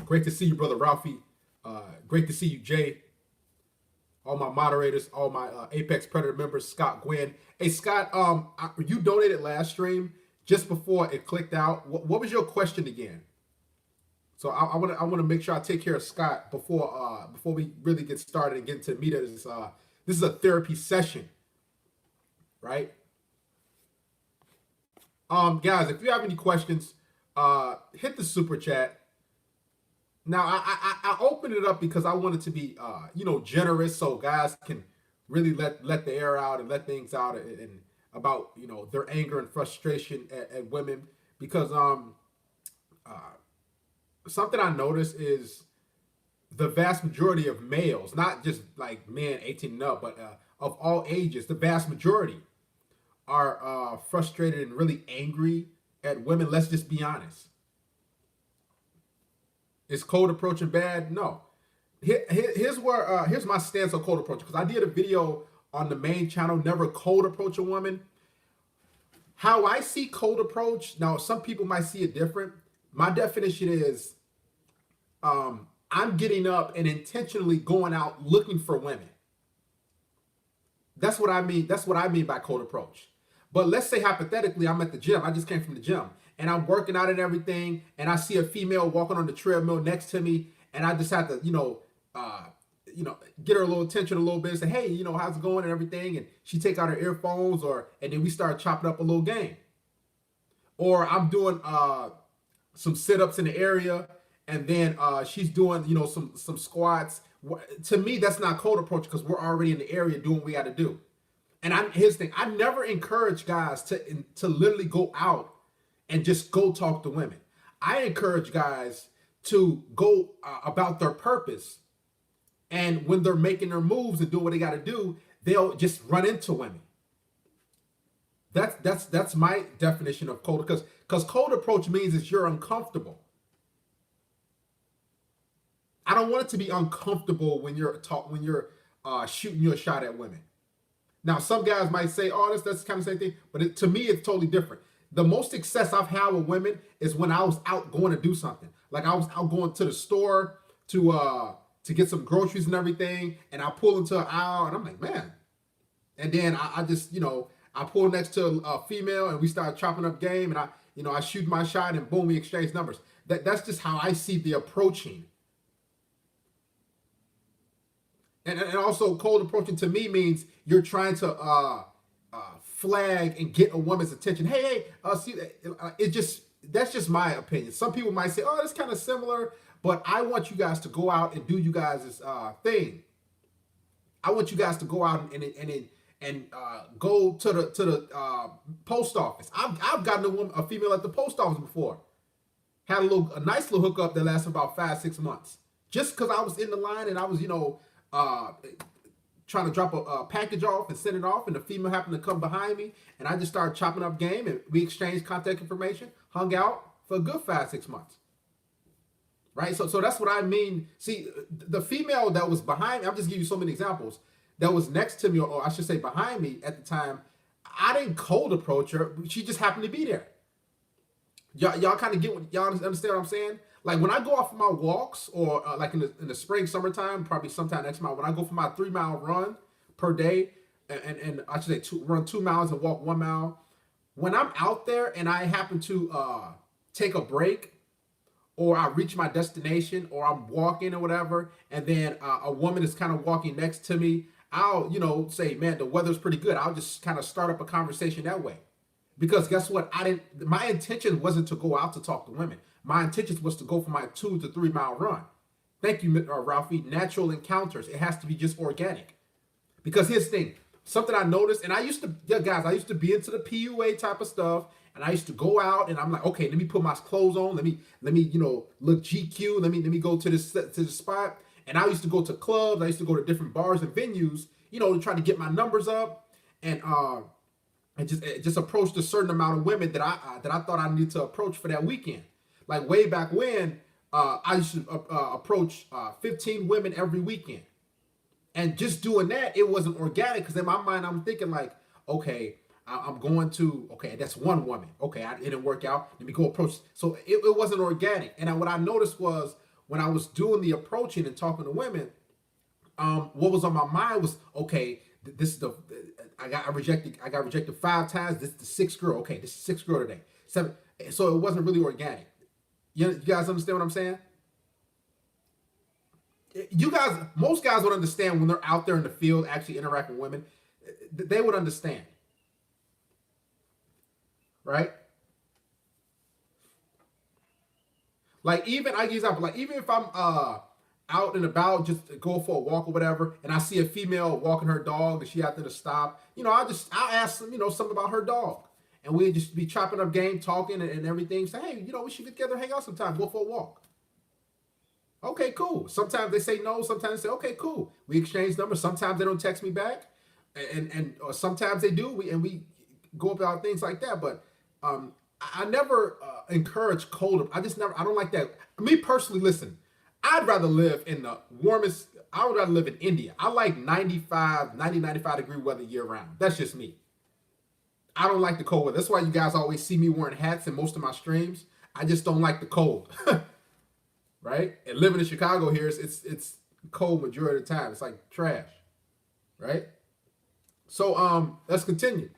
Great to see you, brother Ralphie. Great to see you, Jay. All my moderators, all my Apex Predator members, Scott, Gwen. Hey, Scott, you donated last stream just before it clicked out. What was your question again? So I want to make sure I take care of Scott before we really get started and get into the meat of this. This is a therapy session, right? Guys, if you have any questions, hit the super chat. Now I opened it up because I wanted to be generous, so guys can really let the air out and let things out and about their anger and frustration at women, because something I noticed is the vast majority of males, not just like men 18 and up, but of all ages, the vast majority are frustrated and really angry at women. Let's just be honest. Is cold approaching bad? No. Here's my stance on cold approach, because I did a video on the main channel, never cold approach a woman. How I see cold approach, now some people might see it different. My definition is I'm getting up and intentionally going out looking for women. That's what I mean. That's what I mean by cold approach. But let's say hypothetically, I'm at the gym. I just came from the gym and I'm working out and everything, and I see a female walking on the treadmill next to me, and I just have to, get her a little attention a little bit and say, hey, how's it going and everything, and she take out her earphones, and then we start chopping up a little game. Or I'm doing some sit-ups in the area, and then she's doing, some squats. To me, that's not cold approach, because we're already in the area doing what we got to do. And here's the thing: I never encourage guys to literally go out and just go talk to women. I encourage guys to go about their purpose, and when they're making their moves and doing what they got to do, they'll just run into women. That's my definition of cold, because cold approach means that you're uncomfortable. I don't want it to be uncomfortable when you're shooting your shot at women. Now, some guys might say, "Oh, that's kind of the same thing," but to me, it's totally different. The most success I've had with women is when I was out going to do something. Like I was out going to the store to get some groceries and everything, and I pull into an aisle, and I'm like, man. And then I just, I pull next to a female, and we start chopping up game, and I shoot my shot, and boom, we exchange numbers. That's just how I see the approaching. And also, cold approaching to me means you're trying to flag and get a woman's attention. Hey, see, that's just my opinion. Some people might say, "Oh, that's kind of similar," but I want you guys to go out and do you guys' thing. I want you guys to go out and go to the post office. I've gotten a female at the post office before. Had a nice little hookup that lasted about 5-6 months, just because I was in the line and I was trying to drop a package off and send it off, and the female happened to come behind me, and I just started chopping up game, and we exchanged contact information, hung out for a good 5-6 months. Right? So that's what I mean. See, the female that was behind me, I'm just giving you so many examples, that was next to me, or I should say behind me at the time, I didn't cold approach her. She just happened to be there. Y'all kind of y'all understand what I'm saying? Like when I go off of my walks, or like in the spring, summertime, probably sometime next month, when I go for my 3-mile run per day, and I should say run 2 miles and walk 1 mile, when I'm out there and I happen to take a break, or I reach my destination, or I'm walking or whatever, and then a woman is kind of walking next to me, I'll say, man, the weather's pretty good. I'll just kind of start up a conversation that way. Because guess what? My intention wasn't to go out to talk to women. My intention was to go for my 2 to 3 mile run. Thank you, Ralphie. Natural encounters. It has to be just organic. Because here's the thing. Something I noticed, and I used to be into the PUA type of stuff, and I used to go out, and I'm like, okay, let me put my clothes on. Let me look GQ. Let me go to this spot. And I used to go to clubs. I used to go to different bars and venues, to try to get my numbers up, and just approached a certain amount of women that I thought I needed to approach for that weekend. Like way back when, I used to approach 15 women every weekend. And just doing that, it wasn't organic, because in my mind, I'm thinking like, okay, I'm going to, okay, that's one woman. Okay, it didn't work out. Let me go approach. So it wasn't organic. And what I noticed was when I was doing the approaching and talking to women, what was on my mind was, okay, this is the I got rejected 5 times. This is the sixth girl. Okay, this is the sixth girl today. 7. So it wasn't really organic. You guys understand what I'm saying? You guys, most guys would understand when they're out there in the field actually interacting with women. They would understand, right? Like even I give you an example. Like even if I'm out and about, just go for a walk or whatever, and I see a female walking her dog and she out there to stop, I'll ask them, something about her dog, and we just be chopping up game, talking and everything. Say, hey, we should get together, hang out sometime, go for a walk. Okay, cool. Sometimes they say no. Sometimes they say, okay, cool. We exchange numbers. Sometimes they don't text me back, and or sometimes they do. We go about things like that. But I never encourage cold. I don't like that. Me personally, listen. I'd rather live in the warmest. I would rather live in India. I like 95 degree weather year round. That's just me. I don't like the cold weather. That's why you guys always see me wearing hats in most of my streams. I just don't like the cold. Right? And living in Chicago here, it's cold majority of the time. It's like trash, right? So let's continue.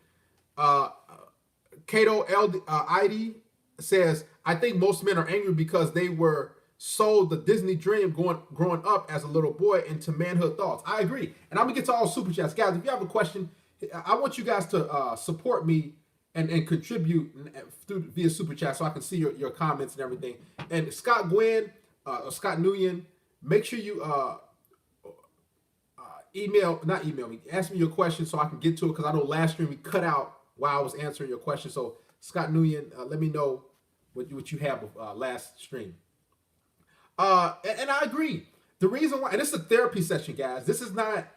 Cato ID says, I think most men are angry because they were sold the Disney dream growing up as a little boy into manhood thoughts. I agree. And I'm gonna get to all super chats. Guys, if you have a question, I want you guys to support me and contribute via super chat so I can see your comments and everything. And Scott Gwynn, Scott Nguyen, make sure you not email me, ask me your question so I can get to it, because I know last stream we cut out while I was answering your question. So Scott Nguyen, let me know what you have last stream. And I agree. The reason why, and this is a therapy session, guys. This is not,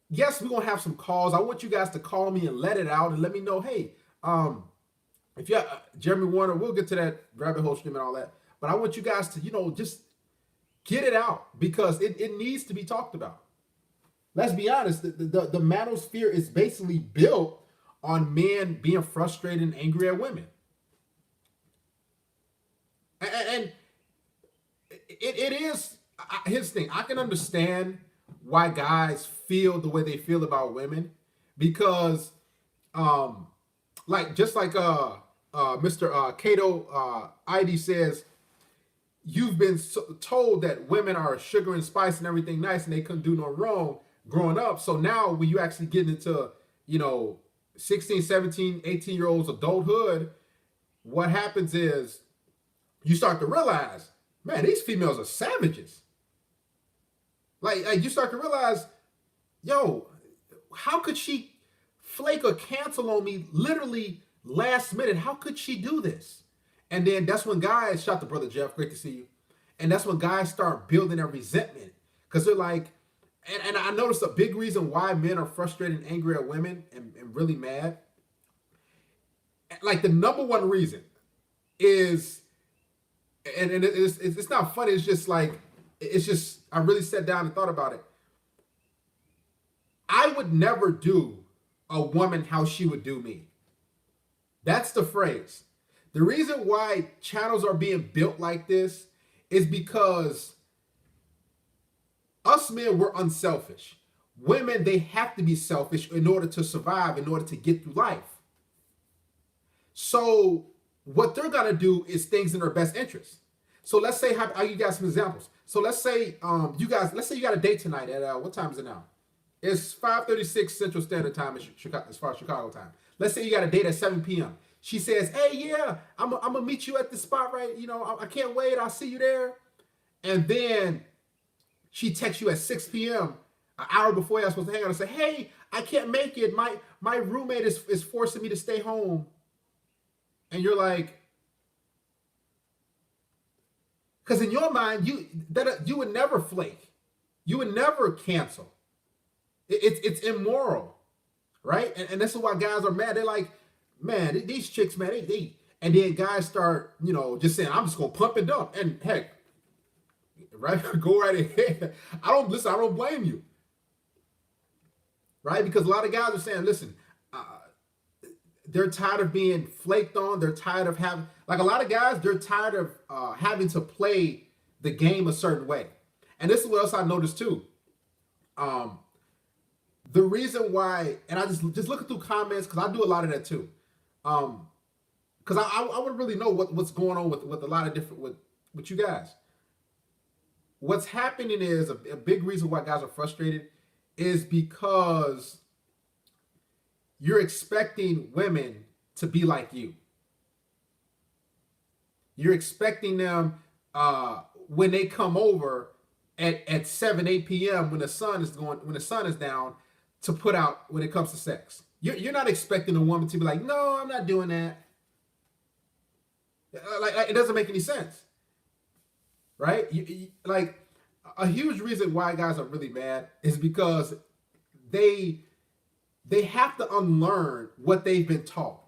yes, we're going to have some calls. I want you guys to call me and let it out and let me know, hey, if you Jeremy Warner, we'll get to that rabbit hole stream and all that. But I want you guys to, just get it out, because it needs to be talked about. Let's be honest. The manosphere is basically built on men being frustrated and angry at women. And it is, here's the thing. I can understand why guys feel the way they feel about women, because Mr. Cato ID says, you've been told that women are sugar and spice and everything nice and they couldn't do no wrong growing up. So now when you actually get into, 16, 17, 18-year-olds adulthood, what happens is you start to realize, man, these females are savages. Like you start to realize, yo, how could she flake or cancel on me literally last minute? How could she do this? And then that's when guys, shout to Brother Jeff, great to see you. And that's when guys start building their resentment, because they're like, and I noticed a big reason why men are frustrated and angry at women and really mad. Like the number one reason is, and it's not funny. It's just like, I really sat down and thought about it. I would never do a woman how she would do me. That's the phrase. The reason why channels are being built like this is because us men, we're unselfish. Women, they have to be selfish in order to survive, in order to get through life. So what they're going to do is things in their best interest. So let's say, I'll give you guys some examples. So let's say you got a date tonight at, what time is it now? It's 5:36 Central Standard Time in Chicago, as far as Chicago time. Let's say you got a date at 7 p.m. She says, hey, yeah, I'm going to meet you at the spot, right? I can't wait. I'll see you there. And then she texts you at 6 p.m., an hour before you're supposed to hang out, and say, hey, I can't make it. My roommate is forcing me to stay home. And you're like, because in your mind, you would never flake. You would never cancel. It's immoral, right? And this is why guys are mad. They're like, man, these chicks, man, they and then guys start, just saying, I'm just gonna pump and dump. And heck, right, go right ahead. I don't blame you, right? Because a lot of guys are saying, listen, they're tired of being flaked on. They're tired of having, like a lot of guys, they're tired of having to play the game a certain way. And this is what else I noticed too. Um, the reason why, and I just looking through comments because I do a lot of that too. Because I would really know what's going on with a lot of different with you guys. What's happening is a big reason why guys are frustrated is because you're expecting women to be like you. You're expecting them when they come over at 7, 8 p.m. when the sun is down to put out when it comes to sex. You're not expecting a woman to be like, no, I'm not doing that. Like it doesn't make any sense, right? Like a huge reason why guys are really mad is because they have to unlearn what they've been taught.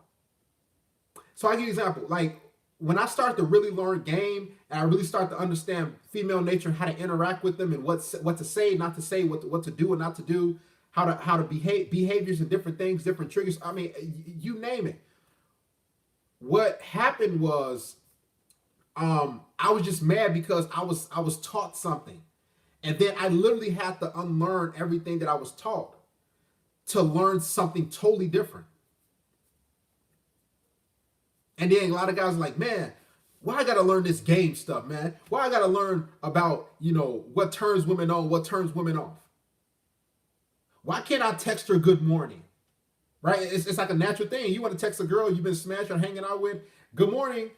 So I give you an example. Like when I start to really learn game and I really start to understand female nature and how to interact with them and what to say, not to say, what to do and not to do, how to behave, behaviors and different things, different triggers. I mean, you name it. What happened was, I was just mad because I was taught something, and then I literally had to unlearn everything that I was taught to learn something totally different. And then a lot of guys are like, man, why I gotta learn this game stuff, man? Why I gotta learn about, what turns women on, what turns women off? Why can't I text her good morning? Right? It's like a natural thing. You want to text a girl you've been smashing or hanging out with, good morning,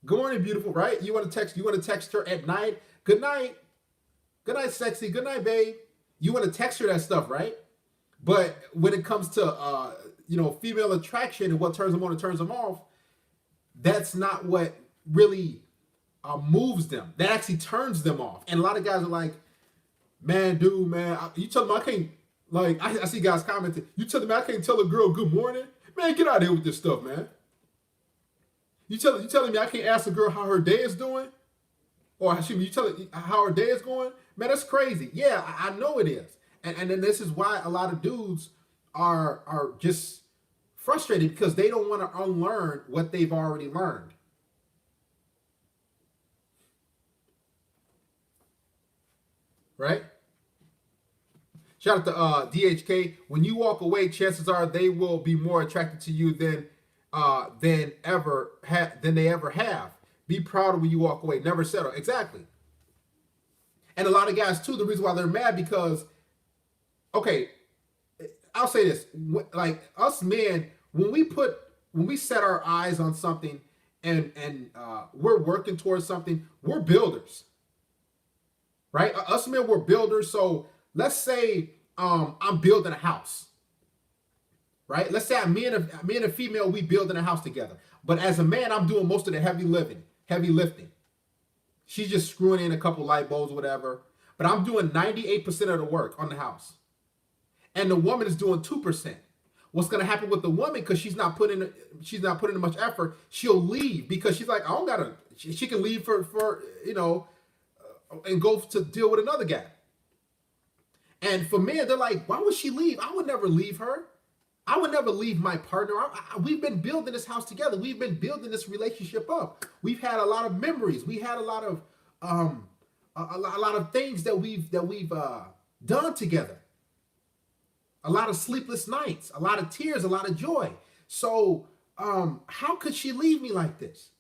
beautiful, right? You want to text her at night, good night, sexy, good night, babe. You want to text her that stuff, right? But when it comes to female attraction and what turns them on and turns them off, that's not what really moves them. That actually turns them off. And a lot of guys are like, man, dude, man, you tell them I can't. Like, I see guys commenting, you telling me I can't tell a girl good morning? Man, get out of here with this stuff, man. You telling me I can't ask a girl how her day is doing? Or you telling me how her day is going? Man, that's crazy. Yeah, I know it is. And then this is why a lot of dudes are just frustrated because they don't want to unlearn what they've already learned. Right? Shout out to DHK. When you walk away, chances are they will be more attracted to you than they ever have. Be proud of when you walk away. Never settle. Exactly. And a lot of guys too. The reason why they're mad because, okay, I'll say this: like us men, when we set our eyes on something and we're working towards something, we're builders, right? Us men, we're builders. So let's say I'm building a house, right? Let's say me and a female, we building a house together. But as a man, I'm doing most of the heavy lifting. She's just screwing in a couple light bulbs, whatever. But I'm doing 98% of the work on the house. And the woman is doing 2%. What's going to happen with the woman, because she's not putting in much effort, she'll leave because she's like, I don't gotta. She can leave for and go to deal with another guy. And for men, they're like, why would she leave? I would never leave her. I would never leave my partner. We've been building this house together. We've been building this relationship up. We've had a lot of memories. We had a lot of a lot of things that we've done together. A lot of sleepless nights, a lot of tears, a lot of joy. So how could she leave me like this?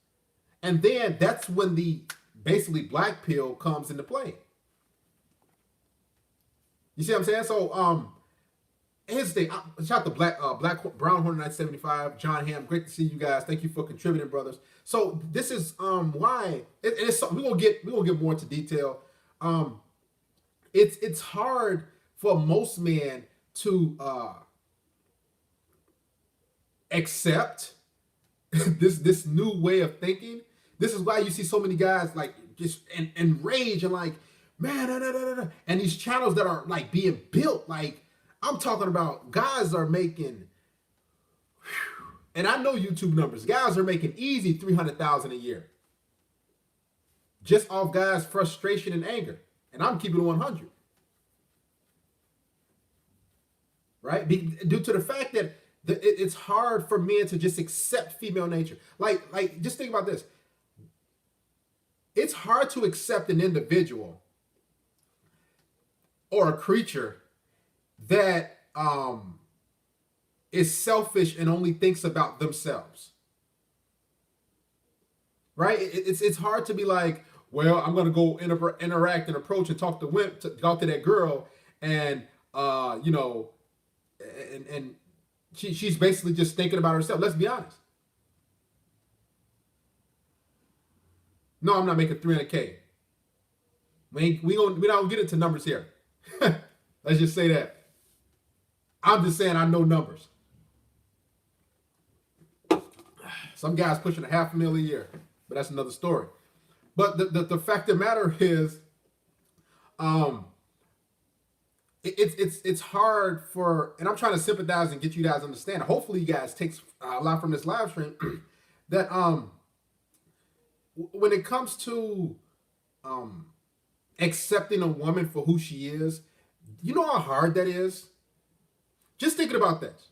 And then that's when the basically black pill comes into play. You see what I'm saying? So here's the thing. Shout out to Black Brown Hornet 975, John Ham. Great to see you guys. Thank you for contributing, brothers. So this is why it's we're gonna get more into detail. It's hard for most men to accept this new way of thinking. This is why you see so many guys like just enraged and like, man, and these channels that are like being built, like I'm talking about guys are making, and I know YouTube numbers, guys are making easy 300,000 a year just off guys' frustration and anger, and I'm keeping it 100. Right? Due to the fact that it's hard for men to just accept female nature. Like just think about this. it's hard to accept an individual or a creature that is selfish and only thinks about themselves. Right? It's hard to be like, well, I'm gonna go interact and approach and talk to that girl, and and she's basically just thinking about herself. Let's be honest. No, I'm not making 300K. We don't get into numbers here. Let's just say that. I'm just saying I know numbers. Some guys pushing $500,000 a year, but that's another story. But the fact of the matter is, it's hard for, and I'm trying to sympathize and get you guys to understand. Hopefully, you guys take a lot from this live stream. That when it comes to accepting a woman for who she is, you know how hard that is. Just thinking about this.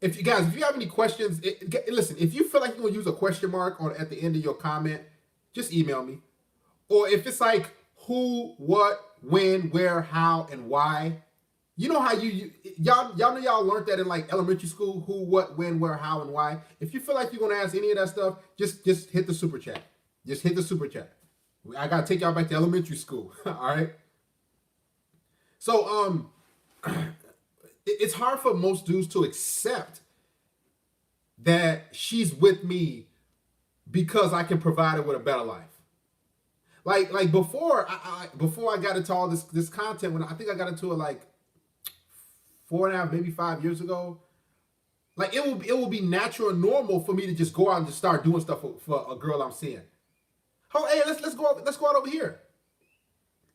If you have any questions, listen. If you feel like you're gonna use a question mark at the end of your comment, just email me. Or if it's like who, what, when, where, how, and why, you know how y'all know y'all learned that in like elementary school. Who, what, when, where, how, and why. If you feel like you're gonna ask any of that stuff, just hit the super chat. Just hit the super chat. I gotta take y'all back to elementary school. All right. So it's hard for most dudes to accept that she's with me because I can provide her with a better life. Like before I got into all this content, when I think I got into it like 4.5, maybe 5 years ago, like it will be natural and normal for me to just go out and just start doing stuff for a girl I'm seeing. Oh, hey, let's go out over here.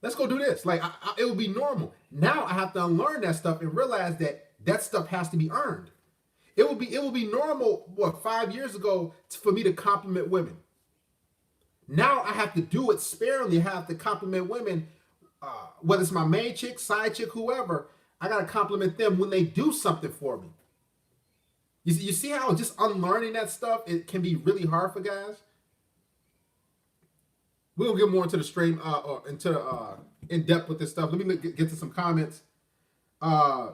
Let's go do this. Like it would be normal. Now I have to unlearn that stuff and realize that stuff has to be earned. It will be normal. 5 years ago for me to compliment women. Now I have to do it sparingly. I have to compliment women, whether it's my main chick, side chick, whoever. I gotta compliment them when they do something for me. You see how just unlearning that stuff, it can be really hard for guys. We'll get more into the stream, in depth with this stuff. Let me get to some comments. I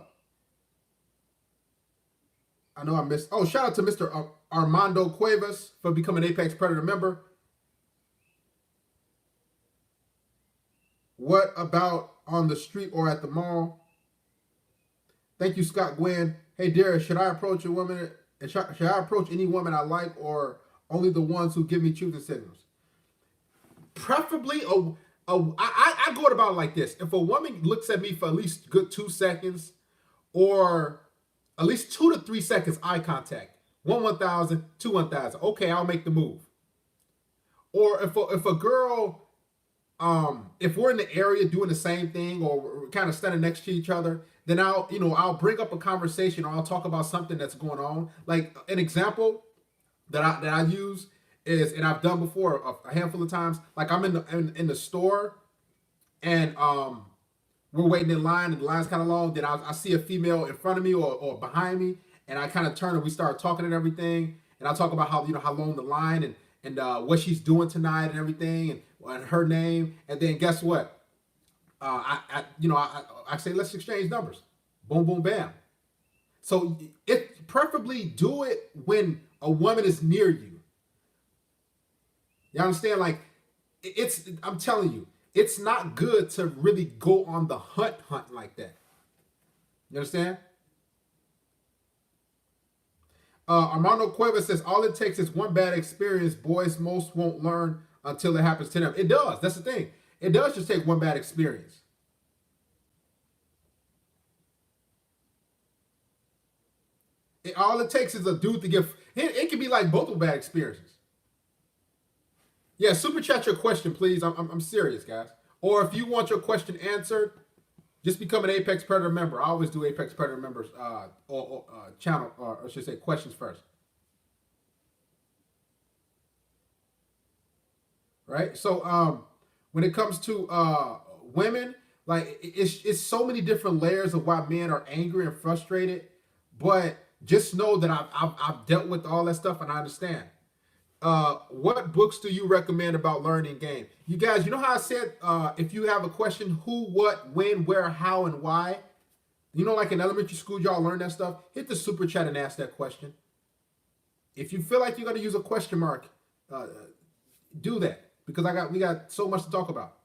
know I missed. Oh, shout out to Mr. Armando Cuevas for becoming an Apex Predator member. What about on the street or at the mall? Thank you, Scott Gwynn. Hey, Darius, should I approach a woman? Should I approach any woman I like, or only the ones who give me truth and signals? Preferably, I go about it like this. If a woman looks at me for at least good 2 seconds, or at least 2 to 3 seconds eye contact, 1,000, 2 1,000. Okay, I'll make the move. Or if a girl, if we're in the area doing the same thing, or we're kind of standing next to each other, then I'll bring up a conversation, or I'll talk about something that's going on. Like an example that I use is, and I've done before a handful of times. Like I'm in the store, and we're waiting in line, and the line's kind of long. Then I see a female in front of me or behind me, and I kind of turn and we start talking and everything. And I talk about how long the line and what she's doing tonight and everything, and her name. And then guess what? I say, let's exchange numbers. Boom, boom, bam. So preferably do it when a woman is near you. You understand? Like I'm telling you, it's not good to really go on the hunt like that. You understand? Armando Cuevas says, all it takes is one bad experience. Boys most won't learn until it happens to them. It does. That's the thing. It does just take one bad experience. All it takes is a dude to give. It can be like both of bad experiences. Yeah, super chat your question, please. I'm serious, guys. Or if you want your question answered, just become an Apex Predator member. I always do Apex Predator members channel, or I should say questions first. Right? So when it comes to women, like it's so many different layers of why men are angry and frustrated. But just know that I've dealt with all that stuff and I understand. What books do you recommend about learning game? You guys, you know how I said if you have a question, who, what, when, where, how, and why? You know, like in elementary school, y'all learn that stuff. Hit the super chat and ask that question. If you feel like you're gonna use a question mark, do that because we got so much to talk about.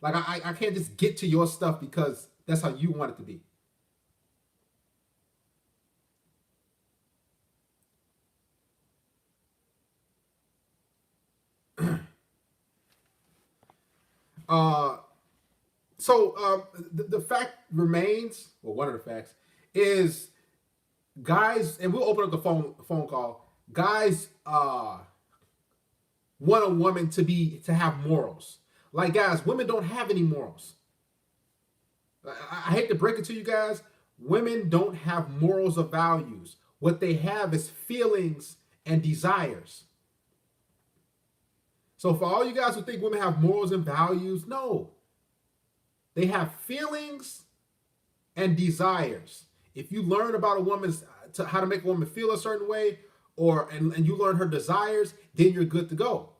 Like I can't just get to your stuff because that's how you want it to be. The fact remains, well, one of the facts is, guys, and we'll open up the phone call. Guys, want a woman to have morals. Like, guys, women don't have any morals. I hate to break it to you guys. Women don't have morals or values. What they have is feelings and desires. So for all you guys who think women have morals and values, no. They have feelings and desires. If you learn about a woman's how to make a woman feel a certain way, and you learn her desires, then you're good to go.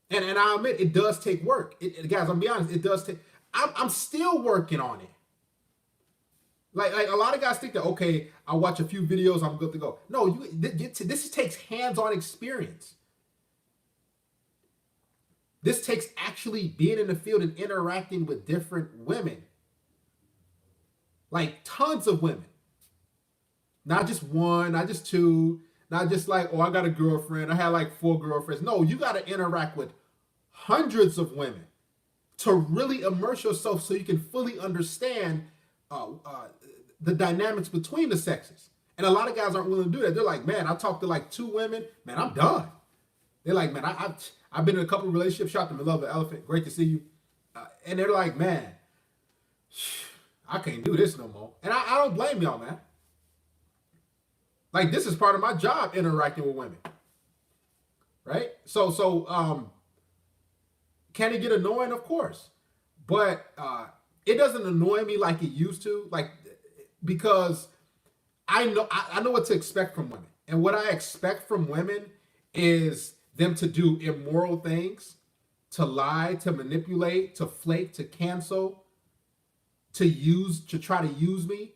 And I admit it does take work. Guys, I'm be honest, it does take. I'm still working on it. Like a lot of guys think that, okay, I watch a few videos, I'm good to go. No, this takes hands-on experience. This takes actually being in the field and interacting with different women. Like tons of women. Not just one, not just two, not just like, oh, I got a girlfriend, I had like 4 girlfriends. No, you got to interact with hundreds of women to really immerse yourself so you can fully understand the dynamics between the sexes. And a lot of guys aren't willing to do that. They're like, man, I talked to like 2 women, man, I'm done. They're like, man, I've been in a couple of relationships, shot them in love with elephant, great to see you. And they're like, man, I can't do this no more. And I don't blame y'all, man. Like, this is part of my job, interacting with women. Right? So can it get annoying? Of course. But it doesn't annoy me like it used to. Like, because I know what to expect from women. And what I expect from women is them to do immoral things, to lie, to manipulate, to flake, to cancel, to try to use me,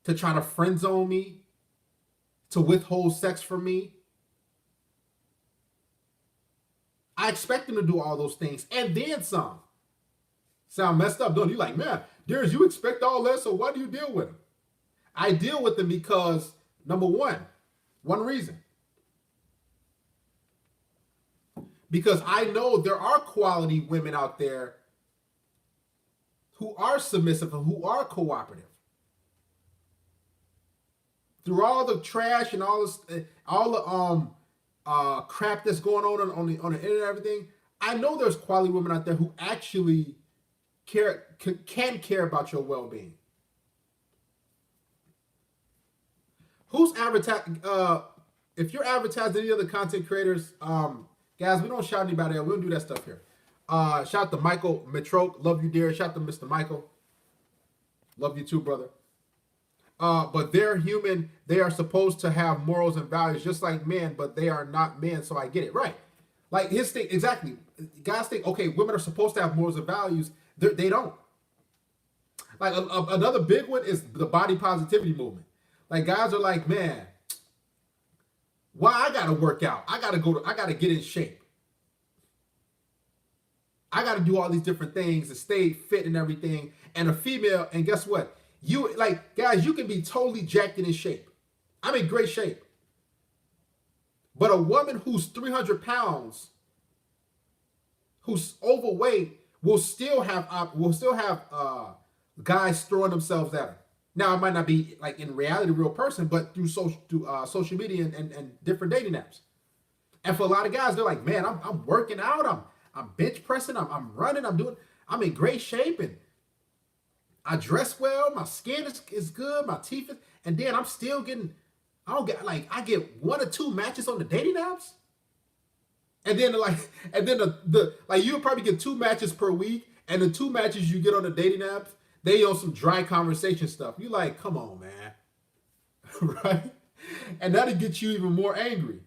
to try to friend zone me, to withhold sex from me. I expect them to do all those things and then some. Sound messed up, don't you? Like, man, Darius, you expect all that, so why do you deal with them? I deal with them because, number one reason. Because I know there are quality women out there who are submissive and who are cooperative. Through all the trash and all the crap that's going on the internet and everything, I know there's quality women out there who actually can care about your well-being. Who's advertising? If you're advertising any other content creators, guys, we don't shout anybody out. We don't do that stuff here. Shout out to Michael Metroke. Love you, dear. Shout out to Mr. Michael. Love you too, brother. But they're human. They are supposed to have morals and values just like men, but they are not men, so I get it. Right. Like his thing, exactly. Guys think, okay, women are supposed to have morals and values. They don't. Like another big one is the body positivity movement. Like guys are like, man, why I gotta work out? I gotta get in shape. I gotta do all these different things to stay fit and everything. And a female, and guess what? You like, guys, you can be totally jacked and in shape. I'm in great shape. But a woman who's 300 pounds, who's overweight, will still have guys throwing themselves at her. Now, it might not be like in reality a real person, but through social media and different dating apps. And for a lot of guys, they're like, man, I'm working out, I'm bench pressing, I'm running, I'm in great shape, and I dress well, my skin is good, my teeth is, and then I'm still getting, I get 1 or 2 matches on the dating apps. And then the you'll probably get 2 matches per week, and the 2 matches you get on the dating apps, they on some dry conversation stuff. You like, come on, man. Right? And that'll get you even more angry.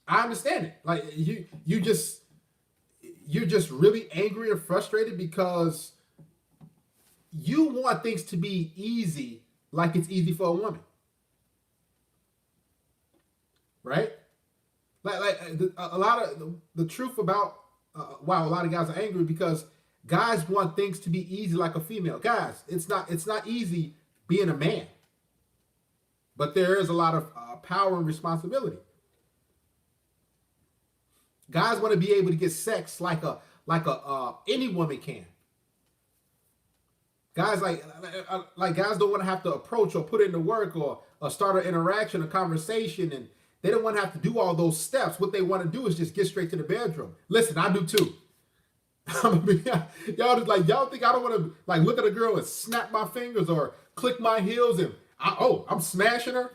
I understand it. Like you're just really angry and frustrated because you want things to be easy, like it's easy for a woman, right? A lot of the truth about why a lot of guys are angry because guys want things to be easy like a female. Guys, it's not easy being a man, but there is a lot of power and responsibility. Guys want to be able to get sex like a any woman can. Guys like guys don't want to have to approach or put in the work or start an interaction, a conversation, and they don't want to have to do all those steps. What they want to do is just get straight to the bedroom. Listen, I do too. Y'all just like y'all think I don't want to like look at a girl and snap my fingers or click my heels and I'm smashing her.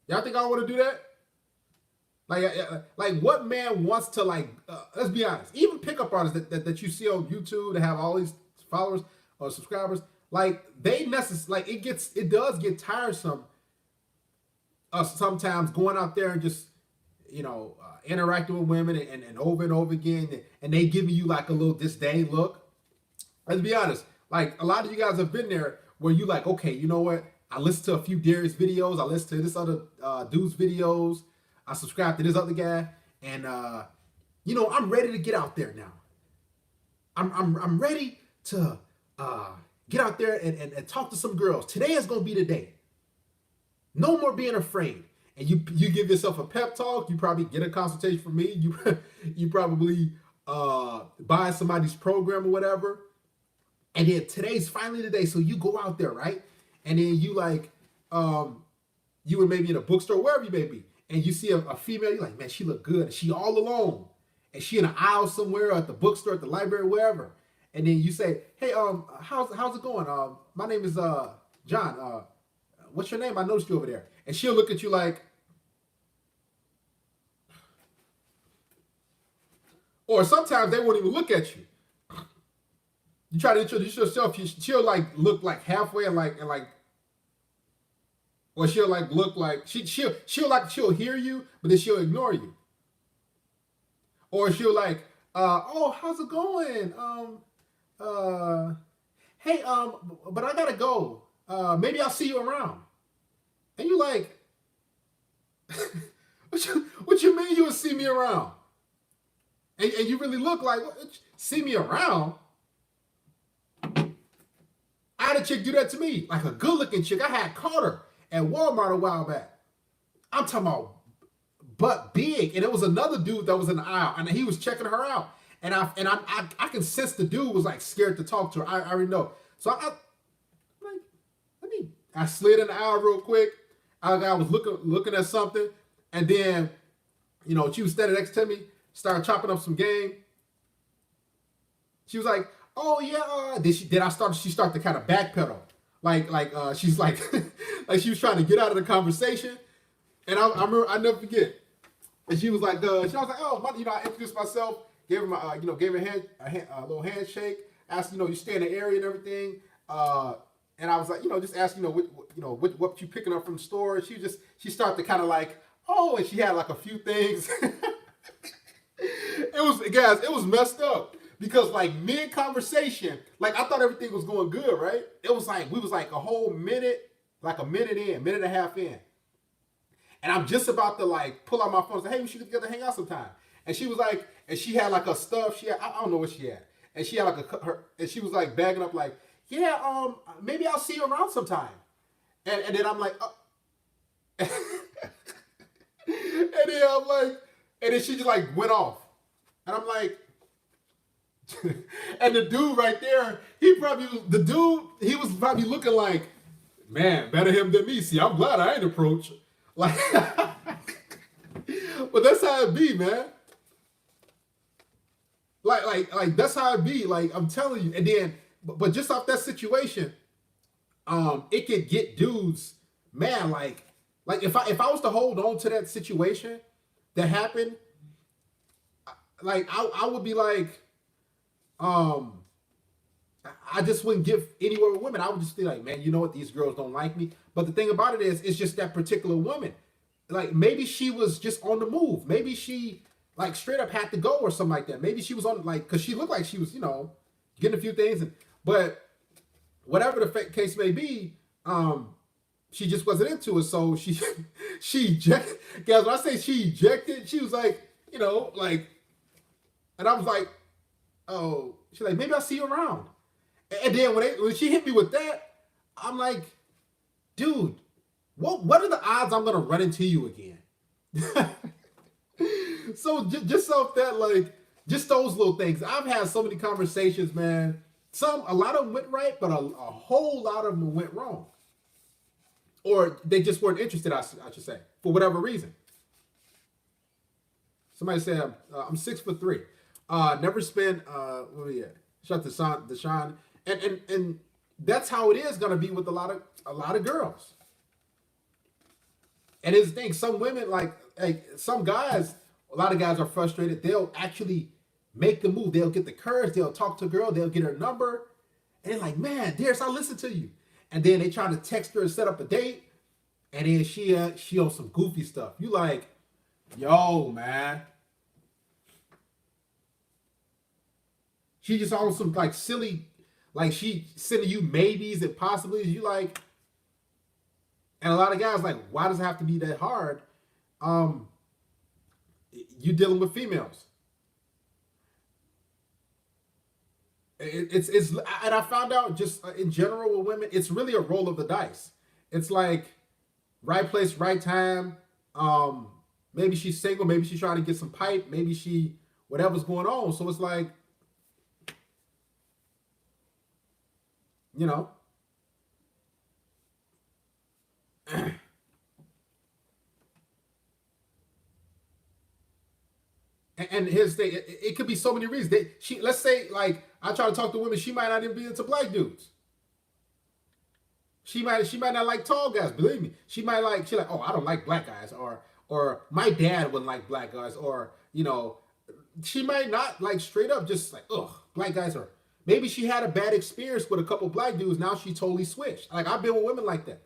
Y'all think I want to do that? Like what man wants to let's be honest. Even pickup artists that you see on YouTube that have all these followers or subscribers, like it does get tiresome. Sometimes going out there and just interacting with women and over again, and they giving you like a little disdain look. Let's be honest. Like a lot of you guys have been there where you like, okay, you know what? I listened to a few Darius videos. I listened to this other dude's videos. I subscribe to this other guy, and I'm ready to get out there now. I'm ready to get out there and talk to some girls. Today is gonna be the day. No more being afraid. And you give yourself a pep talk. You probably get a consultation from me. You probably buy somebody's program or whatever. And then today's finally the day. So you go out there, right? And then you you were maybe in a bookstore, wherever you may be, and you see a female, you're like, man, she look good. She all alone. And she in an aisle somewhere at the bookstore, at the library, wherever. And then you say, hey, how's it going? My name is John. What's your name? I noticed you over there. And she'll look at you like, or sometimes they won't even look at you. You try to introduce yourself, she'll like look like halfway and like, or she'll like look like she'll hear you, but then she'll ignore you. Or she'll like, oh, how's it going? Hey, but I gotta go. Maybe I'll see you around. And you like, what you mean you will see me around? And you really look like, see me around? I had a chick do that to me, like a good looking chick. I had caught her at Walmart a while back. I'm talking about butt big. And it was another dude that was in the aisle and he was checking her out. And I can sense the dude was like scared to talk to her. I already know. So I slid in the aisle real quick. I was looking at something, and then, she was standing next to me, started chopping up some game. She was like, "Oh yeah." She started to kind of backpedal, she's like, like she was trying to get out of the conversation, and I remember I never forget. And she was like, she was like, "Oh, I introduced myself, gave her my, gave her a little handshake, asked, you stay in the area and everything." And I was like, just ask, what you picking up from the store. She started to kind of like, oh, and she had like a few things. It was messed up because like mid conversation, like I thought everything was going good, right? It was like, we was like a whole minute, like a minute and a half in. And I'm just about to like pull out my phone and say, hey, we should get together and hang out sometime. And she was like, and she had like her stuff. I don't know what she had. And she had like and she was like bagging up like, yeah, maybe I'll see you around sometime. And then I'm like, and then I'm like, and then she just like went off. And I'm like, and the dude right there, he was probably looking like, man, better him than me. See, I'm glad I ain't approached. Like, but that's how it be, man. Like that's how it be. Like, I'm telling you. And then, but just off that situation, it could get dudes, man, like if I was to hold on to that situation that happened, like I would be like, I just wouldn't give anywhere with women. I would just be like, man, you know what? These girls don't like me. But the thing about it is, it's just that particular woman. like maybe she was just on the move. Maybe she like straight up had to go or something like that. Maybe she was on like because she looked like she was getting a few things, but whatever the case may be, she just wasn't into it. So she ejected. Guys, when I say she ejected, she was like like, and I was like, oh, she's like maybe I'll see you around. And then when she hit me with that, I'm like, dude, what are the odds I'm gonna run into you again? So just off that, like, just those little things. I've had so many conversations, man. A lot of them went right, but a whole lot of them went wrong, or they just weren't interested. I should say, for whatever reason. Somebody said I'm 6'3". Never spent. What are you at? Shout out to Deshaun, and that's how it is gonna be with a lot of girls. And it's the thing, some women like some guys, a lot of guys are frustrated. They'll actually make the move. They'll get the courage. They'll talk to a girl. They'll get her number. And they're like, man, Darius, I listen to you. And then they try to text her and set up a date. And then she on some goofy stuff. You like, yo, man. She just on some like silly, like she sending you maybes and possibilities. You like, and a lot of guys like, why does it have to be that hard? You dealing with females. It's and I found out just in general with women, it's really a roll of the dice. It's like right place, right time. Maybe she's single, maybe she's trying to get some pipe, maybe she whatever's going on. So it's like, you know. And here's the thing, it could be so many reasons. Let's say like I try to talk to women, she might not even be into black dudes. She might not like tall guys. Believe me, she like, oh, I don't like black guys, or my dad wouldn't like black guys, or she might not like straight up just like, ugh, black guys are. Maybe she had a bad experience with a couple black dudes. Now she totally switched. Like I've been with women like that.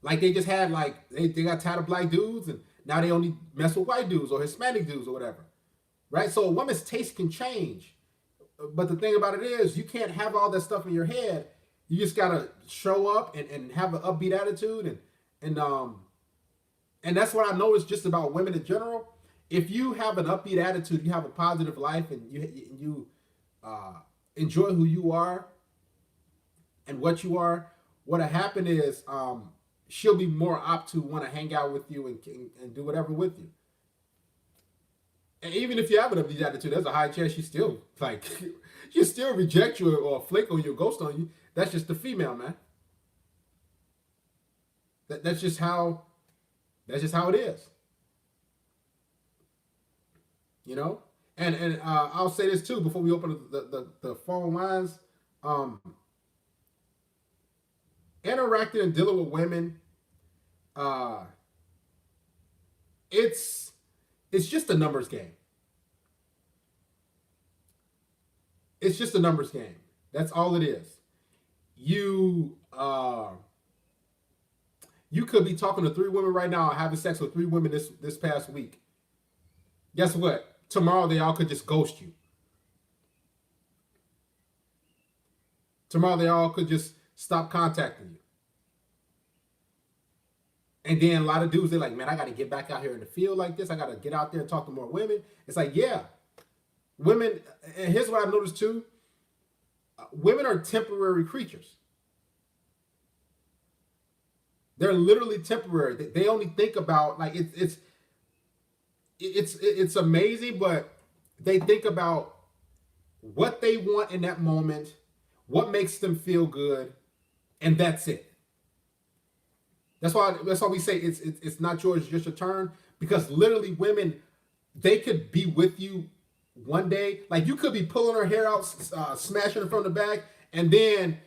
Like they just had like they got tired of black dudes and now they only mess with white dudes or Hispanic dudes or whatever, right? So a woman's taste can change, but the thing about it is you can't have all that stuff in your head. You just gotta show up and have an upbeat attitude and that's what I noticed just about women in general. If you have an upbeat attitude, you have a positive life, and you enjoy who you are and what you are. What'll happen is she'll be more apt to want to hang out with you and do whatever with you. And even if you have an upbeat attitude, there's a high chance she still like she still reject you or flake on you, or ghost on you. That's just the female, man. That's just how it is. You know? And I'll say this too before we open the phone lines. Interacting and dealing with women, it's just a numbers game. It's just a numbers game. That's all it is. You could be talking to 3 women right now, having sex with 3 women this past week. Guess what? Tomorrow they all could just ghost you. Tomorrow they all could just stop contacting you. And then a lot of dudes, they're like, man, I got to get back out here in the field like this. I got to get out there and talk to more women. It's like, yeah. Women, and here's what I noticed too. Women are temporary creatures. They're literally temporary. They only think about, like, it's amazing, but they think about what they want in that moment, what makes them feel good, and that's it. That's why we say it's not yours, it's just your turn. Because literally, women, they could be with you one day. Like you could be pulling her hair out, smashing her from the back, and then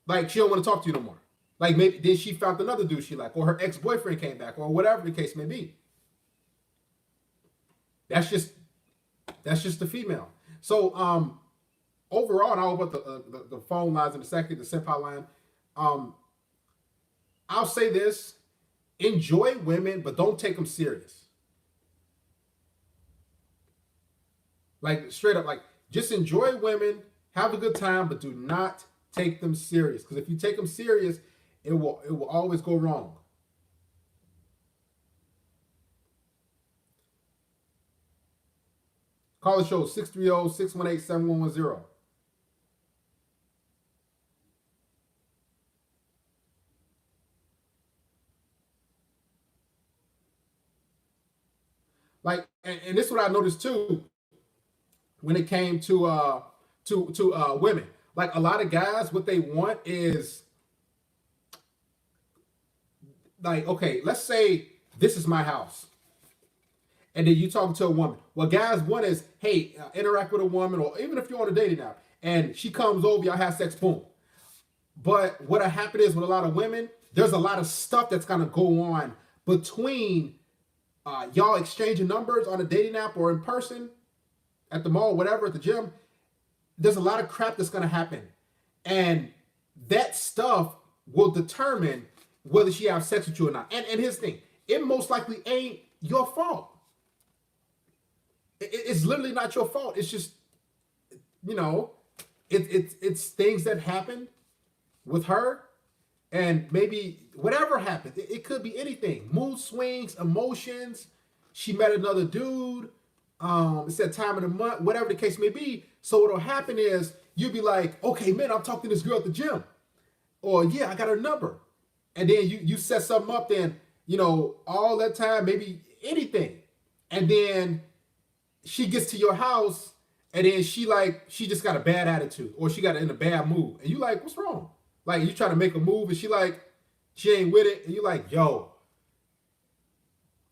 like she don't want to talk to you no more. Like maybe then she found another dude she like, or her ex-boyfriend came back, or whatever the case may be. That's just the female. So overall, and I'll open the phone lines in a second, the SIP hotline. I'll say this: enjoy women, but don't take them serious. Like straight up, like just enjoy women, have a good time, but do not take them serious. Because if you take them serious, it will always go wrong. Call the show 630-618-7110. Like, and this is what I noticed too when it came to women. Like a lot of guys, what they want is like, okay, let's say this is my house, and then you talking to a woman. What guys want is, hey, interact with a woman, or even if you're on a dating app, and she comes over, y'all have sex, boom. But what happened is with a lot of women, there's a lot of stuff that's gonna go on between y'all exchanging numbers on a dating app or in person at the mall, whatever, at the gym. There's a lot of crap that's gonna happen, and that stuff will determine whether she has sex with you or not. And here's the thing: it most likely ain't your fault. It's literally not your fault. It's just, you know, it's things that happen with her, and maybe whatever happened. It could be anything: mood swings, emotions. She met another dude. It's that time of the month, whatever the case may be. So what'll happen is you'll be like, okay, man, I'm talking to this girl at the gym, or yeah, I got her number, and then you set something up. Then all that time, maybe anything, and then she gets to your house, and then she just got a bad attitude, or she got in a bad mood, and you like, what's wrong? Like you try to make a move, and she ain't with it, and you like, yo.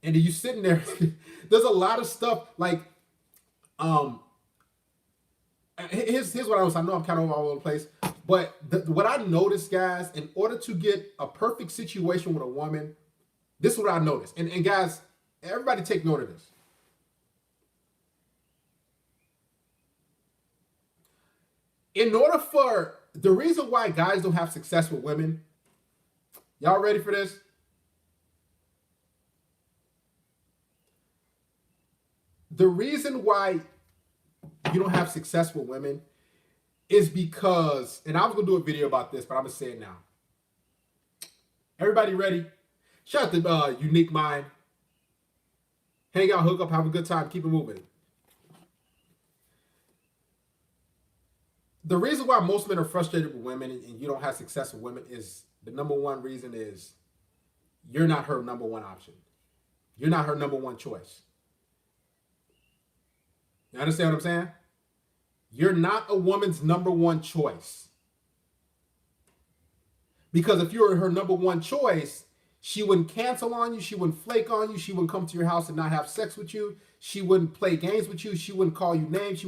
And then you sitting there. There's a lot of stuff like, here's what I know I'm kind of all over the place, but what I noticed, guys, in order to get a perfect situation with a woman, this is what I noticed. And guys, everybody take note of this. In order for the reason why guys don't have success with women, y'all ready for this? The reason why you don't have success with women is because, and I was going to do a video about this, but I'm going to say it now. Everybody ready? Shout out to Unique Mind. Hang out, hook up, have a good time, keep it moving. The reason why most men are frustrated with women and you don't have success with women is, the number one reason is you're not her number one option. You're not her number one choice. You understand what I'm saying? You're not a woman's number one choice. Because if you were her number one choice, she wouldn't cancel on you, she wouldn't flake on you, she wouldn't come to your house and not have sex with you, she wouldn't play games with you, she wouldn't call you names,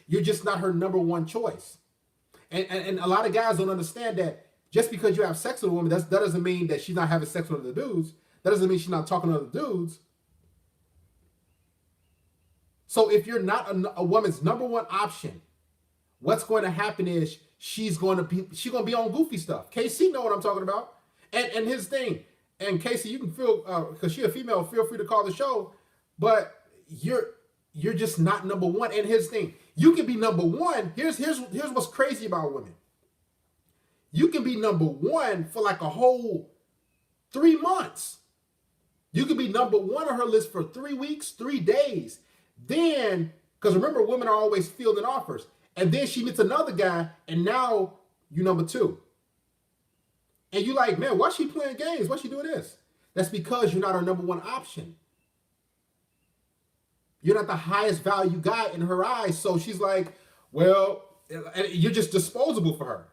you're just not her number one choice. And a lot of guys don't understand that just because you have sex with a woman, that doesn't mean that she's not having sex with other dudes. That doesn't mean she's not talking to other dudes. So if you're not a woman's number one option, what's going to happen is she's going to be on goofy stuff. KC know what I'm talking about. And his thing. And Casey, you can feel, because she's a female, feel free to call the show, but you're just not number one. And his thing, you can be number one. Here's what's crazy about women. You can be number one for like a whole 3 months. You can be number one on her list for 3 weeks, 3 days. Then, because remember, women are always fielding offers. And then she meets another guy, and now you number two. And you like, man, why is she playing games? Why is she doing this? That's because you're not her number one option. You're not the highest value guy in her eyes. So she's like, well, you're just disposable for her.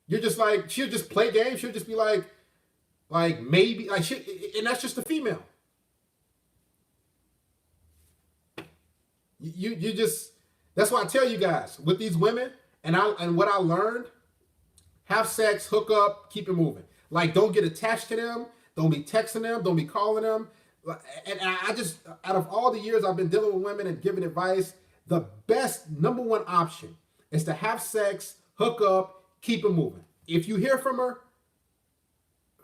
You're just like, she'll just play games. She'll just be like maybe, and that's just a female. You just, that's why I tell you guys, with these women, and what I learned, have sex, hook up, keep it moving. Like, don't get attached to them. Don't be texting them. Don't be calling them. And I just, out of all the years I've been dealing with women and giving advice, the best number one option is to have sex, hook up, keep it moving. If you hear from her,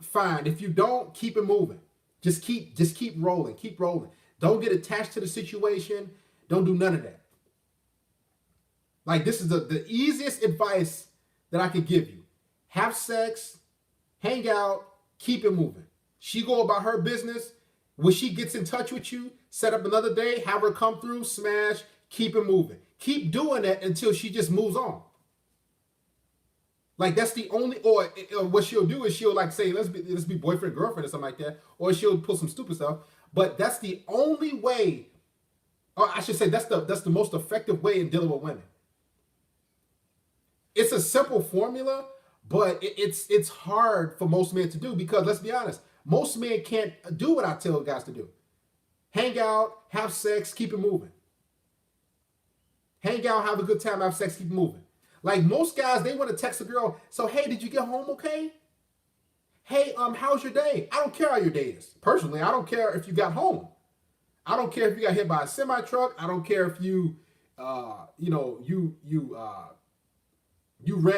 fine. If you don't, keep it moving. Just keep rolling. Keep rolling. Don't get attached to the situation. Don't do none of that. Like, this is the easiest advice that I could give you. Have sex, hang out, keep it moving. She go about her business. When she gets in touch with you, set up another day, have her come through, smash, keep it moving. Keep doing that until she just moves on. Like, that's the only, or what she'll do is she'll like say, let's be boyfriend, girlfriend or something like that. Or she'll pull some stupid stuff. But that's the only way, or I should say that's the most effective way in dealing with women. It's a simple formula, but it's hard for most men to do because, let's be honest, most men can't do what I tell guys to do. Hang out, have sex, keep it moving. Hang out, have a good time, have sex, keep it moving. Like, most guys, they want to text a girl, so, hey, did you get home okay? Hey, how's your day? I don't care how your day is. Personally, I don't care if you got home. I don't care if you got hit by a semi-truck. I don't care if you ran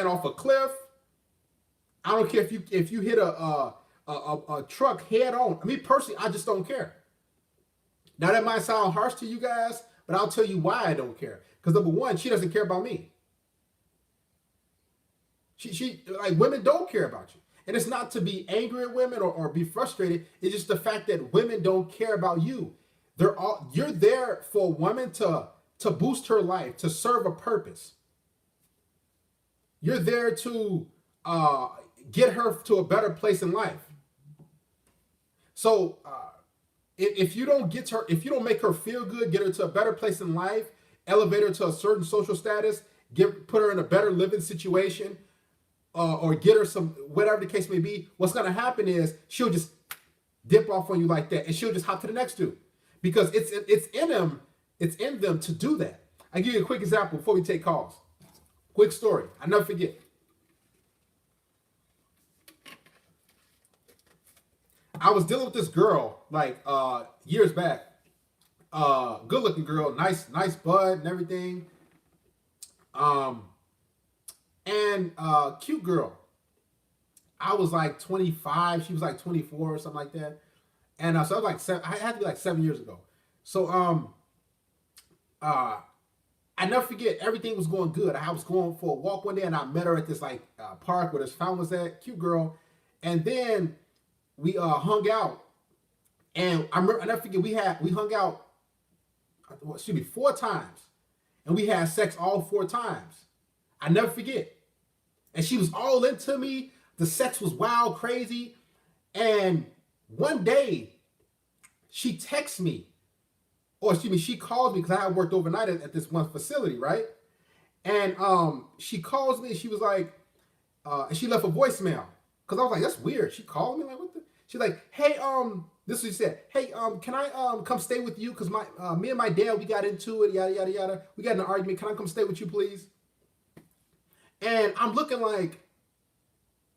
off a cliff. I don't care if you hit a truck head on. I mean, personally, I just don't care. Now, that might sound harsh to you guys, but I'll tell you why I don't care. Because, number one, she doesn't care about me. She like, women don't care about you. And it's not to be angry at women or be frustrated. It's just the fact that women don't care about you. You're there for a woman to boost her life, to serve a purpose. You're there to get her to a better place in life. So if you don't make her feel good, get her to a better place in life, elevate her to a certain social status, put her in a better living situation, or get her some, whatever the case may be, what's going to happen is she'll just dip off on you like that, and she'll just hop to the next dude, because it's in them to do that. I'll give you a quick example before we take calls. Quick story. I never forget. I was dealing with this girl like years back. Good looking girl, nice bud and everything. And cute girl. I was like 25, she was like 24 or something like that. And so I was like I had to be like 7 years ago. So I never forget, everything was going good. I was going for a walk one day and I met her at this like park where this fountain was at, cute girl. And then we hung out. And I never forget, we hung out, 4 times. And we had sex all 4 times. I never forget. And she was all into me. The sex was wild, crazy. And one day, she texts me. Or she calls me because I had worked overnight at this one facility, right? And she calls me and she was like, and she left a voicemail. Because I was like, that's weird. She called me, like, what the? She's like, hey, this is what she said. Hey, can I come stay with you? Because me and my dad, we got into it, yada, yada, yada. We got in an argument. Can I come stay with you, please? And I'm looking like,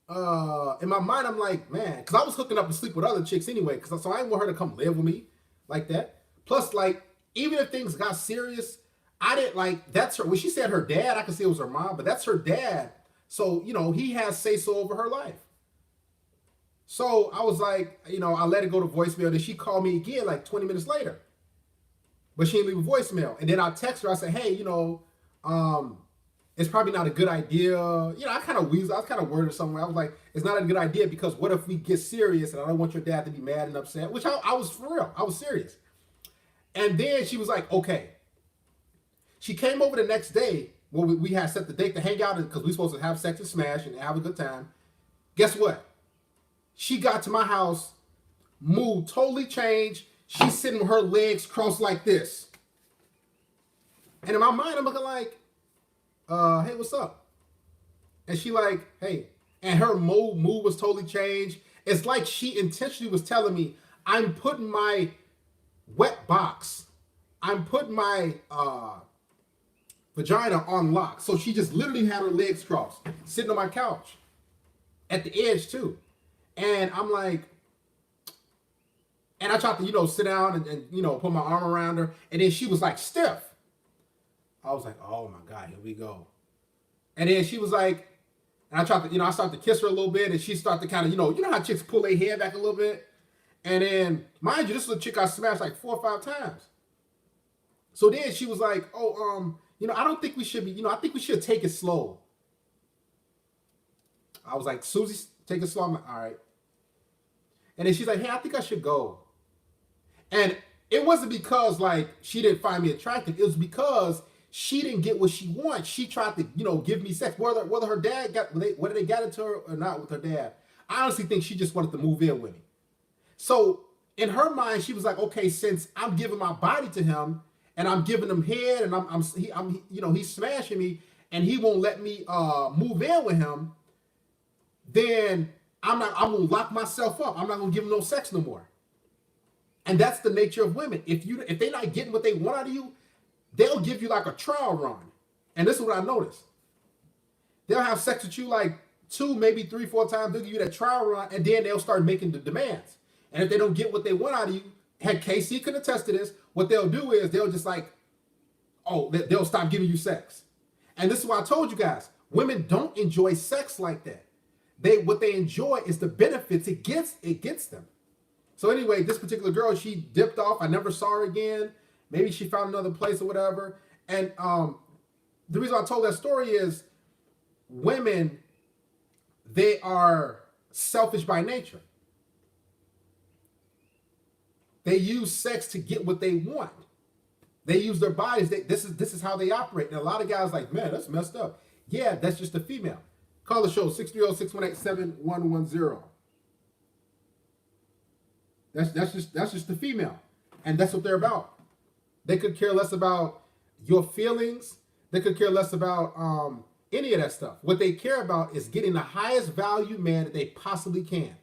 in my mind, I'm like, man, because I was hooking up and sleep with other chicks anyway, so I didn't want her to come live with me like that. Plus, like, even if things got serious, I didn't like, that's her, when she said her dad, I could see it was her mom, but that's her dad. So, he has say-so over her life. So I was like, I let it go to voicemail. Then she called me again like 20 minutes later. But she didn't leave a voicemail. And then I text her, I said, hey, it's probably not a good idea. I kind of weaseled. I was kind of worded somewhere. I was like, it's not a good idea because what if we get serious and I don't want your dad to be mad and upset, which I was for real. I was serious. And then she was like, okay. She came over the next day. Well, we had set the date to hang out because we were supposed to have sex and smash and have a good time. Guess what? She got to my house, mood totally changed. She's sitting with her legs crossed like this. And in my mind, I'm looking like, hey, what's up? And she like, hey. And her mood was totally changed. It's like she intentionally was telling me, I'm putting my wet box, I'm putting my vagina on lock. So she just literally had her legs crossed, sitting on my couch. At the edge too. And I'm like, and I tried to, sit down and put my arm around her. And then she was like stiff. I was like, oh my God, here we go. And then she was like, And I tried to, I started to kiss her a little bit, and she started to kind of, how chicks pull their hair back a little bit. And then, mind you, this was a chick I smashed like 4 or 5 times. So then she was like, oh, I don't think we should be, I think we should take it slow. I was like, Susie, take it slow. I'm like, all right. And then she's like, hey, I think I should go. And it wasn't because like she didn't find me attractive. It was because she didn't get what she wants. She tried to, give me sex. Whether her dad whether they got into her or not with her dad, I honestly think she just wanted to move in with me. So in her mind, she was like, okay, since I'm giving my body to him and I'm giving him head and he's smashing me and he won't let me move in with him, then I'm gonna lock myself up. I'm not gonna give him no sex no more. And that's the nature of women. If they're not getting what they want out of you, they'll give you like a trial run. And this is what I noticed. They'll have sex with you like 2, maybe 3, 4 times. They'll give you that trial run, and then they'll start making the demands. And if they don't get what they want out of you, heck, KC can attest to this. What they'll do is they'll just like, they'll stop giving you sex. And this is why I told you guys, women don't enjoy sex like that. What they enjoy is the benefits it gets them. So anyway, this particular girl, she dipped off. I never saw her again. Maybe she found another place or whatever. And the reason I told that story is women, they are selfish by nature. They use sex to get what they want. They use their bodies. This is how they operate. And a lot of guys like, man, that's messed up. Yeah, that's just a female. Call the show, 630-618-7110. That's just the female. And that's what they're about. They could care less about your feelings. They could care less about any of that stuff. What they care about is getting the highest value man that they possibly can.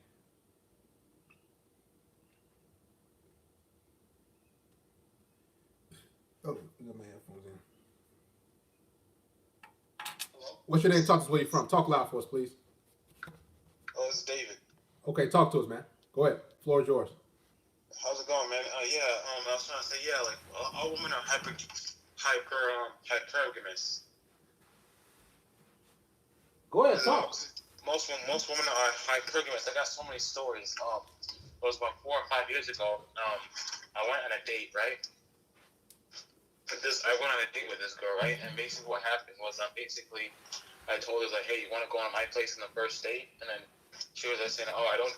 Oh, I got my headphones in. Hello? What's your name? Talk to us where you're from. Talk loud for us, please. Oh, it's David. Okay, talk to us, man. Go ahead. Floor is yours. How's it going, man? I was trying to say, like, all women are hypergamous. Go ahead, talk. Most women are hypergamous. I got so many stories. It was about 4 or 5 years ago. I went on a date, right? I went on a date with this girl, right? And basically what happened was, I told her, like, hey, you want to go to my place on the first date? And then she was just saying, oh, I don't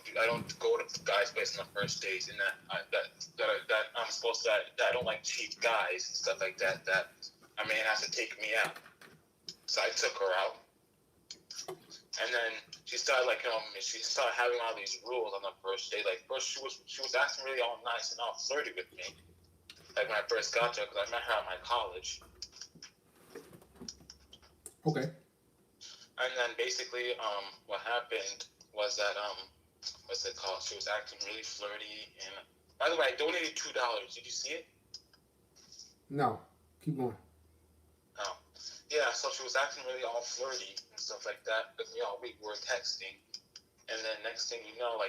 go to guys' place on the first dates, and that I'm supposed to, that I don't like cheap guys and stuff like that. That a man has to take me out. So I took her out, and then she started she started having all these rules on the first date. Like first she was acting really all nice and all flirty with me. Like when I first got to her, because I met her at my college. Okay. And then basically, what happened was that what's it called? She was acting really flirty, and by the way, I donated $2. Did you see it? No. Keep going. No. Yeah. So she was acting really all flirty and stuff like that. But we were texting, and then next thing you know,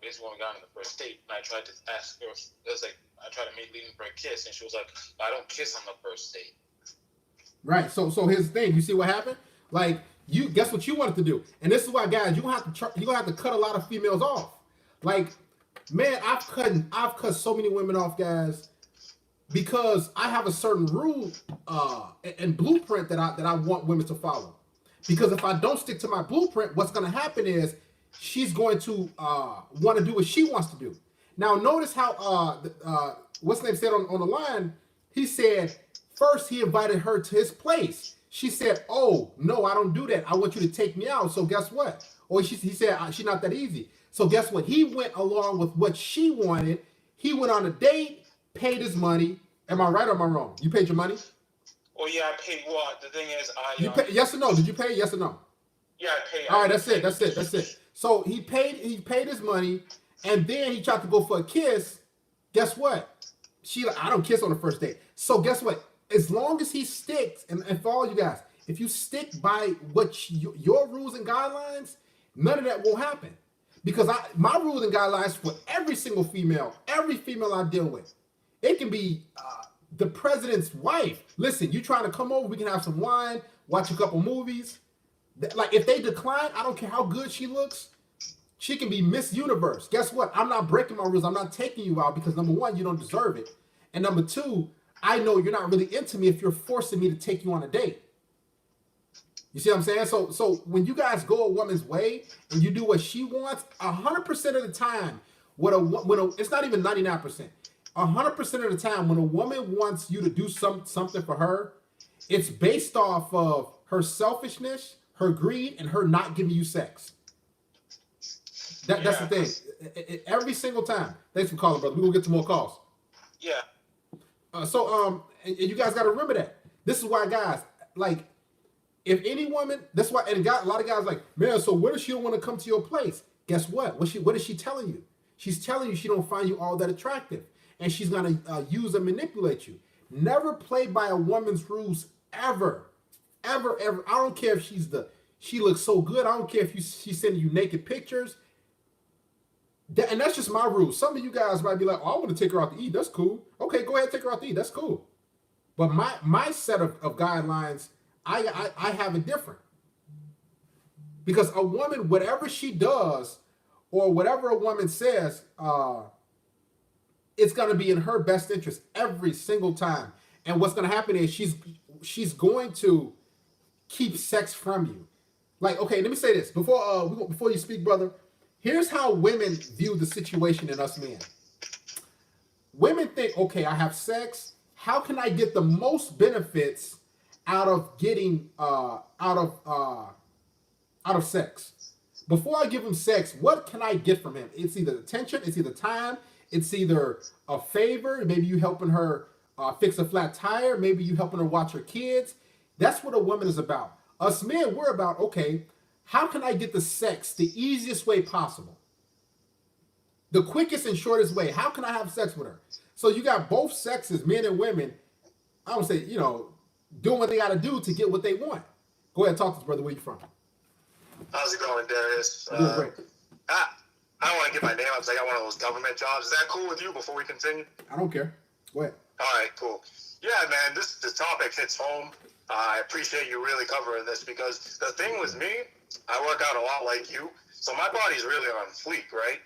basically when we got on the first date, and I tried to ask her, I tried to lead in for a kiss, and she was like, I don't kiss on the first date. Right. So here's the thing. You see what happened? Like, you guess what you wanted to do, and this is why, guys, you're gonna have to cut a lot of females off. Like, man, I've cut so many women off, guys, because I have a certain rule and blueprint that I want women to follow. Because if I don't stick to my blueprint, what's gonna happen is she's going to want to do what she wants to do. Now, notice how what's his name said on the line. He said first he invited her to his place. She said, oh, no, I don't do that. I want you to take me out. So guess what? Or he said, she's not that easy. So guess what? He went along with what she wanted. He went on a date, paid his money. Am I right or am I wrong? You paid your money? Oh, yeah, I paid. Well, the thing is, yes or no? Did you pay? Yes or no? Yeah, I paid. All right, that's it. So he paid his money, and then he tried to go for a kiss. Guess what? I don't kiss on the first date. So guess what? As long as he sticks, and for all you guys, if you stick by what your rules and guidelines, none of that will happen. Because my rules and guidelines for every single female, every female I deal with, it can be the president's wife. Listen, you trying to come over, we can have some wine, watch a couple movies. Like if they decline, I don't care how good she looks. She can be Miss Universe. Guess what? I'm not breaking my rules. I'm not taking you out because number one, you don't deserve it, and number two, I know you're not really into me if you're forcing me to take you on a date. You see what I'm saying? So when you guys go a woman's way and you do what she wants, 100% of the time, it's not even 99%. 100% of the time, when a woman wants you to do something for her, it's based off of her selfishness, her greed, and her not giving you sex. That's the thing. Every single time. Thanks for calling, brother. We're gonna get to more calls. Yeah. And you guys got to remember that. This is why, guys, like, if any woman, that's why, and a lot of guys like, man, so what if she don't want to come to your place? Guess what? What is she telling you? She's telling you she don't find you all that attractive, and she's gonna use and manipulate you. Never play by a woman's rules ever, ever, ever. I don't care if she looks so good. I don't care if she's sending you naked pictures. And that's just my rule. Some of you guys might be like, oh, I want to take her out to eat. That's cool. Okay, go ahead, take her out to eat. That's cool. But my set of guidelines, I have it different. Because a woman, whatever she does, or whatever a woman says, it's going to be in her best interest every single time. And what's going to happen is she's going to keep sex from you. Like, okay, let me say this. Before you speak, brother, here's how women view the situation in us men. Women think, okay, I have sex. How can I get the most benefits out of getting out of sex? Before I give him sex, what can I get from him? It's either attention, it's either time, it's either a favor. Maybe you helping her fix a flat tire. Maybe you helping her watch her kids. That's what a woman is about. Us men, we're about, okay, how can I get the sex the easiest way possible? The quickest and shortest way. How can I have sex with her? So you got both sexes, men and women, I would say, doing what they got to do to get what they want. Go ahead, talk to us, brother. Where you from? How's it going, Darius? Doing great. I don't want to get my name out because I got one of those government jobs. Is that cool with you before we continue? I don't care. Go ahead. All right, cool. Yeah, man, this topic hits home. I appreciate you really covering this because the thing with me, I work out a lot like you, so my body's really on fleek, right?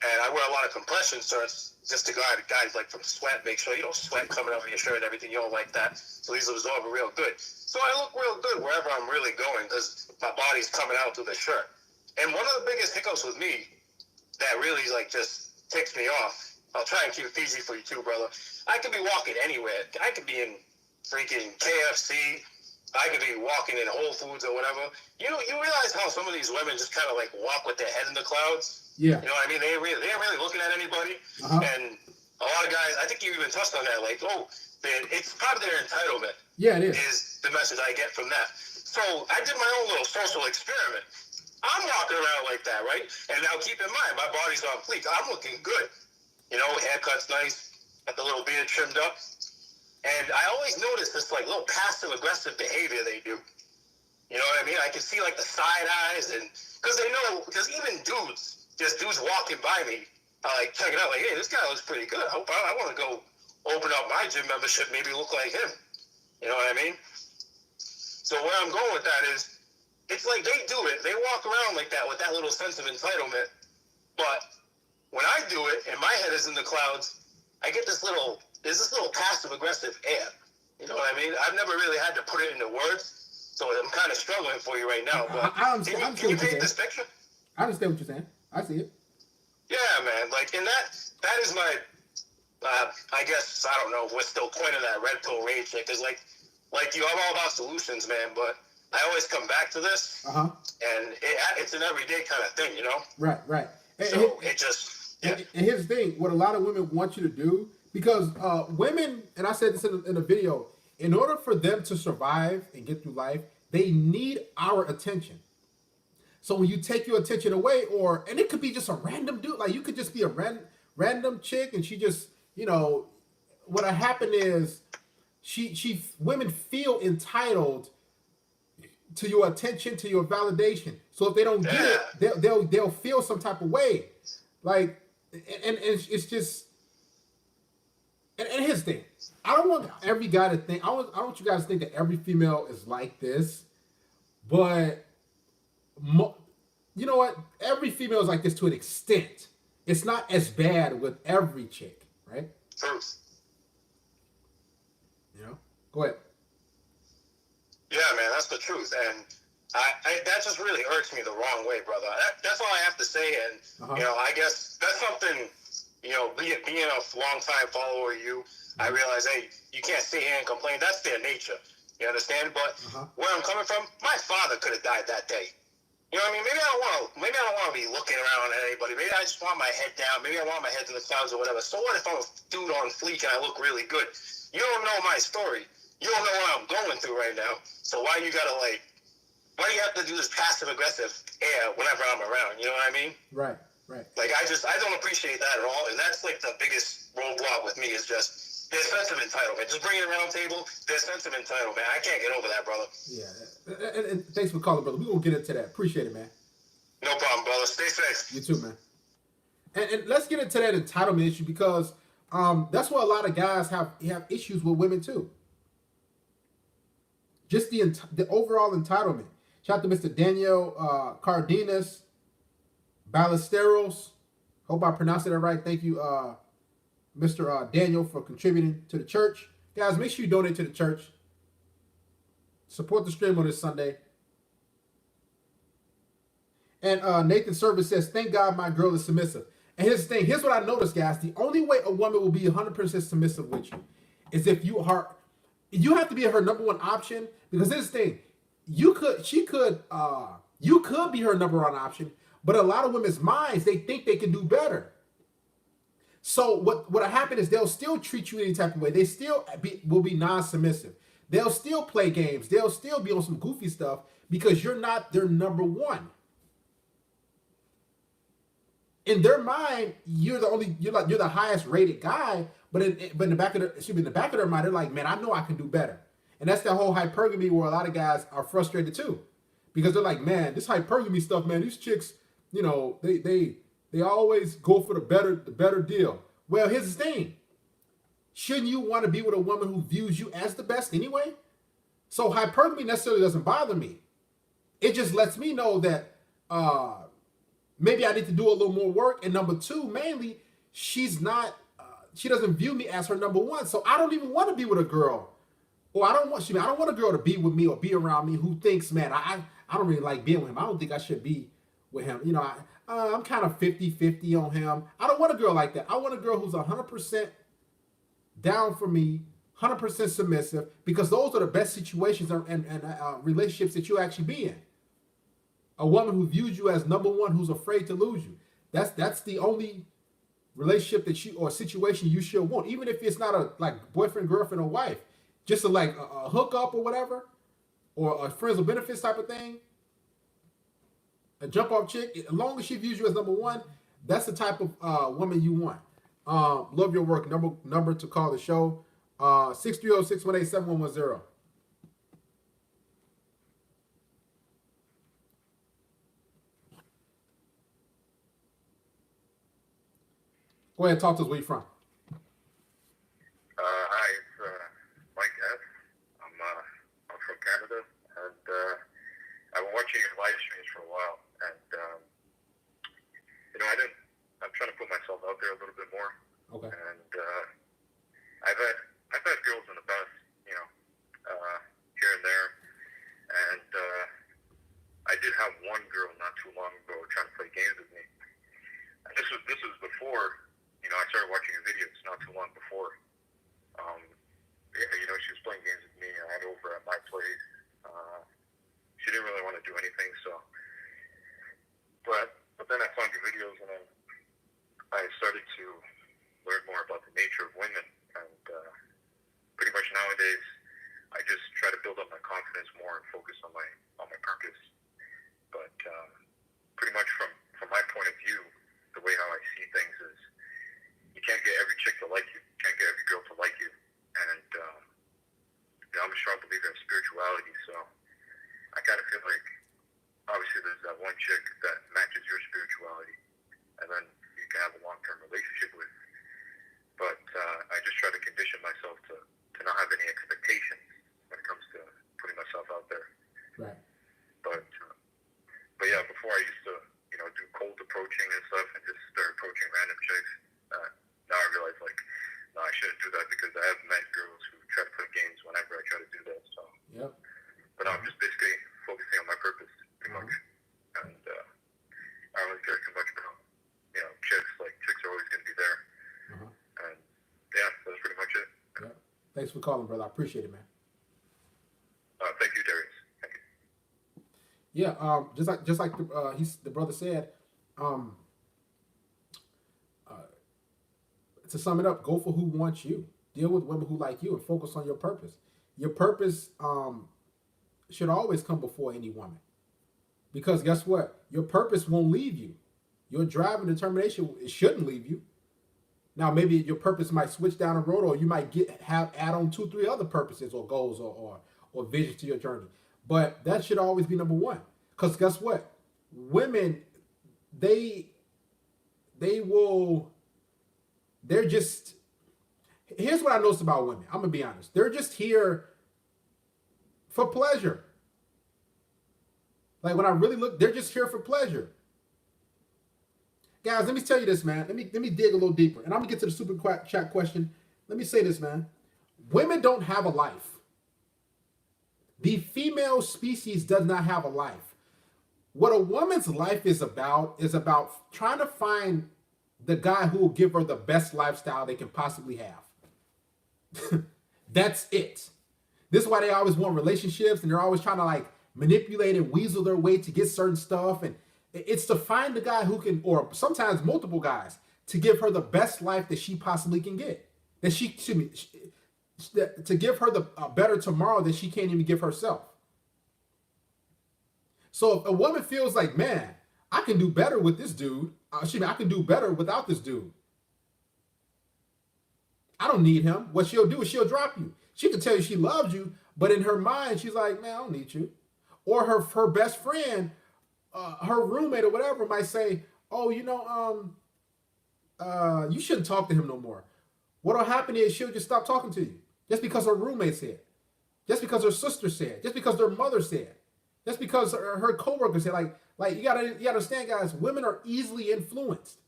And I wear a lot of compression shirts just to guide guys like from sweat, make sure you don't sweat coming over your shirt and everything. You don't like that. So these absorb real good. So I look real good wherever I'm really going because my body's coming out through the shirt. And one of the biggest hiccups with me that really like just ticks me off, I'll try and keep it easy for you too, brother. I could be walking anywhere. I could be in freaking KFC. I could be walking in Whole Foods or whatever. You realize how some of these women just kind of like walk with their head in the clouds? Yeah. You know what I mean? They're really looking at anybody. Uh-huh. And a lot of guys, I think you even touched on that, like, it's part of their entitlement. Yeah, it is. Is the message I get from that. So I did my own little social experiment. I'm walking around like that, right? And now keep in mind, my body's on fleek. I'm looking good. Haircut's nice, got the little beard trimmed up. And I always notice this like little passive-aggressive behavior they do. You know what I mean? I can see like the side eyes, and because even dudes, just dudes walking by me, I like check it out, like, hey, this guy looks pretty good. I want to go open up my gym membership, maybe look like him. You know what I mean? So where I'm going with that is, it's like they do it. They walk around like that with that little sense of entitlement. But when I do it and my head is in the clouds, I get there's this little passive-aggressive air. You know what I mean? I've never really had to put it into words, so I'm kind of struggling for you right now. But I understand. can you paint this picture? I understand what you're saying. I see it. Yeah, man. Like, and that is my, I guess, I don't know if we're still coining that red pill rage shit, because like you, I'm all about solutions, man, but I always come back to this, Uh-huh. and it's an everyday kind of thing, you know? Right. So it just, yeah. And here's the thing, what a lot of women want you to do, because women, and I said this in a video, in order for them to survive and get through life, they need our attention. So when you take your attention away, and it could be just a random dude, like you could just be a random chick, and she just, what'll happen is women feel entitled to your attention, to your validation. So if they don't get it, they'll feel some type of way. Like, and it's just, and here's the thing. I don't want every guy to think, I don't want you guys to think that every female is like this, but You know what? Every female is like this to an extent. It's not as bad with every chick, right? Truth. You know. Go ahead. Yeah, man, that's the truth, and that just really irks me the wrong way, brother. That's all I have to say, and I guess that's something. Being a long time follower of you, I realize, hey, you can't sit here and complain. That's their nature. You understand? But where I'm coming from, my father could have died that day. You know what I mean? Maybe I don't want to be looking around at anybody. Maybe I just want my head down. Maybe I want my head to the clouds or whatever. So what if I'm a dude on fleek and I look really good? You don't know my story. You don't know what I'm going through right now. So why do you have to do this passive aggressive air whenever I'm around? You know what I mean? Right. Right. Like I don't appreciate that at all, and that's like the biggest roadblock with me is just their sense of entitlement. Just bringing it around table, their sense of entitlement. I can't get over that, brother. Yeah, and thanks for calling, brother. We're gonna get into that. Appreciate it, man. No problem, brother. Stay safe. You too, man. And let's get into that entitlement issue because that's why a lot of guys have issues with women too. Just the overall entitlement. Shout out to Mr. Daniel Cardenas. Ballesteros, hope I pronounced it right. Thank you, Mr. Daniel, for contributing to the church. Guys, make sure you donate to the church. Support the stream on this Sunday. And Nathan Service says, thank God my girl is submissive. And here's the thing. Here's what I noticed, guys. The only way a woman will be 100% submissive with you is if you have to be her number one option. Because here's the thing. You could be her number one option. But a lot of women's minds, they think they can do better. So what'll happen is they'll still treat you any type of way. They still will be non-submissive. They'll still play games. They'll still be on some goofy stuff because you're not their number one. In their mind, you're the highest rated guy. But in the back of their mind, they're like, man, I know I can do better. And that's the whole hypergamy where a lot of guys are frustrated too, because they're like, man, this hypergamy stuff, man, these chicks. They always go for the better deal. Well, here's the thing. Shouldn't you want to be with a woman who views you as the best anyway? So hypergamy necessarily doesn't bother me. It just lets me know that maybe I need to do a little more work. And number two, mainly, she doesn't view me as her number one. So I don't even want to be with a girl. Or I don't want a girl to be with me or be around me who thinks, man, I don't really like being with him. I don't think I should be with him. I'm kind of 50-50 on him. I don't want a girl like that. I want a girl who's 100% down for me, 100% submissive, because those are the best situations and relationships that you actually be in. A woman who views you as number one, who's afraid to lose you. That's the only relationship or situation you should want, even if it's not a like boyfriend, girlfriend, or wife, just a hookup or whatever, or a friends with benefits type of thing. A jump-off chick, as long as she views you as number one, that's the type of woman you want. Love your work. Number to call the show, 630-618-7110. Go ahead, talk to us. Where you from? Hi, it's Mike S. I'm from Canada, and I've been watching your live streams for a while, and I'm trying to put myself out there a little bit more. Okay. And I've had girls in the past, here and there, and I did have one girl not too long ago trying to play games with me, and this was before I started watching your Thanks for calling, brother. I appreciate it, man. Thank you, Darius. Thank you. Yeah, just like the brother said, um, to sum it up, go for who wants you. Deal with women who like you and focus on your purpose. Your purpose should always come before any woman. Because guess what? Your purpose won't leave you. Your drive and determination, it shouldn't leave you. Now, maybe your purpose might switch down the road, or you might add on 2-3 other purposes or goals or visions to your journey. But that should always be number one. Because guess what? Women, they're just, here's what I noticed about women. I'm going to be honest. They're just here for pleasure. Like when I really look, they're just here for pleasure. Guys, let me tell you this, man. Let me dig a little deeper. And I'm going to get to the super chat question. Let me say this, man. Women don't have a life. The female species does not have a life. What a woman's life is about trying to find the guy who will give her the best lifestyle they can possibly have. That's it. This is why they always want relationships, and they're always trying to like manipulate and weasel their way to get certain stuff. And it's to find the guy who can, or sometimes multiple guys, to give her the best life that she possibly can get. To give her the better tomorrow that she can't even give herself. So if a woman feels like, man, I can do better with this dude. I can do better without this dude. I don't need him. What she'll do is she'll drop you. She can tell you she loves you, but in her mind, she's like, man, I don't need you. Or her best friend, her roommate or whatever might say, oh, you shouldn't talk to him no more. What'll happen is she'll just stop talking to you. Just because her roommate said. Just because her sister said. Just because their mother said. Just because her coworker said. Like you gotta understand, guys, women are easily influenced.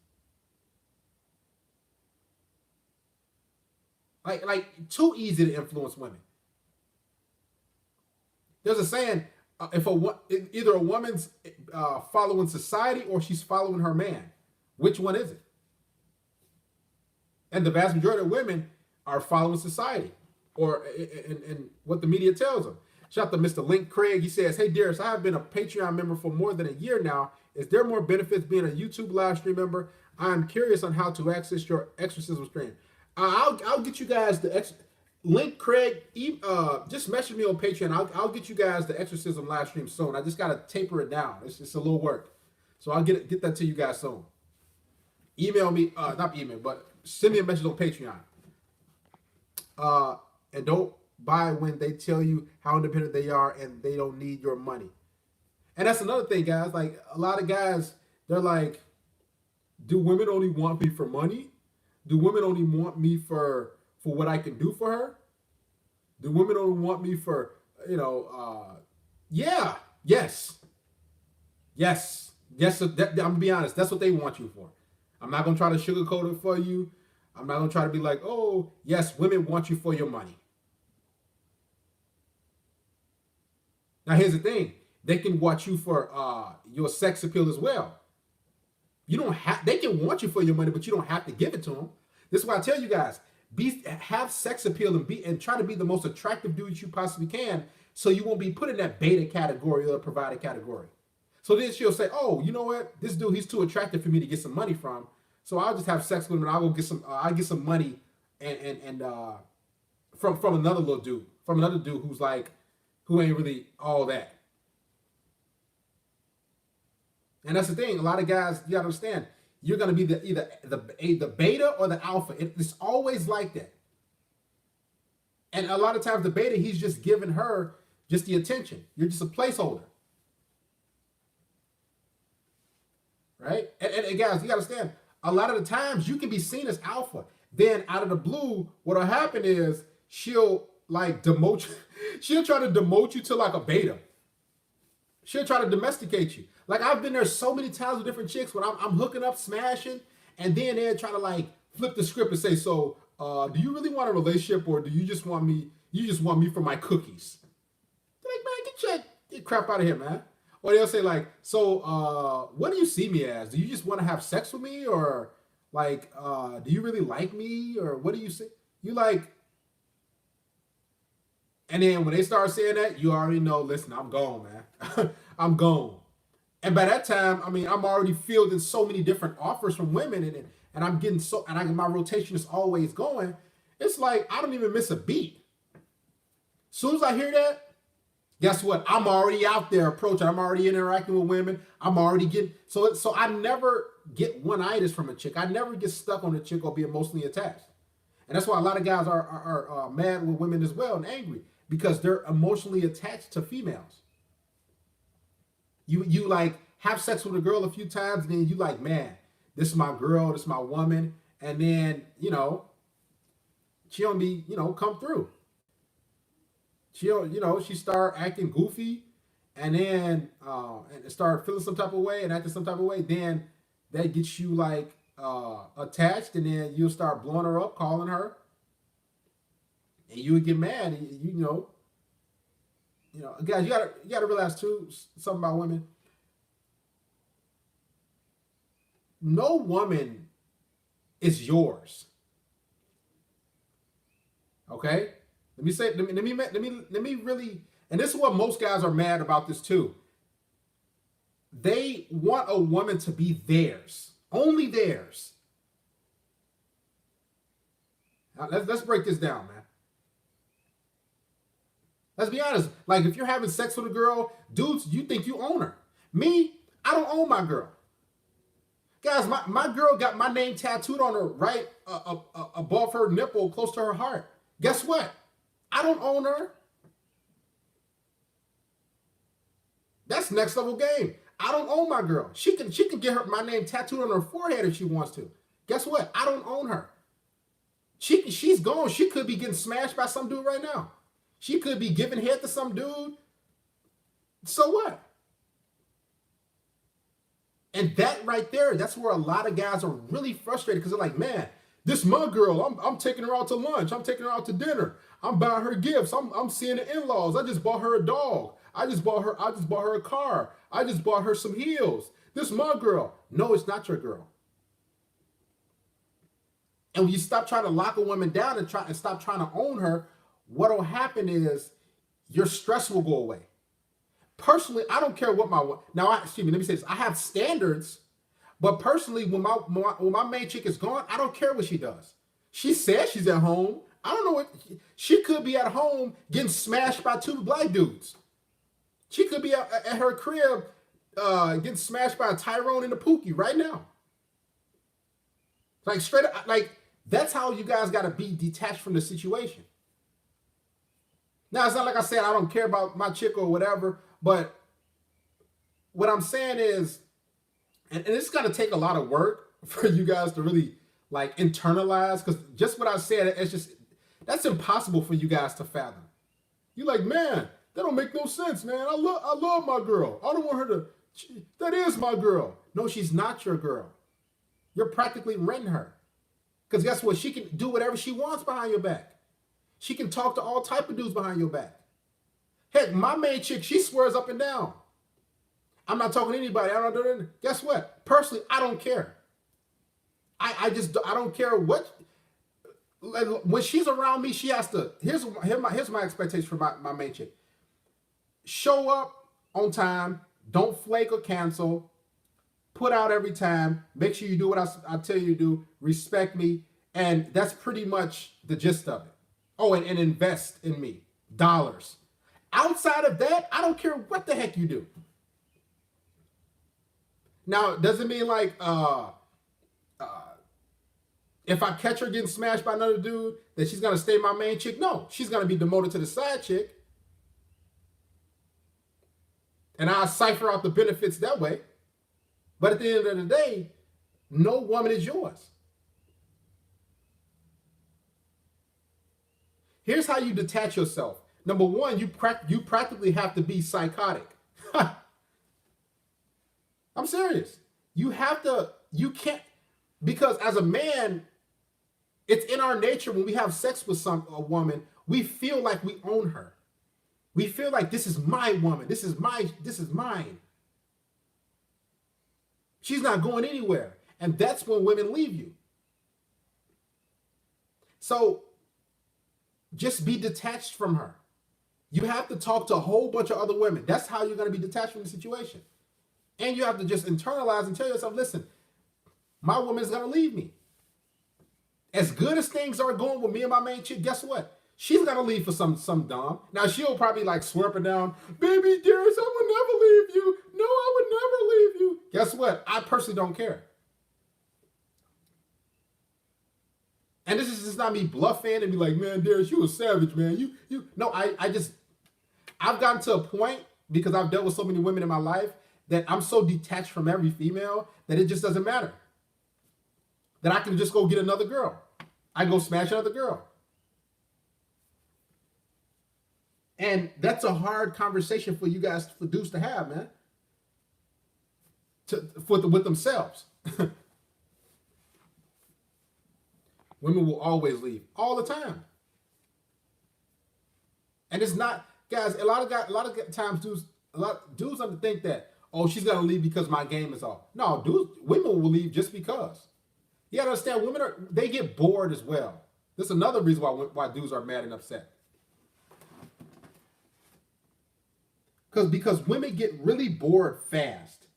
Like too easy to influence women. There's a saying, either a woman's following society or she's following her man. Which one is it? And the vast majority of women are following society or in what the media tells them. Shout out to Mr. Link Craig. He says, hey, Darius, I have been a Patreon member for more than a year now. Is there more benefits being a YouTube live stream member? I'm curious on how to access your exorcism stream. I'll get you guys the Link Craig. Just message me on Patreon. I'll get you guys the exorcism live stream soon. I just got to taper it down. It's a little work. So I'll get that to you guys soon. Email me, not email, but send me a message on Patreon. And don't buy when they tell you how independent they are and they don't need your money. And that's another thing, guys. Like a lot of guys, they're like, do women only want me for money? Do women only want me for what I can do for her? Do women only want me for, yeah, yes. I'm gonna be honest. That's what they want you for. I'm not gonna try to sugarcoat it for you. I'm not gonna try to be like, oh, yes, women want you for your money. Now, here's the thing. They can watch you for your sex appeal as well. They can want you for your money, but you don't have to give it to them. This is why I tell you guys, have sex appeal and try to be the most attractive dude you possibly can, so you won't be put in that beta category or the provider category. So then she'll say, oh, you know what? This dude, he's too attractive for me to get some money from. So I'll just have sex with him and I'll get some money and from another little dude, from another dude who ain't really all that. And that's the thing. A lot of guys, you gotta understand, you're gonna be either the beta or the alpha. It's always like that. And a lot of times the beta, he's just giving her just the attention. You're just a placeholder. Right? And guys, you gotta understand, a lot of the times you can be seen as alpha. Then out of the blue, what'll happen is she'll like demote you. She'll try to demote you to like a beta. She'll try to domesticate you. Like I've been there so many times with different chicks when I'm hooking up, smashing, and then they're trying to like flip the script and say, so do you really want a relationship or do you just want me? You just want me for my cookies? They're like, man, get your crap out of here, man. Or they'll say like, so what do you see me as? Do you just want to have sex with me, or like do you really like me, or what do you say? You like, And then when they start saying that, you already know, listen, I'm gone, man. I'm gone. And by that time, I mean, I'm already fielding so many different offers from women, and I'm getting my rotation is always going. It's like I don't even miss a beat. As soon as I hear that, guess what? I'm already out there approaching. I'm already interacting with women. I'm already getting so I never get one-itis from a chick. I never get stuck on a chick or be emotionally attached. And that's why a lot of guys are mad with women as well and angry because they're emotionally attached to females. You like have sex with a girl a few times and then you like, man, this is my girl, this is my woman, and then she don't be come through. She start acting goofy, and then and start feeling some type of way and acting some type of way. Then that gets you like attached, and then you'll start blowing her up, calling her, and you would get mad. And guys, you gotta realize too something about women. No woman is yours. Okay. Let me really, and this is what most guys are mad about this too. They want a woman to be theirs, only theirs. Now, let's break this down, man. Let's be honest. Like if you're having sex with a girl, dudes, you think you own her. Me, I don't own my girl. Guys, my girl got my name tattooed on her right above her nipple, close to her heart. Guess what? I don't own her. That's next level game. I don't own my girl. She can get my name tattooed on her forehead if she wants to. Guess what? I don't own her. She's gone. She could be getting smashed by some dude right now. She could be giving head to some dude. So what? And that right there, that's where a lot of guys are really frustrated because they're like, man, this is my girl. I'm taking her out to lunch. I'm taking her out to dinner. I'm buying her gifts. I'm seeing the in-laws. I just bought her a dog. I just bought her a car. I just bought her some heels. This is my girl. No, it's not your girl. And when you stop trying to lock a woman down and stop trying to own her, what'll happen is your stress will go away. Personally, I don't care what let me say this. I have standards, but personally, when my main chick is gone, I don't care what she does. She says she's at home. I don't know what she could be at home getting smashed by two black dudes. She could be at her crib getting smashed by a Tyrone and a Pookie right now. Like straight up, like that's how you guys got to be detached from the situation. Now, it's not like I said I don't care about my chick or whatever, but what I'm saying is, and it's going to take a lot of work for you guys to really like internalize, because just what I said, it's just, that's impossible for you guys to fathom. You're like, man, that don't make no sense, man. I love my girl. I don't want her to, that is my girl. No, she's not your girl. You're practically renting her. Because guess what? She can do whatever she wants behind your back. She can talk to all type of dudes behind your back. Heck, my main chick, she swears up and down. I'm not talking to anybody. Guess what? Personally, I don't care. I don't care what. When she's around me, she has to. Here's my expectation for my main chick. Show up on time. Don't flake or cancel. Put out every time. Make sure you do what I tell you to do. Respect me. And that's pretty much the gist of it. Oh, and invest in me. Dollars. Outside of that, I don't care what the heck you do. Now, it doesn't mean like if I catch her getting smashed by another dude, that she's gonna stay my main chick. No, she's gonna be demoted to the side chick. And I'll cipher out the benefits that way. But at the end of the day, no woman is yours. Here's how you detach yourself. Number one, you practically have to be psychotic. I'm serious. You can't, because as a man, it's in our nature when we have sex with a woman, we feel like we own her. We feel like this is my woman. This is mine. She's not going anywhere. And that's when women leave you. So just be detached from her. You have to talk to a whole bunch of other women. That's how you're going to be detached from the situation. And you have to just internalize and tell yourself, listen, my woman is going to leave me. As good as things are going with me and my main chick, guess what? She's going to leave for some dom. Now, she'll probably like swerve it down. Baby, dearest, I would never leave you. No, I would never leave you. Guess what? I personally don't care. And this is just not me bluffing and be like, man, Darius, you a savage, man. No, I've gotten to a point because I've dealt with so many women in my life that I'm so detached from every female that it just doesn't matter. That I can just go get another girl. I go smash another girl. And that's a hard conversation for you guys, for dudes to have, man. With themselves. Women will always leave all the time. And it's not, guys, a lot of times dudes think that, oh, she's gonna leave because my game is off. No, women will leave just because. You gotta understand, women they get bored as well. This is another reason why dudes are mad and upset. Because women get really bored fast.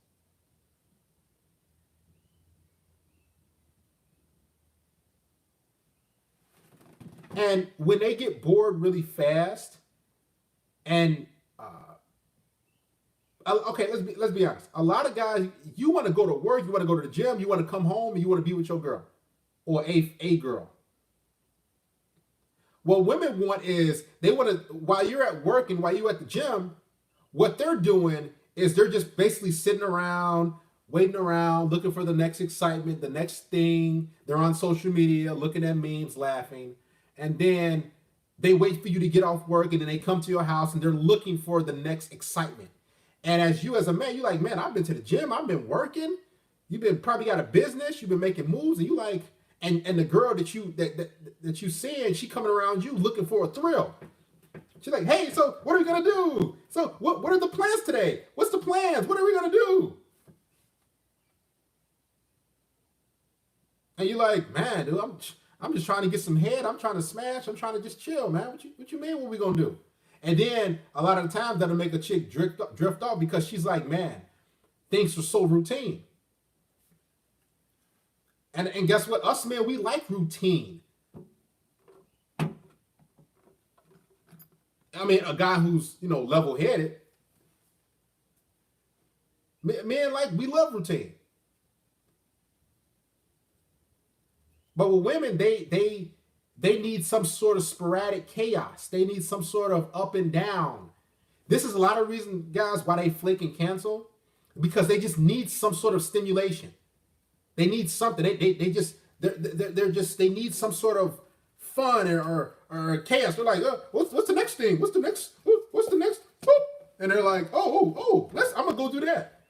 And when they get bored really fast, and okay, let's be honest. A lot of guys, you want to go to work, you want to go to the gym, you want to come home, and you want to be with your girl or a girl. What women want is they want to, while you're at work and while you're at the gym, what they're doing is they're just basically sitting around, waiting around, looking for the next excitement, the next thing. They're on social media, looking at memes, laughing. And then they wait for you to get off work, and then they come to your house and they're looking for the next excitement. And as a man, you're like, man, I've been to the gym, I've been working. You've been probably got a business, you've been making moves, and you like, and the girl that you seeing, she coming around you looking for a thrill. She's like, hey, so what are we gonna do? So what are the plans today? What's the plans? What are we gonna do? And you're like, man, dude, I'm just trying to get some head. I'm trying to smash. I'm trying to just chill, man. What you mean? What we gonna do? And then a lot of the times that'll make a chick drift off because she's like, man, things are so routine. And guess what? Us men, we like routine. I mean, a guy who's, level-headed. Men, we love routine. But with women, they need some sort of sporadic chaos. They need some sort of up and down. This is a lot of reasons, guys, why they flake and cancel. Because they just need some sort of stimulation. They need something. They need some sort of fun or chaos. They're like, what's the next thing? What's the next? And they're like, I'm gonna go do that.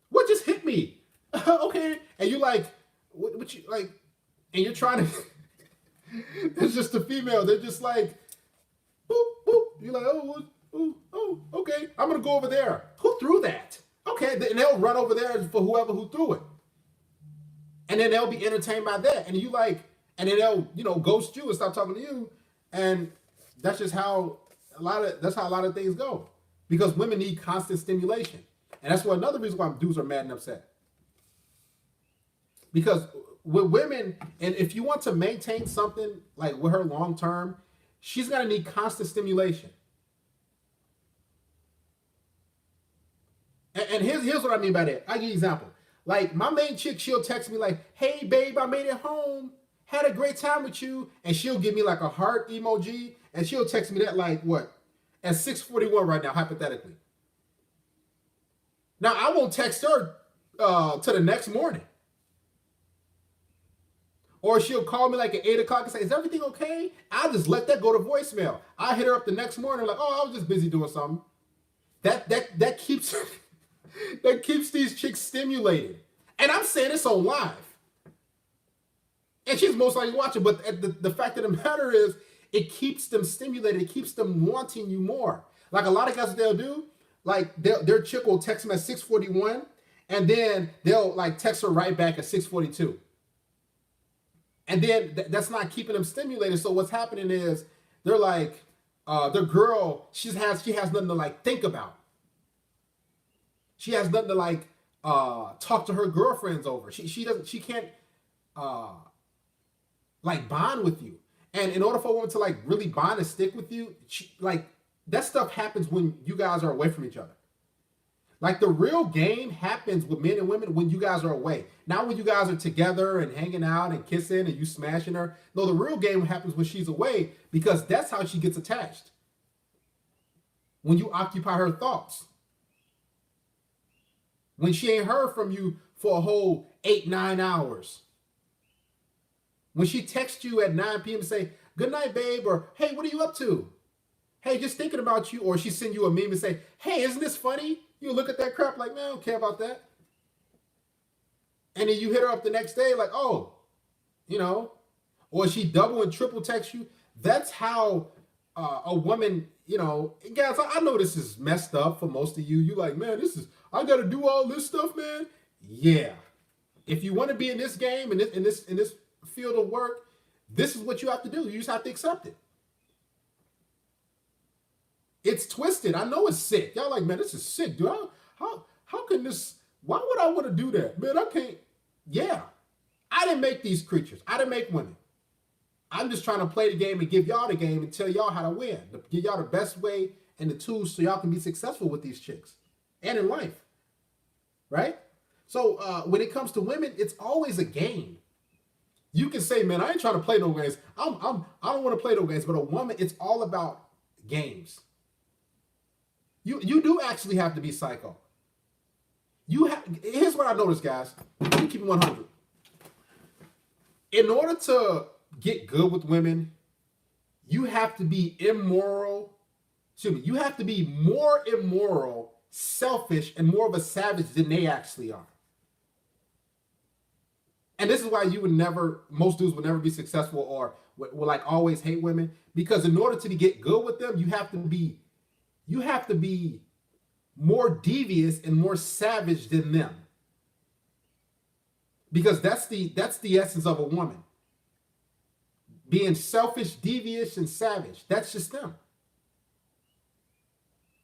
What just hit me? Okay. And you like, what you like? And you're trying to. It's just a female. They're just like, boop boop. You're like, okay. I'm gonna go over there. Who threw that? Okay. And they'll run over there for whoever who threw it. And then they'll be entertained by that. And you like, and then they'll, ghost you and stop talking to you. And that's just how a lot of things go. Because women need constant stimulation. And that's another reason why dudes are mad and upset. Because with women, and if you want to maintain something like with her long term, she's gonna need constant stimulation. And here's what I mean by that. I'll give you an example. Like, my main chick, she'll text me like, hey, babe, I made it home. Had a great time with you. And she'll give me like a heart emoji. And she'll text me that like, what? At 6:41 right now, hypothetically. Now, I won't text her to the next morning. Or she'll call me like at 8 o'clock and say, is everything okay? I'll just let that go to voicemail. I hit her up the next morning like, I was just busy doing something. That keeps... that keeps these chicks stimulated. And I'm saying this on live. And she's most likely watching, but the fact of the matter is, it keeps them stimulated. It keeps them wanting you more. Like a lot of guys, they'll do, like their chick will text them at 6:41, and then they'll like text her right back at 6:42. And then that's not keeping them stimulated. So what's happening is they're like, the girl she has nothing to like think about. She has nothing to like talk to her girlfriends over. She can't like bond with you. And in order for a woman to like really bond and stick with you, like that stuff happens when you guys are away from each other. Like the real game happens with men and women when you guys are away. Not when you guys are together and hanging out and kissing and you smashing her. No, the real game happens when she's away because that's how she gets attached. When you occupy her thoughts. When she ain't heard from you for a whole 8-9 hours. When she texts you at 9 p.m. and say, good night, babe, or hey, what are you up to? Hey, just thinking about you. Or she send you a meme and say, hey, isn't this funny? You look at that crap like, man, I don't care about that. And then you hit her up the next day like, oh, you know, or she double and triple text you. That's how a woman, you know, guys, I know this is messed up for most of you. You like, man, I got to do all this stuff, man. Yeah. If you want to be in this game, in this field of work, this is what you have to do. You just have to accept it. It's twisted. I know it's sick. Y'all like, man, this is sick, dude. How can this, why would I want to do that? Man, I can't. Yeah. I didn't make these creatures. I didn't make women. I'm just trying to play the game and give y'all the game and tell y'all how to win. Give y'all the best way and the tools so y'all can be successful with these chicks and in life. Right? So when it comes to women, it's always a game. You can say, man, I ain't trying to play no games. I don't want to play no games. But a woman, it's all about games. You do actually have to be psycho. Here's what I noticed, guys. Let me keep it 100. In order to get good with women, you have to be immoral. Excuse me. You have to be more immoral, selfish, and more of a savage than they actually are. And this is why most dudes would never be successful or will like always hate women. Because in order to get good with them, you have to be more devious and more savage than them. Because that's the essence of a woman. Being selfish, devious, and savage. That's just them.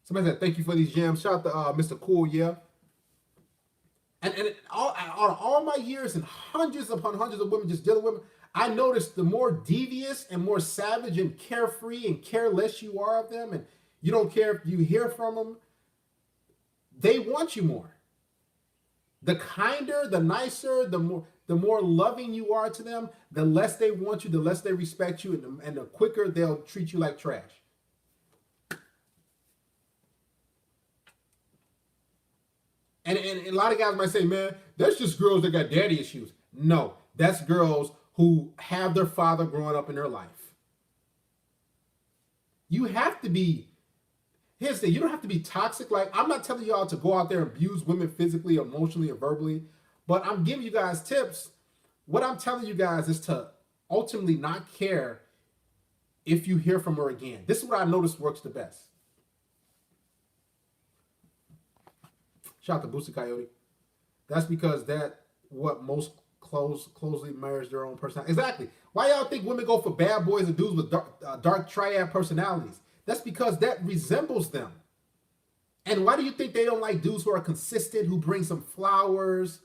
Somebody said, thank you for these gems. Shout out to Mr. Cool, yeah. And all my years and hundreds upon hundreds of women just dealing with women, I noticed the more devious and more savage and carefree and careless you are of them, and you don't care if you hear from them, they want you more. The kinder, the nicer, the more loving you are to them, the less they want you, the less they respect you, and the quicker they'll treat you like trash. And a lot of guys might say, man, that's just girls that got daddy issues. No, that's girls who have their father growing up in their life. You have to be, here's the thing, you don't have to be toxic. Like, I'm not telling y'all to go out there and abuse women physically, emotionally, or verbally, but I'm giving you guys tips. What I'm telling you guys is to ultimately not care if you hear from her again. This is what I noticed works the best. Shout out to Booster Coyote. That's because what most closely mirrors their own personality. Exactly. Why y'all think women go for bad boys and dudes with dark triad personalities? That's because that resembles them. And why do you think they don't like dudes who are consistent, who bring some flowers,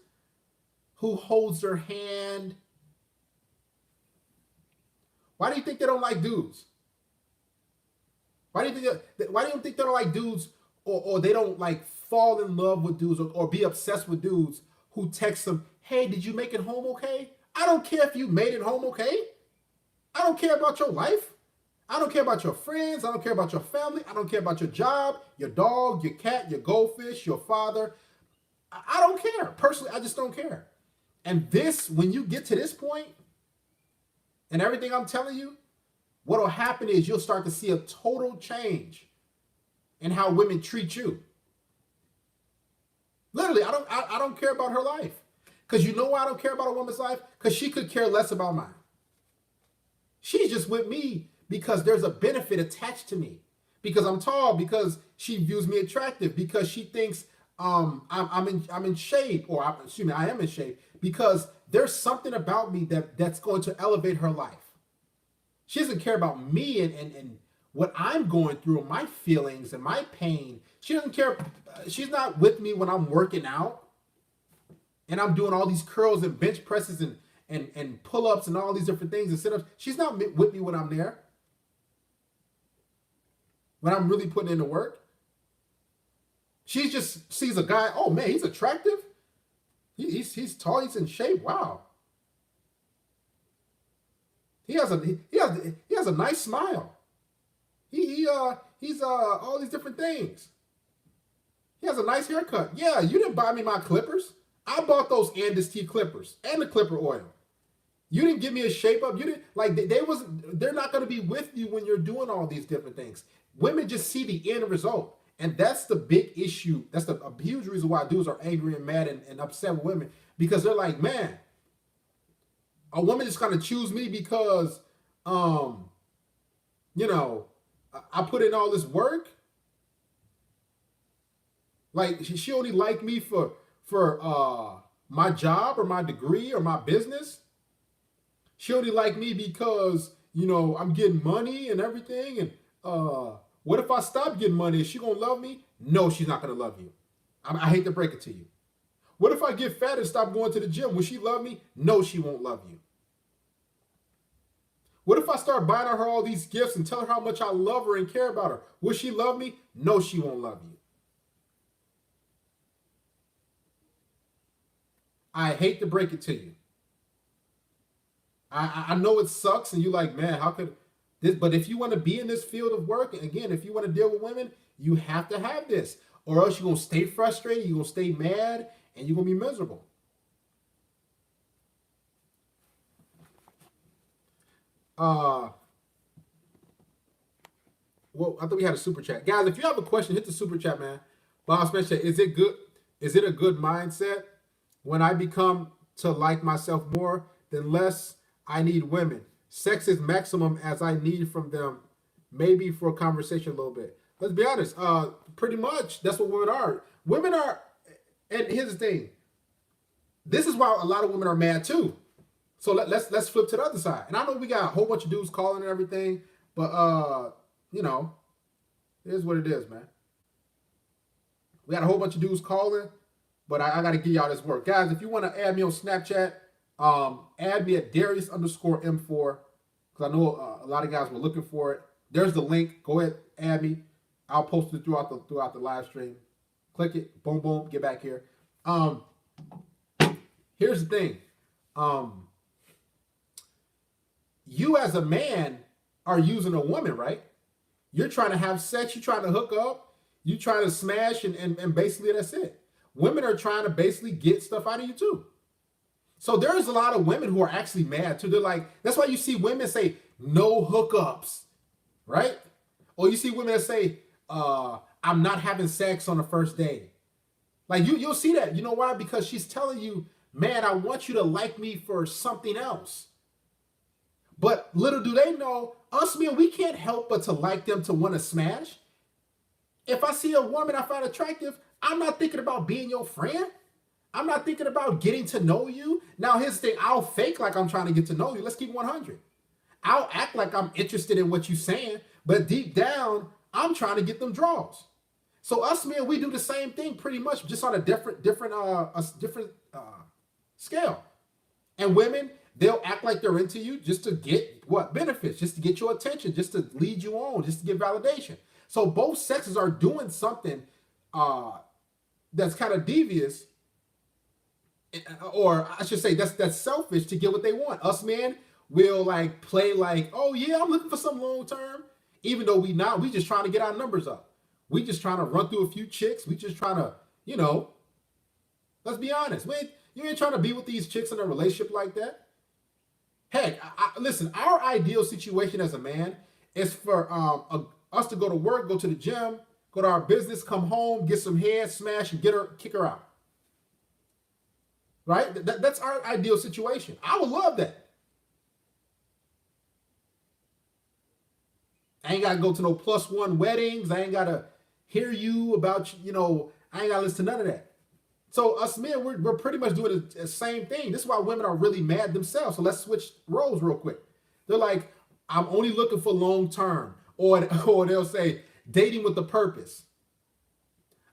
who holds their hand? Why do you think they don't like dudes? Why do you think they don't like dudes, or they don't like fall in love with dudes or be obsessed with dudes who text them, hey, did you make it home okay? I don't care if you made it home okay. I don't care about your life. I don't care about your friends. I don't care about your family. I don't care about your job, your dog, your cat, your goldfish, your father. I don't care. Personally, I just don't care. And this, when you get to this point, and everything I'm telling you, what will happen is you'll start to see a total change in how women treat you. Literally, I don't care about her life. Because you know why I don't care about a woman's life? Because she could care less about mine. She's just with me because there's a benefit attached to me. Because I'm tall, because she views me attractive, because she thinks I'm in shape, or I am in shape, because there's something about me that's going to elevate her life. She doesn't care about me and what I'm going through, my feelings and my pain. She doesn't care. She's not with me when I'm working out and I'm doing all these curls and bench presses and pull-ups and all these different things and sit-ups. She's not with me when I'm there. When I'm really putting in the work. She just sees a guy, oh man, he's attractive. He's tall, he's in shape. Wow. He has a nice smile. He's all these different things. He has a nice haircut. Yeah, you didn't buy me my clippers. I bought those Andis T clippers and the clipper oil. You didn't give me a shape up. You didn't like they're not going to be with you when you're doing all these different things. Women just see the end result. And that's the big issue. That's a huge reason why dudes are angry and mad and upset with women. Because they're like, man, a woman just kind of choose me because, I put in all this work. Like, she only liked me for my job or my degree or my business. She only liked me because, I'm getting money and everything. And, what if I stop getting money? Is she going to love me? No, she's not going to love you. I hate to break it to you. What if I get fat and stop going to the gym? Will she love me? No, she won't love you. What if I start buying her all these gifts and tell her how much I love her and care about her? Will she love me? No, she won't love you. I hate to break it to you. I know it sucks and you're like, man, how could... But if you want to be in this field of work, and again, if you want to deal with women, you have to have this. Or else you're going to stay frustrated, you're going to stay mad, and you're going to be miserable. Well, I thought we had a super chat. Guys, if you have a question, hit the super chat, man. Bob Spencer, is it good? Is it a good mindset when I become to like myself more, then less I need women? Sex is maximum as I need from them, maybe for a conversation a little bit. Let's be honest. Pretty much that's what women are. Women are, and here's the thing. This is why a lot of women are mad too. So let's flip to the other side. And I know we got a whole bunch of dudes calling and everything, but it is what it is, man. We got a whole bunch of dudes calling, but I got to give y'all this work, guys. If you want to add me on Snapchat. Add me at Darius_M4 because I know a lot of guys were looking for it. There's the link. Go ahead, add me. I'll post it throughout the live stream. Click it. Boom, boom. Get back here. Here's the thing. You as a man are using a woman, right? You're trying to have sex. You're trying to hook up. You're trying to smash, and basically that's it. Women are trying to basically get stuff out of you too. So there's a lot of women who are actually mad too. They're like, that's why you see women say no hookups, right? Or you see women that say, I'm not having sex on the first day. Like you'll see that. You know why? Because she's telling you, man, I want you to like me for something else. But little do they know, us men, we can't help but to like them, to want to smash. If I see a woman I find attractive, I'm not thinking about being your friend. I'm not thinking about getting to know you. Now, here's the thing. I'll fake like I'm trying to get to know you. Let's keep 100. I'll act like I'm interested in what you're saying, but deep down, I'm trying to get them draws. So us men, we do the same thing pretty much, just on a different scale. And women, they'll act like they're into you just to get what? Benefits, just to get your attention, just to lead you on, just to get validation. So both sexes are doing something that's kind of devious, or I should say that's selfish to get what they want. Us men will like play like, oh yeah, I'm looking for some long term, even though we just trying to get our numbers up. We just trying to run through a few chicks. We just trying to, let's be honest. You ain't trying to be with these chicks in a relationship like that. Heck, listen, our ideal situation as a man is for us to go to work, go to the gym, go to our business, come home, get some head, smash, and kick her out. Right? That's our ideal situation. I would love that. I ain't got to go to no +1 weddings. I ain't got to hear you about, I ain't got to listen to none of that. So us men, we're pretty much doing the same thing. This is why women are really mad themselves. So let's switch roles real quick. They're like, I'm only looking for long term. or they'll say dating with a purpose.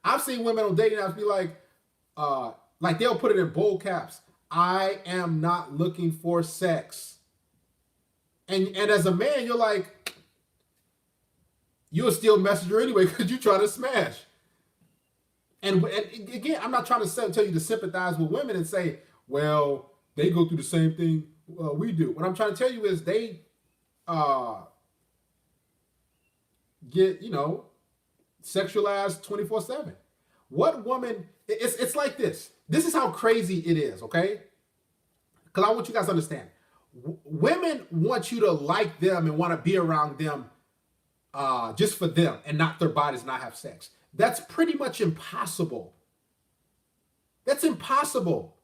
I've seen women on dating apps be like they'll put it in bold caps. I am not looking for sex. And as a man, you're like, you'll still message her anyway because you're trying to smash. And again, I'm not trying to tell you to sympathize with women and say, well, they go through the same thing we do. What I'm trying to tell you is they get, sexualized 24/7. What woman? It's like this. This is how crazy it is. Okay, because I want you guys to understand. Women want you to like them and want to be around them just for them and not their bodies, not have sex. That's pretty much impossible. That's impossible.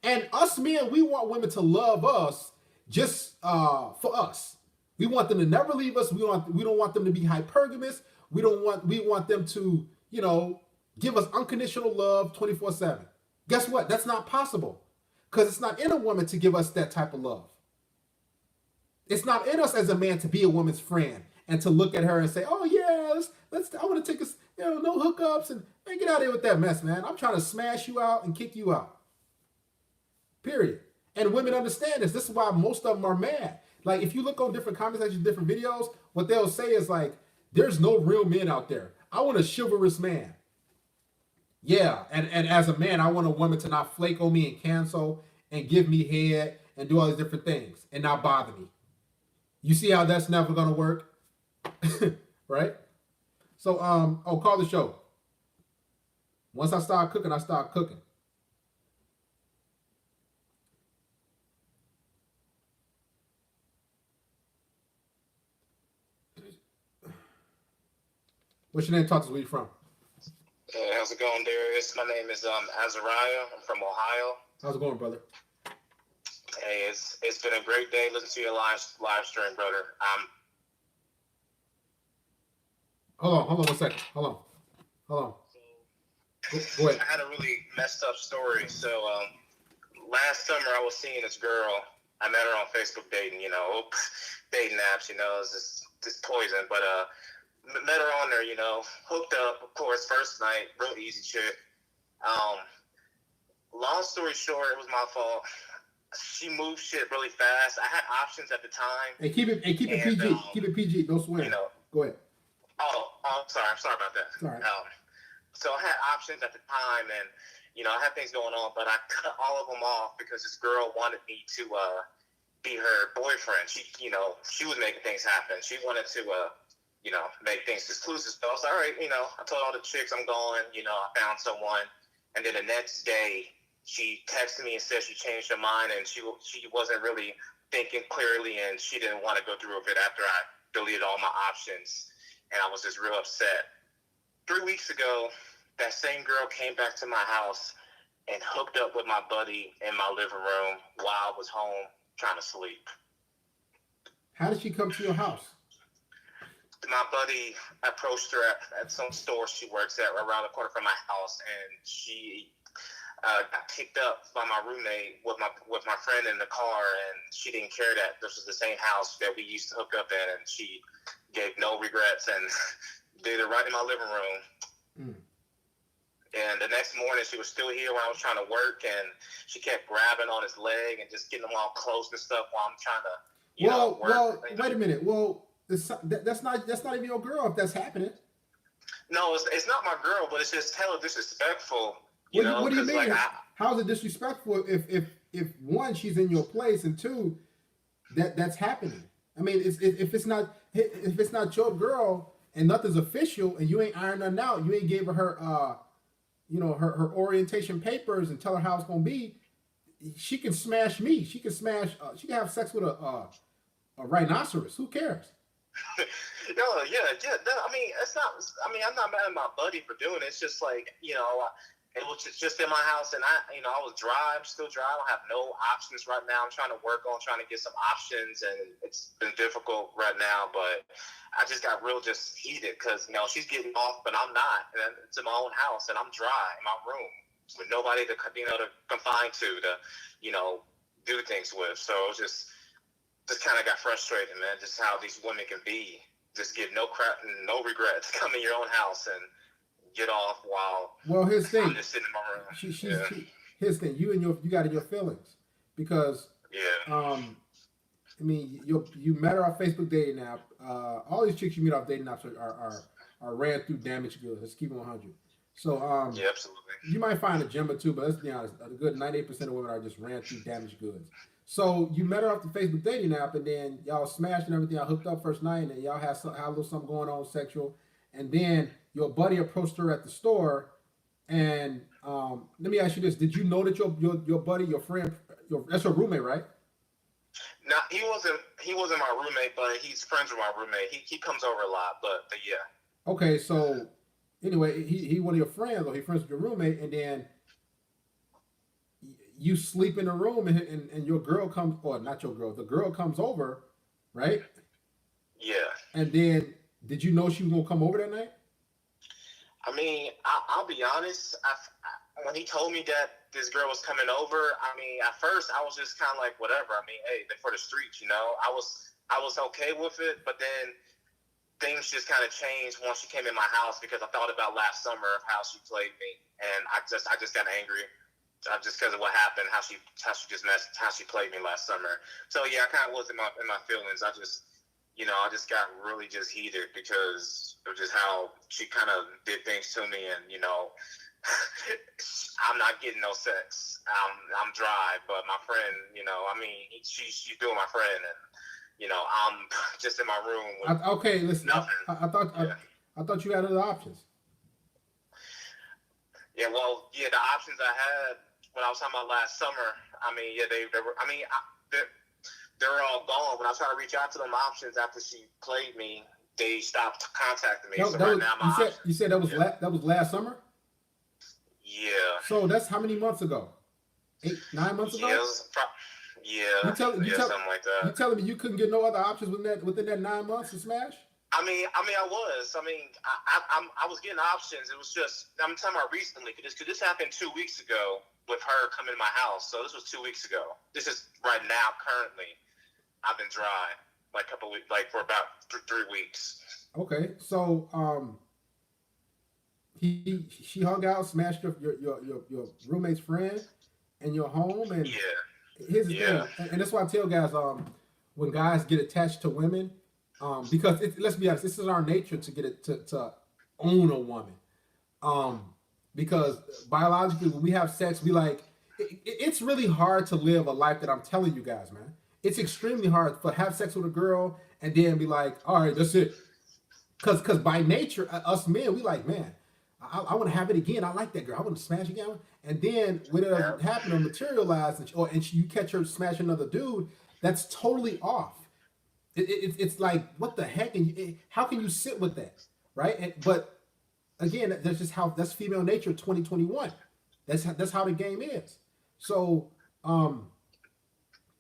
And us men, we want women to love us just for us. We want them to never leave us. We don't want them to be hypergamous. We want them to, give us unconditional love 24/7. Guess what? That's not possible. Because it's not in a woman to give us that type of love. It's not in us as a man to be a woman's friend and to look at her and say, "Oh yeah, I want to take us, no hookups and man, get out of here with that mess, man. I'm trying to smash you out and kick you out." Period. And women understand this. This is why most of them are mad. Like if you look on different comment sections, different videos, what they'll say is like, "There's no real men out there. I want a chivalrous man." Yeah, and as a man, I want a woman to not flake on me and cancel and give me head and do all these different things and not bother me. You see how that's never gonna work, right? So, call the show. Once I start cooking, I start cooking. What's your name? Talk to us. Where you from? Hey, how's it going, Darius? My name is Azariah. I'm from Ohio. How's it going, brother? Hey, it's been a great day listening to your live stream, brother. Hold on 1 second. Hold on. Go ahead. I had a really messed up story. So last summer I was seeing this girl. I met her on Facebook dating, dating apps, it's just poison. But met her on there, hooked up, of course, first night, real easy shit. Long story short, it was my fault. She moved shit really fast. I had options at the time. Hey, keep it PG. Keep it PG. Don't swear. Go ahead. Oh, I'm sorry about that. All right. So I had options at the time, and I had things going on, but I cut all of them off because this girl wanted me to be her boyfriend. She was making things happen. She wanted to make things exclusive. So I was like, all right, I told all the chicks I'm going. I found someone, and then the next day she texted me and said she changed her mind and she wasn't really thinking clearly, and she didn't want to go through with it after I deleted all my options. And I was just real upset. 3 weeks ago, that same girl came back to my house and hooked up with my buddy in my living room while I was home trying to sleep. How did she come to your house? My buddy approached her at some store she works at around the corner from my house, and she got picked up by my roommate with my friend in the car, and she didn't care that this was the same house that we used to hook up in, and she gave no regrets and did it right in my living room. And the next morning she was still here when I was trying to work, and she kept grabbing on his leg and just getting him all close and stuff while I'm trying to work. Well, wait a minute. Well, that's not even your girl if that's happening. No, it's not my girl, but it's just hella disrespectful. What do you mean? Like, how is it disrespectful if one, she's in your place, and two, that's happening? I mean, if it's not your girl and nothing's official and you ain't ironed nothing out, you ain't gave her her orientation papers and tell her how it's gonna be, she can smash me. She can have sex with a rhinoceros. Who cares? No, yeah. I mean, it's not. I mean, I'm not mad at my buddy for doing it. It's just like it was just in my house, and I was still dry. I don't have no options right now. I'm trying to work on trying to get some options, and it's been difficult right now. But I just got real just heated because she's getting off, but I'm not. And it's in my own house, and I'm dry in my room with nobody to confine to do things with. So it was just kind of got frustrated, man. Just how these women can be. just give no crap, no regrets. Come in your own house and get off while Well, here's the I'm thing. just sitting in my room. Here's the thing. You got in your feelings because Yeah. I mean, you met her off Facebook dating app. All these chicks you meet off dating apps are ran through damaged goods. Let's keep it 100. So Yeah, absolutely. you might find a gem or two, but let's be honest, a good 98% of women are just ran through damaged goods. So you met her off the Facebook dating app, and then y'all smashed and everything. Y'all hooked up first night, and y'all had a little something going on sexual. And then your buddy approached her at the store, and let me ask you this: did you know that your buddy, your friend, that's your roommate, right? No, he wasn't my roommate, but he's friends with my roommate. He comes over a lot, but yeah. Okay, so anyway, he one of your friends, or he friends with your roommate, and then you sleep in the room, and your girl comes, or not your girl, the girl comes over, right? Yeah. And then, did you know she was gonna come over that night? I mean, I'll be honest. When he told me that this girl was coming over, I mean, at first I was just kind of like, whatever. I mean, hey, they're for the streets, you know. I was okay with it, but then things just kind of changed once she came in my house because I thought about last summer of how she played me, and I just got angry. Just because of what happened, how she played me last summer. So yeah, I kind of was in my feelings. I just got really just heated because of just how she kind of did things to me, and I'm not getting no sex. I'm dry, but my friend, I mean, she's doing my friend, and I'm just in my room. Okay, listen. Nothing. I thought you had other options. Yeah, well, yeah, the options I had when I was talking about last summer, I mean, yeah, they were. I mean, they're all gone. When I was trying to reach out to them options after she played me, they stopped contacting me. You said that was that was last summer. Yeah. So that's how many months ago? 8, 9 months ago. Yeah, something like that. You telling me you couldn't get no other options within that 9 months to smash? I mean, I was. I mean, I was getting options. It was just I'm talking about recently because this happened 2 weeks ago with her coming to my house. So this was 2 weeks ago. This is right now. Currently, I've been dry like a couple weeks, like for about 3 weeks. Okay, so she hung out, smashed your roommate's friend in your home, and here's the thing, and that's why I tell guys when guys get attached to women, because let's be honest, this is our nature to get it to own a woman, because biologically when we have sex, we like it's really hard to live a life that I'm telling you guys, man. It's extremely hard to have sex with a girl and then be like, all right, that's it, because by nature, us men, we like, man, I want to have it again. I like that girl. I want to smash again. And then when it doesn't happen or materialize, and you catch her smashing another dude, that's totally off. It's like, what the heck? And how can you sit with that, right? But again, that's female nature, 2021. That's how the game is. So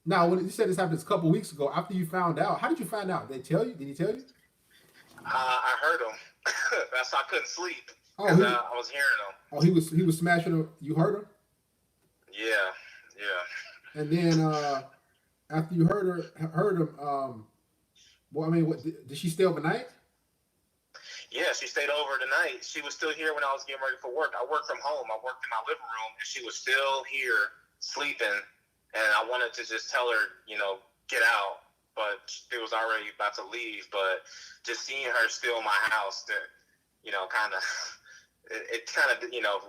now, when you said this happened a couple weeks ago, after you found out, how did you find out? Did they tell you? Did he tell you? I heard him. That's why I couldn't sleep. Oh, I was hearing him. Oh, he was smashing her. You heard him? Yeah. And then after you heard him, well, I mean, did she stay overnight? Yeah, she stayed over the night. She was still here when I was getting ready for work. I worked from home. I worked in my living room, and she was still here sleeping. And I wanted to just tell her, get out, but it was already about to leave. But just seeing her still in my house, that kind of. It kind of,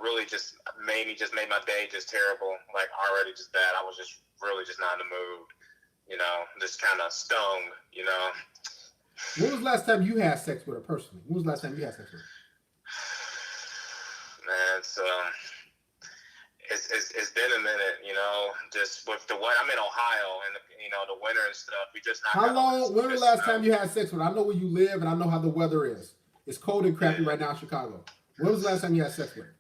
really just made my day just terrible, like already just bad. I was just really just not in the mood, just kind of stung, When was the last time you had sex with her personally? When was the last time you had sex with her? Man, it's been a minute, just with the weather. I'm in Ohio and, the winter and stuff. We just not. How long, when was the last time you had sex with her? I know where you live and I know how the weather is. It's cold and crappy right now in Chicago. When was the last time you had sex with her?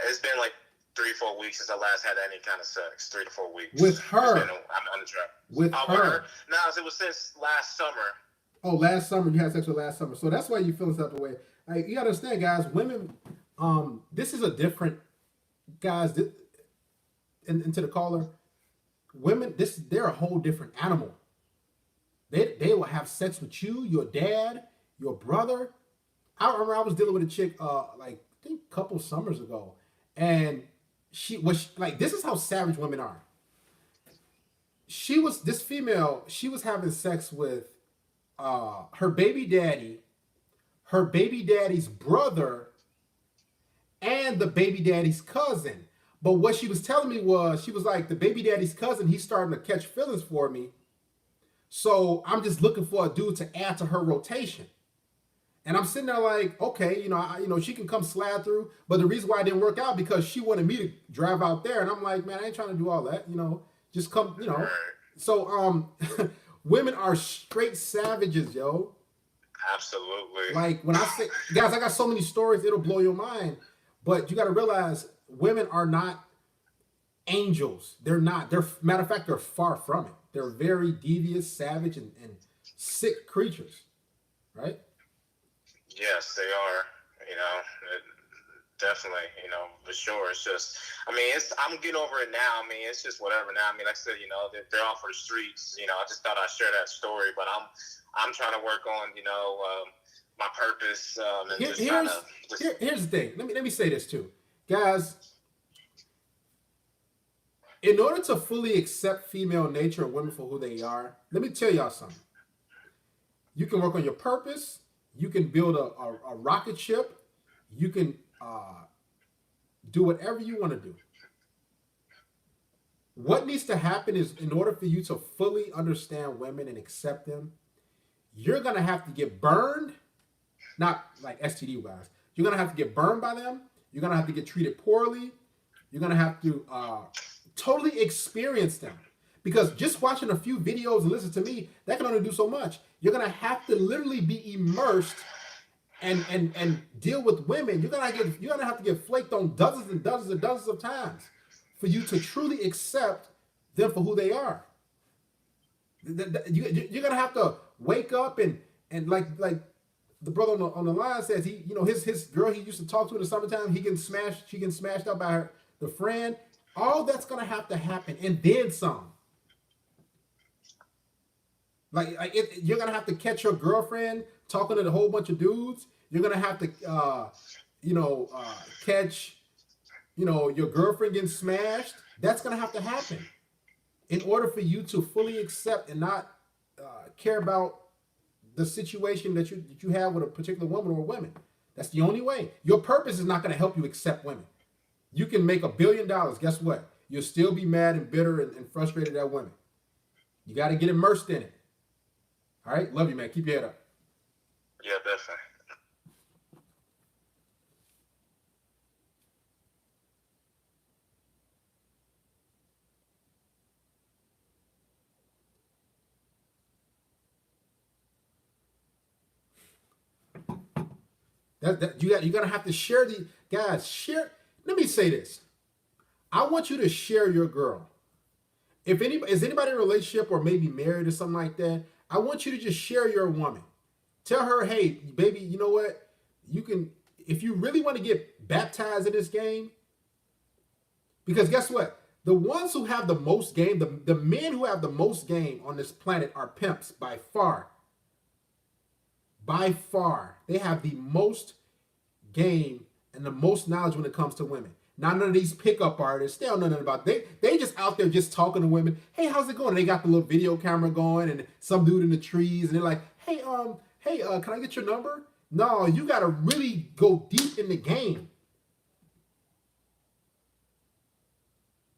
It's been like 3-4 weeks since I last had any kind of sex. 3 to 4 weeks. With her? I'm on the track. With her? No, it was since last summer. Oh, last summer. You had sex with last summer. So that's why you feel this type of way. Like, you gotta understand, guys, women, this is a different, guys, and to the caller, women, they're a whole different animal. They will have sex with you, your dad, your brother. I remember I was dealing with a chick like I think a couple summers ago, and she was like, this is how savage women are. She was this female. She was having sex with her baby daddy, her baby daddy's brother, and the baby daddy's cousin. But what she was telling me was, she was like, the baby daddy's cousin, he's starting to catch feelings for me. So I'm just looking for a dude to add to her rotation. And I'm sitting there like, okay, she can come slide through. But the reason why it didn't work out because she wanted me to drive out there. And I'm like, man, I ain't trying to do all that. Just come, So women are straight savages, yo. Absolutely. Like when I say, guys, I got so many stories, it'll blow your mind. But you got to realize women are not angels. They're not. Matter of fact, they're far from it. They're very devious, savage, and sick creatures, right? Yes, they are. Definitely. For sure. It's just, I'm getting over it now. It's just whatever now. Like I said, they're off for the streets. I just thought I'd share that story, but I'm trying to work on, my purpose. And here's the thing. Let me say this too, guys. In order to fully accept female nature and women for who they are, let me tell y'all something. You can work on your purpose. You can build a rocket ship. You can do whatever you want to do. What needs to happen is, in order for you to fully understand women and accept them, you're going to have to get burned, not like STD wise. You're going to have to get burned by them. You're going to have to get treated poorly. You're going to have to totally experience them. Because just watching a few videos and listen to me, that can only do so much. You're going to have to literally be immersed and deal with women. You're gonna have to get flaked on dozens and dozens and dozens of times for you to truly accept them for who they are. You're gonna have to wake up and like the brother on the line says, his girl he used to talk to in the summertime, she getting smashed up by the friend. All that's gonna have to happen and then some. You're gonna have to catch your girlfriend talking to a whole bunch of dudes. You're gonna have to, catch, your girlfriend getting smashed. That's gonna have to happen in order for you to fully accept and not care about the situation that you have with a particular woman or women. That's the only way. Your purpose is not gonna help you accept women. You can make $1 billion. Guess what? You'll still be mad and bitter and frustrated at women. You got to get immersed in it. All right, love you, man. Keep your head up. Yeah, definitely. You're gonna have to share the guys. Share. Let me say this. I want you to share your girl. If anybody is anybody in a relationship or maybe married or something like that, I want you to just share your woman. Tell her, hey, baby, you know what? You can, if you really want to get baptized in this game, because guess what? The ones who have the most game, the men who have the most game on this planet are pimps by far. By far. They have the most game and the most knowledge when it comes to women. Not none of these pickup artists. They don't know nothing about it. They just out there just talking to women. Hey, how's it going? And they got the little video camera going and some dude in the trees. And they're like, hey, can I get your number? No, you got to really go deep in the game.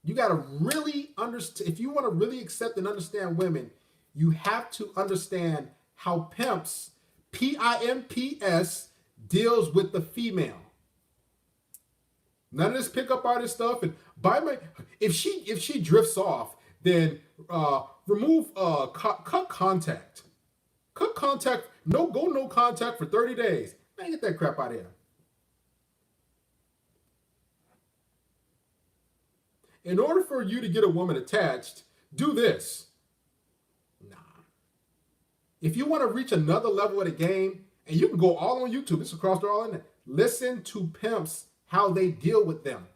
You got to really understand. If you want to really accept and understand women, you have to understand how pimps, PIMPS, deals with the female. None of this pickup artist stuff. And if she drifts off, then remove cut contact. Cut contact. No contact for 30 days. Man, get that crap out of here. In order for you to get a woman attached, do this. Nah. If you want to reach another level of the game, and you can go all on YouTube, it's across there all in there. Listen to pimps, how they deal with them.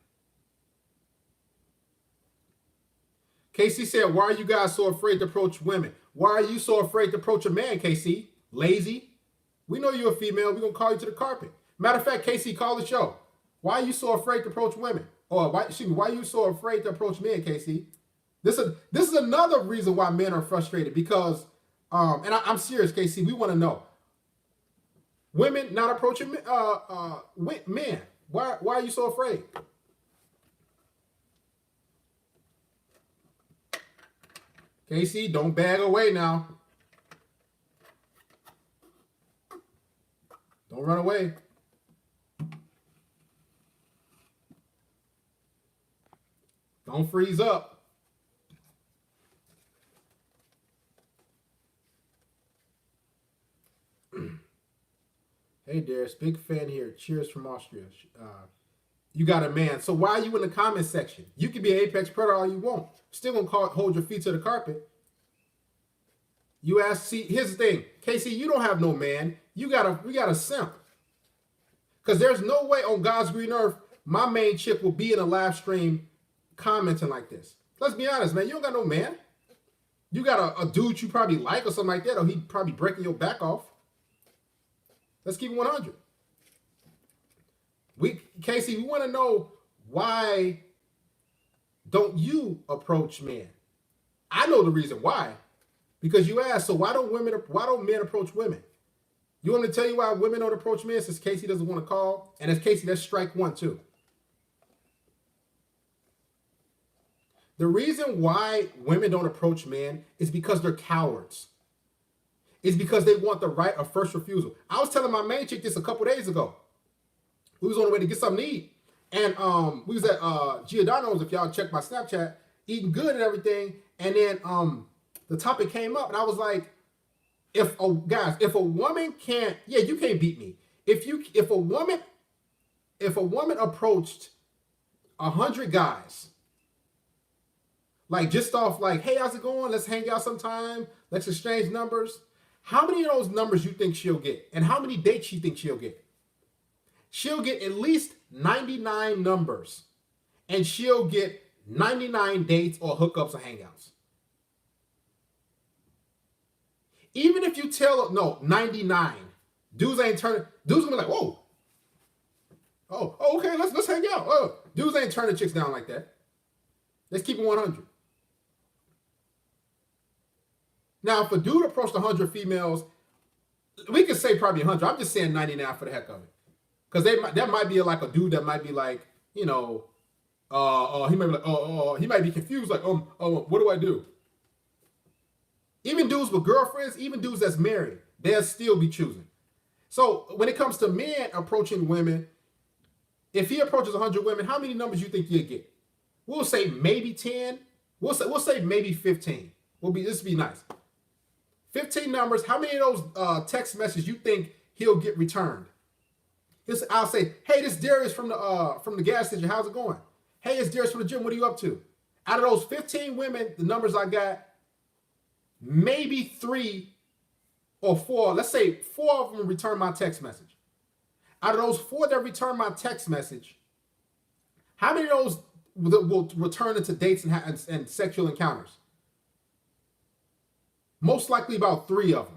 KC said, why are you guys so afraid to approach women? Why are you so afraid to approach a man, KC? Lazy? We know you're a female. We're going to call you to the carpet. Matter of fact, KC, call the show. Why are you so afraid to approach women? Or why are you so afraid to approach men, KC? This is another reason why men are frustrated because, and I'm serious, KC, we want to know. Women not approaching men. Why are you so afraid? KC, don't bag away now. Don't run away. Don't freeze up. Hey, Darius, big fan here. Cheers from Austria. You got a man. So why are you in the comment section? You can be an apex predator all you want. Still gonna hold your feet to the carpet. You ask. See, here's the thing, Casey. You don't have no man. We got a simp. Because there's no way on God's green earth my main chick will be in a live stream commenting like this. Let's be honest, man. You don't got no man. You got a dude you probably like or something like that, or he probably breaking your back off. Let's keep it 100. Casey, we want to know why don't you approach men? I know the reason why. Because you asked, so why don't men approach women? You want me to tell you why women don't approach men since Casey doesn't want to call? And as Casey, that's strike one too. The reason why women don't approach men is because they're cowards. It's because they want the right of first refusal. I was telling my main chick this a couple days ago. We was on the way to get something to eat. And we was at Giordano's, if y'all check my Snapchat, eating good and everything. And then the topic came up and I was like, if a woman can't, yeah, you can't beat me. If a woman approached 100 guys, like just off like, hey, how's it going? Let's hang out sometime. Let's exchange numbers. How many of those numbers you think she'll get? And how many dates you think she'll get? She'll get at least 99 numbers. And she'll get 99 dates or hookups or hangouts. Even if you tell her, no, 99. Dudes gonna be like, whoa. Oh, okay, let's hang out. Oh, dudes ain't turning chicks down like that. Let's keep it 100. Now, if a dude approached 100 females, we could say probably 100. I'm just saying 99 for the heck of it. Because that might be like a dude that might be like, you know, he might be like, he might be confused, like, what do I do? Even dudes with girlfriends, even dudes that's married, they'll still be choosing. So when it comes to men approaching women, if he approaches 100 women, how many numbers you think he'll get? We'll say maybe 10. We'll say maybe 15. This will be nice. 15 numbers. How many of those text messages you think he'll get returned? I'll say, hey, this is Darius from the gas station. How's it going? Hey, it's Darius from the gym. What are you up to? Out of those 15 women, the numbers I got, maybe 3 or 4. Let's say 4 of them return my text message. Out of those 4 that return my text message, how many of those will return into dates and sexual encounters? Most likely about 3 of them.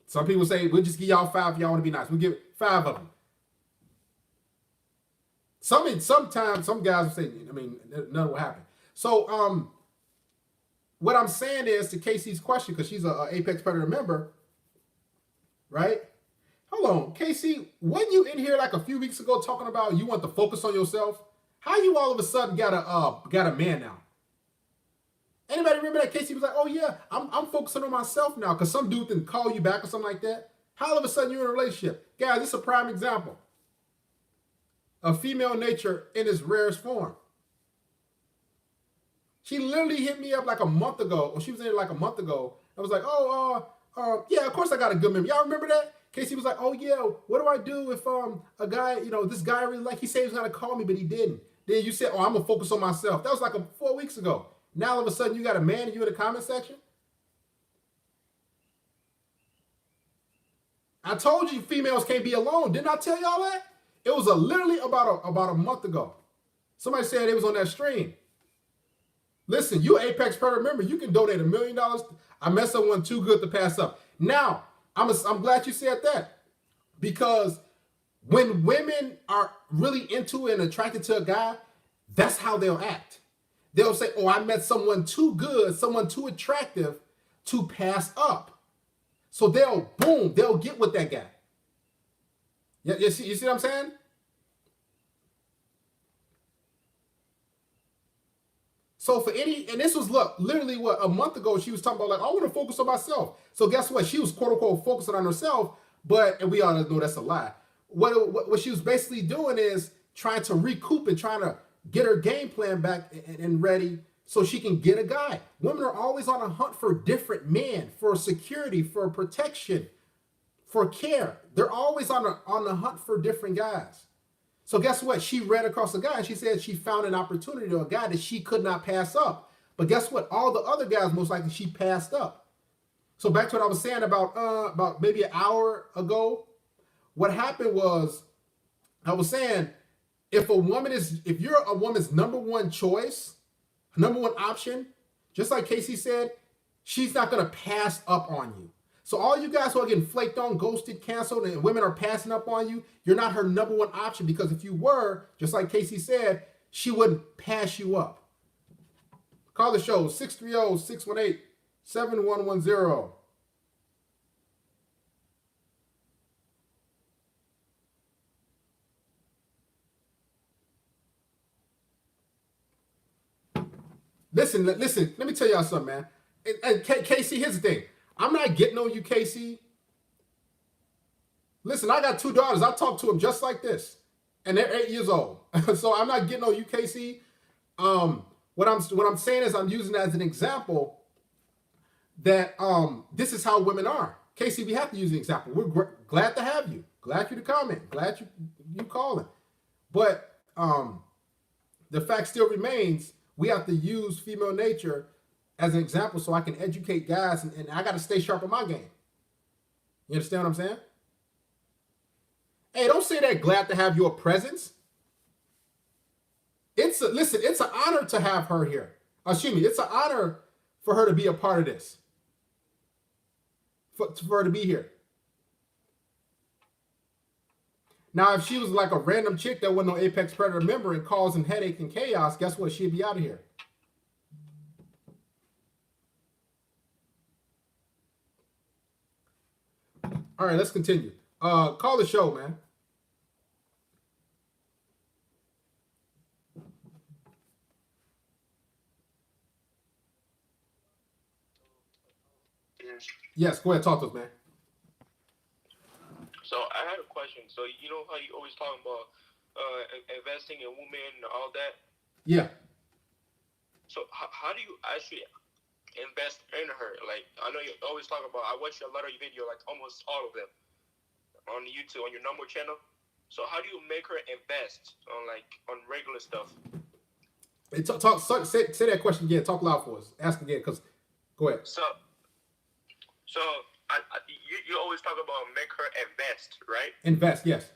Some people say, we'll just give y'all 5 if y'all want to be nice. We'll give 5 of them. Sometimes some guys will say, none will happen. So what I'm saying is, to Casey's question, because she's a Apex Predator member, right? Hold on, Casey, wasn't you in here like a few weeks ago talking about you want to focus on yourself? How you all of a sudden got a man now? Anybody remember that? Casey was like, oh yeah, I'm focusing on myself now because some dude didn't call you back or something like that. How all of a sudden you're in a relationship? Guys, this is a prime example of female nature in its rarest form. She literally hit me up like a month ago, or she was in there like a month ago. I was like, yeah, of course I got a good memory. Y'all remember that? Casey was like, oh yeah, what do I do if a guy, this guy I really like, he said he was gonna call me, but he didn't. Then you said, I'm gonna focus on myself. That was like 4 weeks ago. Now all of a sudden you got a man and you in the comment section? I told you females can't be alone. Didn't I tell y'all that? It was literally about a month ago. Somebody said it was on that stream. Listen, you Apex Predator member, you can donate $1 million. I met someone too good to pass up. Now, I'm glad you said that, because when women are really into and attracted to a guy, that's how they'll act. They'll say, oh, I met someone too good, someone too attractive to pass up. So they'll get with that guy. You see what I'm saying? So and this was, look, literally what, a month ago, she was talking about, like, I want to focus on myself. So guess what? She was, quote unquote, focusing on herself, and we all know that's a lie. What she was basically doing is trying to recoup and trying to get her game plan back and ready so she can get a guy. Women are always on a hunt for different men, for security, for protection, for care. They're always on the hunt for different guys. So guess what? She ran across a guy and she said she found an opportunity to a guy that she could not pass up. But guess what? All the other guys, most likely, she passed up. So back to what I was saying about maybe an hour ago, what happened was, I was saying, if you're a woman's number one choice, number one option, just like Casey said, she's not going to pass up on you. So all you guys who are getting flaked on, ghosted, canceled, and women are passing up on you, you're not her number one option, because if you were, just like Casey said, she wouldn't pass you up. Call the show, 630-618-7110. Listen, let me tell y'all something, man. And Casey, here's the thing. I'm not getting on you, Casey. Listen, I got 2 daughters. I talk to them just like this, and they're 8 years old. So I'm not getting on you, Casey. What I'm saying is, I'm using it as an example that this is how women are. Casey, we have to use an example. We're glad to have you. Glad you to comment. Glad you calling. But the fact still remains, we have to use female nature as an example so I can educate guys, and I got to stay sharp on my game. You understand what I'm saying? Hey, don't say that glad to have your presence. Listen, it's an honor to have her here. Excuse me, it's an honor for her to be a part of this. For her to be here. Now, if she was like a random chick that wasn't no Apex Predator member and causing headache and chaos, guess what? She'd be out of here. All right, let's continue. Call the show, man. Yes, go ahead, talk to us, man. So I had a question. So you know how you always talking about investing in women and all that? Yeah. So how do you actually invest in her? Like, I know you always talk about, I watched a lot of your video, like almost all of them, on YouTube, on your number channel. So how do you make her invest on regular stuff? Hey, say that question again. Talk loud for us. Ask again, because go ahead. So you always talk about make her invest, right? Invest, yes.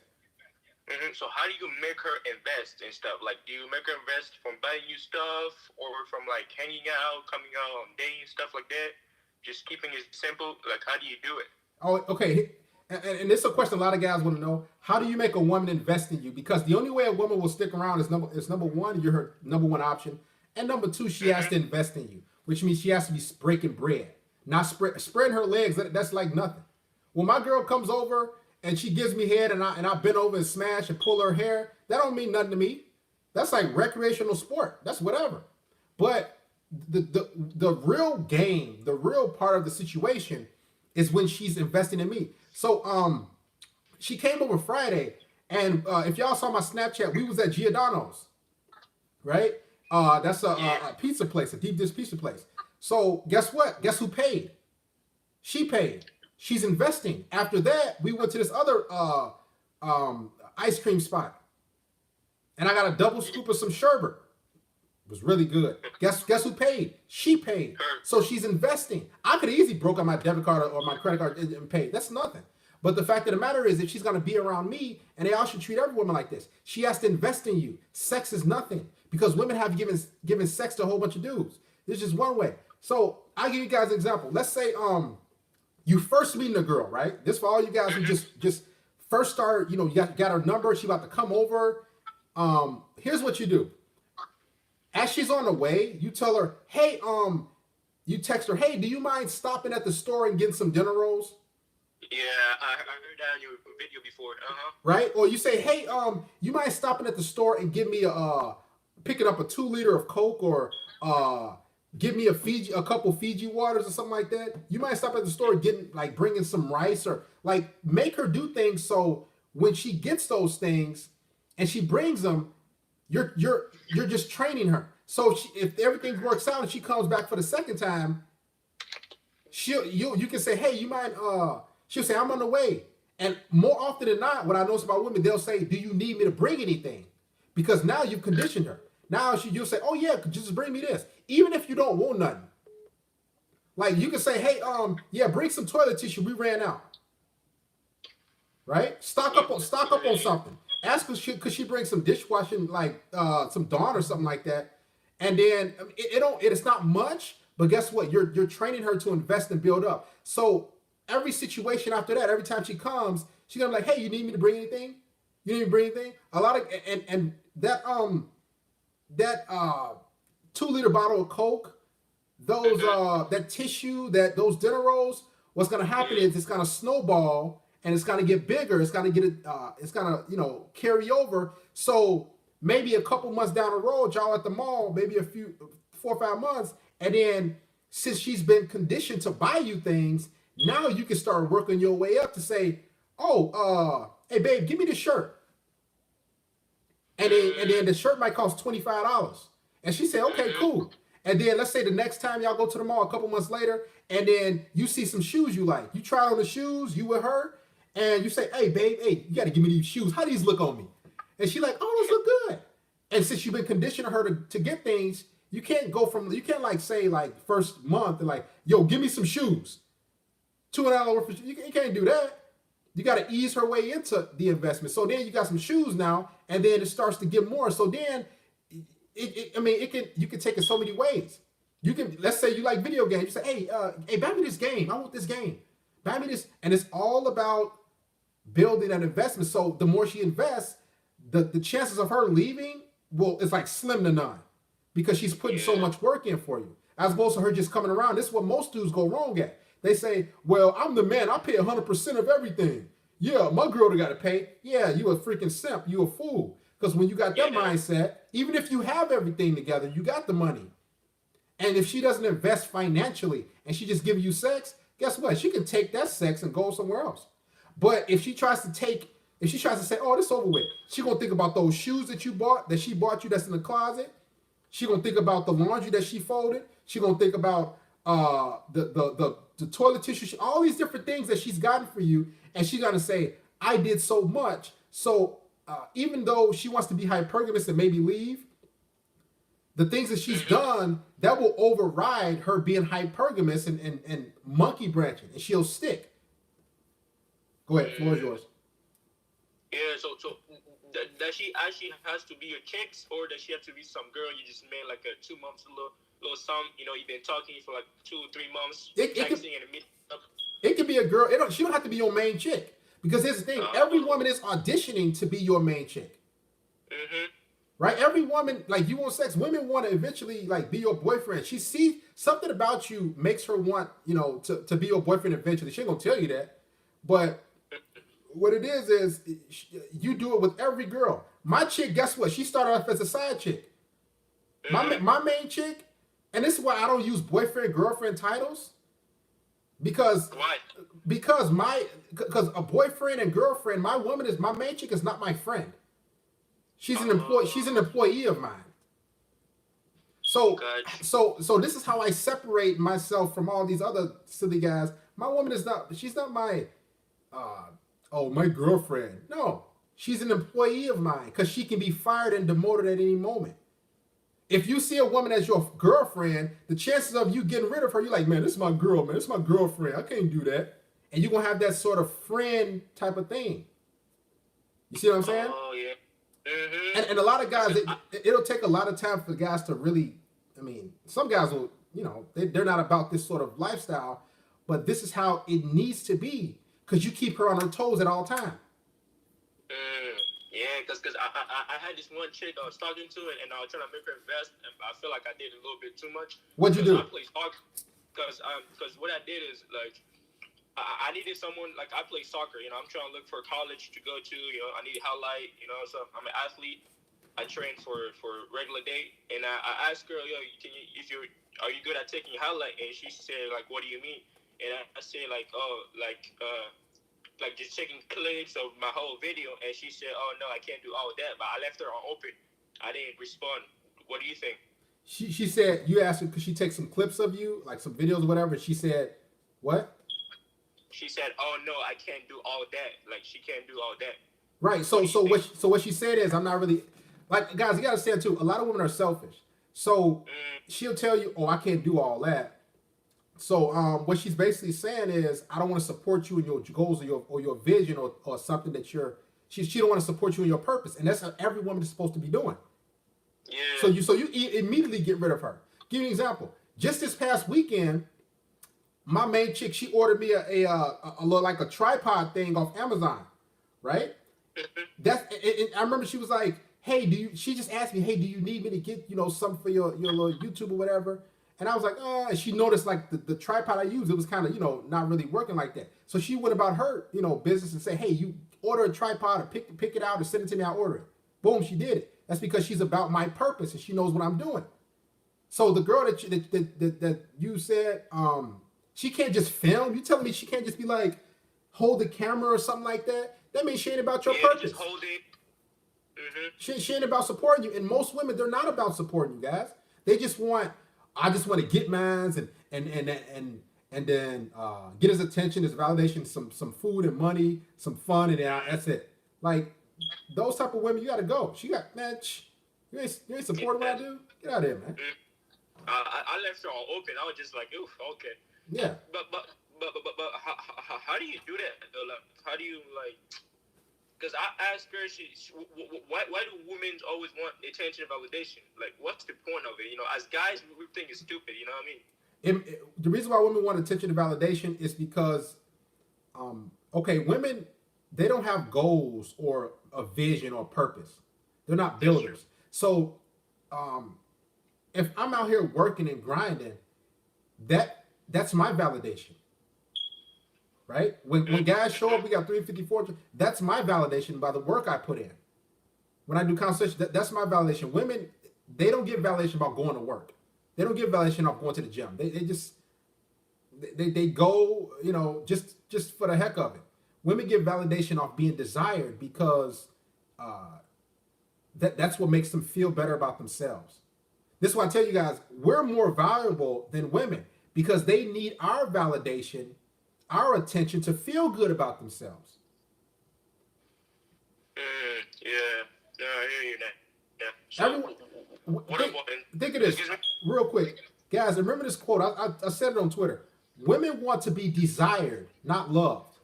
Mm-hmm. So how do you make her invest in stuff? Like, do you make her invest from buying you stuff, or from like hanging out, coming out on dates, stuff like that? Just keeping it simple. Like, how do you do it? Oh, okay. And this is a question a lot of guys want to know. How do you make a woman invest in you? Because the only way a woman will stick around is number one, you're her number one option, and number two, she has to invest in you, which means she has to be breaking bread, not spreading her legs. That's like nothing. When my girl comes over and she gives me head and I bend over and smash and pull her hair, that don't mean nothing to me. That's like recreational sport. That's whatever. But the real game, the real part of the situation is when she's investing in me. So she came over Friday, and if y'all saw my Snapchat, we was at Giordano's, right? That's a pizza place, a deep dish pizza place. So guess what? Guess who paid? She paid. She's investing. After that, we went to this other ice cream spot, and I got a double scoop of some sherbet. It was really good. Guess who paid? She paid. So she's investing. I could easily broke out my debit card or my credit card and paid. That's nothing. But the fact of the matter is, if she's going to be around me, and they all should treat every woman like this, she has to invest in you. Sex is nothing. because women have given sex to a whole bunch of dudes. This is just one way. So I'll give you guys an example. Let's say you first meeting a girl, right? This for all you guys who just first start, you got her number, she about to come over. Here's what you do. As she's on the way, you tell her, hey, you text her, hey, do you mind stopping at the store and getting some dinner rolls? Yeah, I heard that in your video before. Right? Or you say, hey, you mind stopping at the store and give me picking up a 2 liter of Coke, or give me a couple Fiji waters or something like that. You might stop at the store and bringing some rice, or make her do things so when she gets those things and she brings them, you're just training her. So if everything works out and she comes back for the second time, you can say, hey, you mind? She'll say, I'm on the way. And more often than not, what I notice about women, they'll say, do you need me to bring anything? Because now you've conditioned her. Now you'll say, oh yeah, just bring me this, even if you don't want nothing. Like you can say, hey, yeah, bring some toilet tissue. We ran out. Right? Stock up on something. Ask her, could she bring some dishwashing, some Dawn or something like that. And then it's not much, but guess what? You're training her to invest and build up. So every situation after that, every time she comes, she's gonna be like, hey, you need me to bring anything? You need me to bring anything? A lot of and that 2 liter bottle of Coke, those that tissue, those dinner rolls, what's gonna happen is it's gonna snowball and it's gonna get bigger. It's gonna carry over. So maybe a couple months down the road, y'all at the mall, maybe 4 or 5 months, and then since she's been conditioned to buy you things, now you can start working your way up to say, oh, hey babe, give me this shirt. And then the shirt might cost $25. And she said, okay, cool. And then let's say the next time y'all go to the mall a couple months later, and then you see some shoes you like. You try on the shoes, you with her, and you say, hey babe, hey, you gotta give me these shoes. How do these look on me? And she like, oh, those look good. And since you've been conditioning her to get things, you can't say first month and yo, give me some shoes. $200 worth of shoes. You can't do that. You got to ease her way into the investment. So then you got some shoes now, and then it starts to get more. So then, you can take it so many ways. You can, let's say you like video games. You say, hey, buy me this game. I want this game. Buy me this. And it's all about building an investment. So the more she invests, the chances of her leaving it's like slim to none, because she's putting so much work in for you, as opposed to her just coming around. This is what most dudes go wrong at. They say, well, I'm the man. I pay 100% of everything. Yeah, my girl got to pay. Yeah, you a freaking simp. You a fool. Because when you got that mindset, even if you have everything together, you got the money. And if she doesn't invest financially and she just gives you sex, guess what? She can take that sex and go somewhere else. But if she tries to say, oh, this over with, she going to think about those shoes that she bought you that's in the closet. She going to think about the laundry that she folded. She going to think about the toilet tissue, all these different things that she's gotten for you, and she's gonna say, I did so much. So even though she wants to be hypergamous and maybe leave, the things that she's done, that will override her being hypergamous and monkey branching, and she'll stick. Go ahead, floor is yours. Yeah, so does she actually has to be your chicks, or does she have to be some girl you just made like a 2 months little something, you've been talking for like 2 or 3 months, texting and meeting up? It could be a girl. She don't have to be your main chick. Because here's the thing, every woman is auditioning to be your main chick. Right? Every woman, you want sex, women want to eventually be your boyfriend. She sees something about you makes her want, to be your boyfriend eventually. She ain't gonna tell you that. But what it is you do it with every girl. My chick, guess what? She started off as a side chick. My main chick, and this is why I don't use boyfriend, girlfriend titles. Because why? Because a boyfriend and girlfriend, my main chick is not my friend. She's an employee. She's an employee of mine. So this is how I separate myself from all these other silly guys. My woman is not. She's not my. My girlfriend. No, she's an employee of mine because she can be fired and demoted at any moment. If you see a woman as your girlfriend, the chances of you getting rid of her, you're like, man, this is my girl, man. This is my girlfriend. I can't do that. And you're going to have that sort of friend type of thing. You see what I'm saying? Oh, yeah. And a lot of guys, it'll take a lot of time for guys to really, I mean, some guys will, you know, they're not about this sort of lifestyle, but this is how it needs to be because you keep her on her toes at all time. Yeah, because I had this one chick I was talking to, and I was trying to make her invest, and I feel like I did a little bit too much. What'd you do? I play soccer, because what I did is, like, I needed someone, like, I play soccer, you know, I'm trying to look for a college to go to, you know, I need a highlight, you know, so I'm an athlete, I train for regular day, and I asked her, yo, are you good at taking highlight? And she said, like, what do you mean? And I said, like, oh, like just taking clips of my whole video, and she said, oh no, I can't do all that, but I left her on open. I didn't respond. What do you think? She said, you asked her, could she take some clips of you, like some videos or whatever? She said, what? She said, oh no, I can't do all that. Like, she can't do all that. Right. So what she said is, I'm not really, like, guys, you got to understand too, a lot of women are selfish. So she'll tell you, oh, I can't do all that. So what she's basically saying is, I don't want to support you in your goals or your vision or something that she don't want to support you in your purpose. And that's how every woman is supposed to be doing. Yeah. So you immediately get rid of her. Give you an example. Just this past weekend, my main chick, she ordered me a little, like a tripod thing off Amazon, right? I remember she was like, hey, she just asked me, hey, do you need me to get, you know, something for your little YouTube or whatever? And I was like, and she noticed like the tripod I used, it was kind of, you know, not really working like that. So she went about her, you know, business and say, hey, you order a tripod or pick it out or send it to me, I'll order it. Boom, she did it. That's because she's about my purpose and she knows what I'm doing. So the girl that you said, she can't just film. You telling me she can't just be like, hold the camera or something like that? That means she ain't about your purpose. Just hold it. She ain't about supporting you. And most women, they're not about supporting you guys. They just want, I just want to get mines and then get his attention, his validation, some food and money, some fun, and then that's it. Like those type of women, you got to go. She got, man, you ain't supporting what I do. Get out of here, man. I left her all open. I was just like, oof, okay. Yeah. But how do you do that? Like, how do you like? Because I asked her, why do women always want attention and validation? Like, what's the point of it? You know, as guys, we think it's stupid. You know what I mean? The reason why women want attention and validation is because, okay, women, they don't have goals or a vision or purpose. They're not builders. So, if I'm out here working and grinding, that's my validation. Right? When guys show up, we got 354. That's my validation by the work I put in. When I do consultation, that's my validation. Women, they don't get validation about going to work. They don't get validation off going to the gym. They go, you know, just for the heck of it. Women get validation off being desired because that's what makes them feel better about themselves. This is why I tell you guys, we're more valuable than women because they need our validation, our attention to feel good about themselves. Yeah, I hear you now. Yeah. So, think of this real quick. Guys, remember this quote. I said it on Twitter. Women want to be desired, not loved.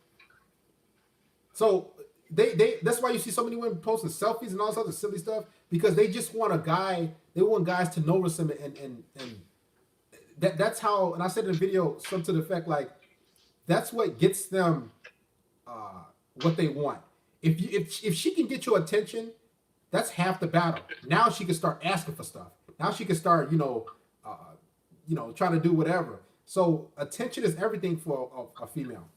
So that's why you see so many women posting selfies and all this other silly stuff, because they just want a guy, they want guys to notice them and that's how, and I said in the video something to the effect like, that's what gets them what they want. If she can get your attention, that's half the battle. Now she can start asking for stuff. Now she can start, trying to do whatever. So attention is everything for a female.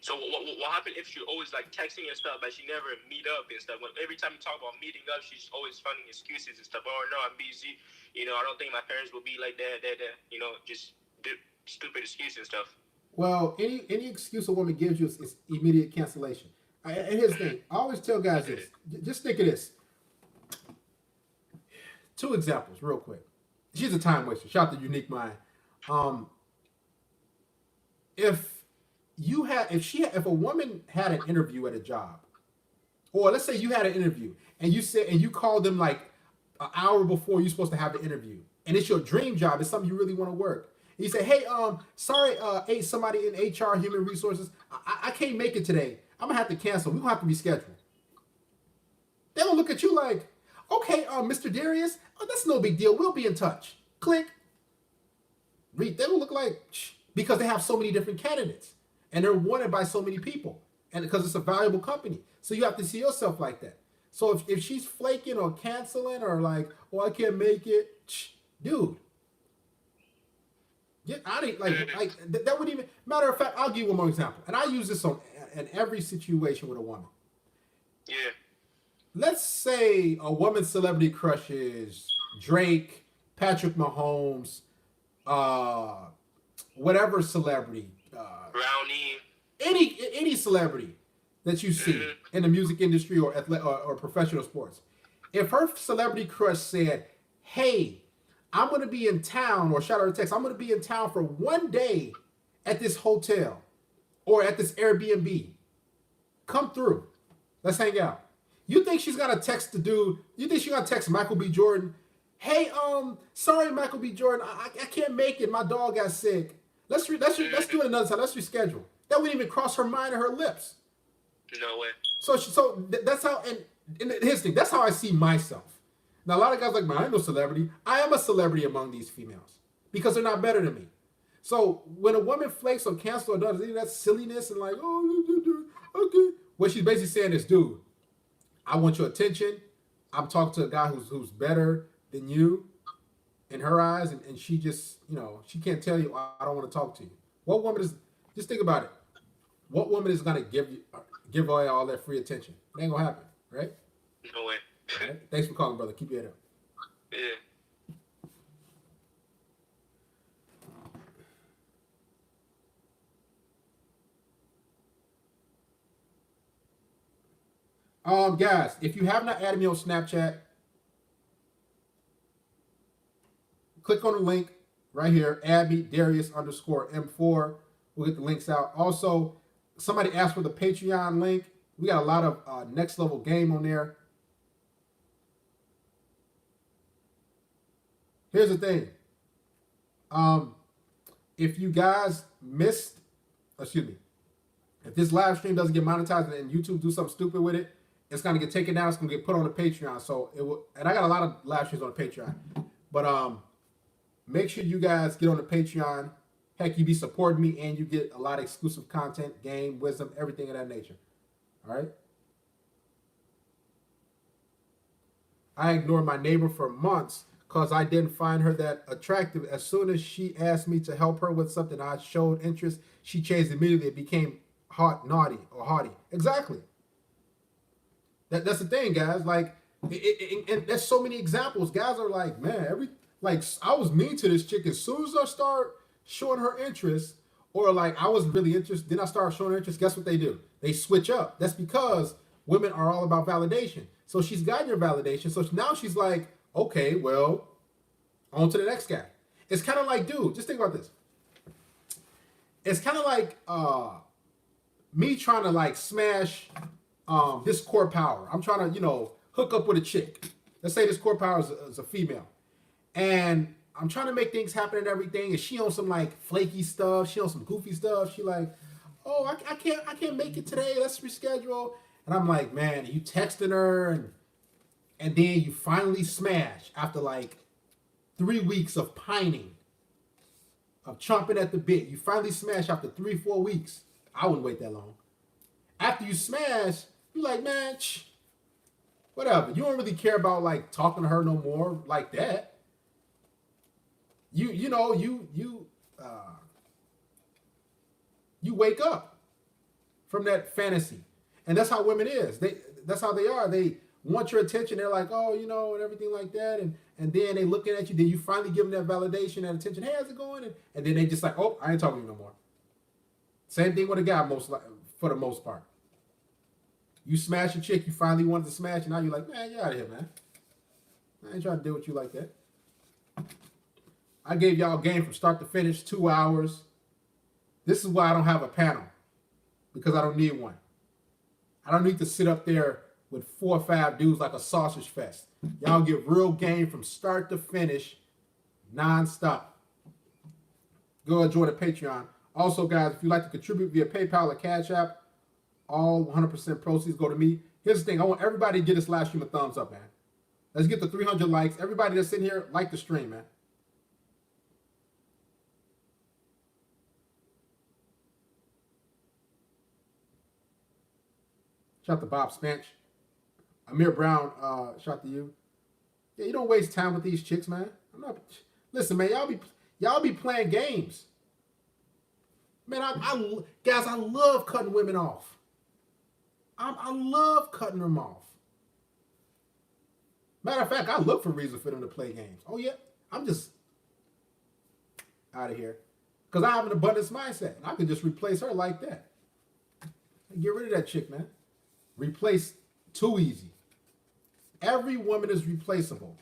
So what happened if she always like texting and stuff, but she never meet up and stuff? When every time you talk about meeting up, she's always finding excuses and stuff. Oh no, I'm busy. You know, I don't think my parents will be like that. You know, just stupid excuses and stuff. Well, any excuse a woman gives you is immediate cancellation. And here's the thing: I always tell guys this. Just think of this. 2 examples, real quick. She's a time waster. Shout out to Unique Mind. If a woman had an interview at a job, or let's say you had an interview and you called them like an hour before you're supposed to have the interview, and it's your dream job, it's something you really want to work. And you say, hey, sorry, somebody in HR, human resources, I can't make it today. I'm gonna have to cancel. We're gonna have to reschedule. They don't look at you like, okay, Mr. Darius, oh, that's no big deal. We'll be in touch. Click. Read. They don't look like, because they have so many different candidates and they're wanted by so many people, and because it's a valuable company. So you have to see yourself like that. So if she's flaking or canceling or like, oh, I can't make it, dude, get out of like that wouldn't even matter of fact. I'll give you one more example, and I use this in every situation with a woman. Yeah. Let's say a woman's celebrity crush is Drake, Patrick Mahomes, whatever celebrity, Brownie. any celebrity that you see in the music industry or professional sports. If her celebrity crush said, "Hey, I'm going to be in town," or shout out a text, "I'm going to be in town for 1 day at this hotel or at this Airbnb. Come through. Let's hang out." You think she's gonna text the dude? You think she's gonna text Michael B. Jordan? "Hey, sorry, Michael B. Jordan, I can't make it. My dog got sick. Let's do it another time. Let's reschedule." That wouldn't even cross her mind or her lips. No way. So that's how. And here's the thing. That's how I see myself. Now a lot of guys like, "Man, I ain't no celebrity." I am a celebrity among these females because they're not better than me. So when a woman flakes or cancels or does any of that silliness and like, "Oh, okay," what she's basically saying is, "Dude, I want your attention. I'm talking to a guy who's better than you in her eyes," and she just, she can't tell you, "I don't want to talk to you." What woman is, just think about it. What woman is going to give away all that free attention? It ain't going to happen, right? No way. All right? Thanks for calling, brother. Keep your head up. Yeah. Guys, if you have not added me on Snapchat, click on the link right here. Add me, Darius_M4. We'll get the links out. Also, somebody asked for the Patreon link. We got a lot of next level game on there. Here's the thing. If you guys missed, if this live stream doesn't get monetized and YouTube do something stupid with it, it's gonna get taken down. It's gonna get put on the Patreon. So it will, and I got a lot of live streams on the Patreon. But make sure you guys get on the Patreon. Heck, you be supporting me and you get a lot of exclusive content, game, wisdom, everything of that nature. All right. I ignored my neighbor for months because I didn't find her that attractive. As soon as she asked me to help her with something, I showed interest. She changed immediately. It became naughty or haughty. Exactly. That's the thing, guys. Like, and there's so many examples. Guys are like, "Man, I was mean to this chick. As soon as I start showing her interest, or like I wasn't really interested, then I started showing her interest." Guess what they do? They switch up. That's because women are all about validation. So she's gotten your validation. So now she's like, "Okay, well, on to the next guy." It's kind of like, dude, just think about this. It's kind of like me trying to like smash this core power. I'm trying to, hook up with a chick. Let's say this core power is a female. And I'm trying to make things happen and everything. And she on some like flaky stuff. She on some goofy stuff. She like, "Oh, I can't make it today. Let's reschedule." And I'm like, "Man," you texting her and then you finally smash after like 3 weeks of pining, of chomping at the bit. You finally smash after 3-4 weeks. I wouldn't wait that long. After you smash, you're like, "Man, whatever." You don't really care about like talking to her no more like that. You wake up from that fantasy, and that's how women is. That's how they are. They want your attention. They're like, "Oh, and everything like that," and then they looking at you. Then you finally give them that validation, that attention. "Hey, how's it going?" And then they just like, "Oh, I ain't talking to you no more." Same thing with a guy, for the most part. You smash a chick you finally wanted to smash, and now you're like, "Man, get out of here, man. I ain't trying to deal with you like that." I gave y'all a game from start to finish, 2 hours. This is why I don't have a panel, because I don't need one. I don't need to sit up there with 4 or 5 dudes like a sausage fest. Y'all get real game from start to finish, non-stop. Go enjoy the Patreon. Also, guys, if you'd like to contribute via PayPal or Cash App, all 100% proceeds go to me. Here's the thing. I want everybody to get this live stream a thumbs up, man. Let's get to 300 likes. Everybody that's in here, like the stream, man. Shout out to Bob Spanch. Amir Brown, shout to you. Yeah, you don't waste time with these chicks, man. I'm not. Listen, man, y'all be playing games. Man, guys, I love cutting women off. I love cutting them off. Matter of fact, I look for reasons for them to play games. Oh yeah, I'm just out of here because I have an abundance mindset. I can just replace her like that. Get rid of that chick, man. Replace too easy. Every woman is replaceable.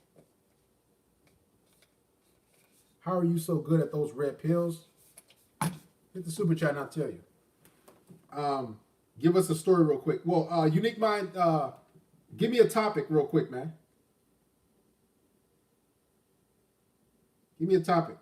How are you so good at those red pills? Hit the super chat and I'll tell you. Give us a story real quick. Well, Unique Mind, give me a topic real quick, man. Give me a topic.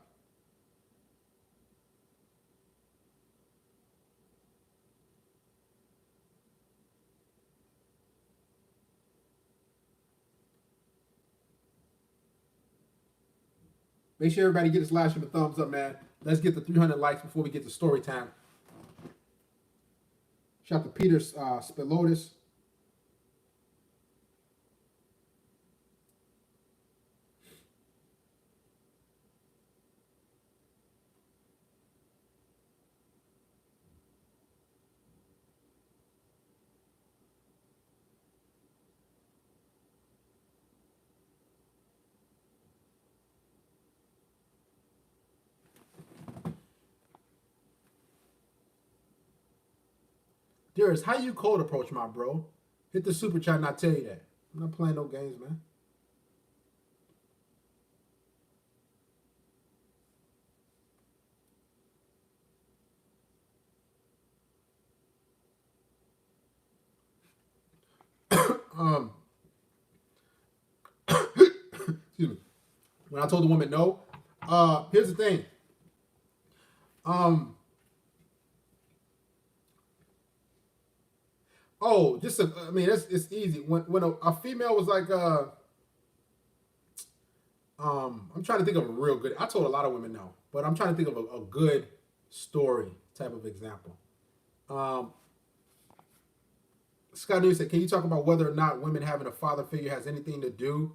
Make sure everybody get this live stream a thumbs up, man. Let's get to 300 likes before we get to story time. Shout out to Peter Spilotis. Darius, how you cold approach my bro? Hit the super chat and I'll tell you that. I'm not playing no games, man. Excuse me. When I told the woman no, here's the thing. Oh, it's easy. When a female was like, I'm trying to think of a real good. I told a lot of women no, but I'm trying to think of a good story type of example. Scott News said, "Can you talk about whether or not women having a father figure has anything to do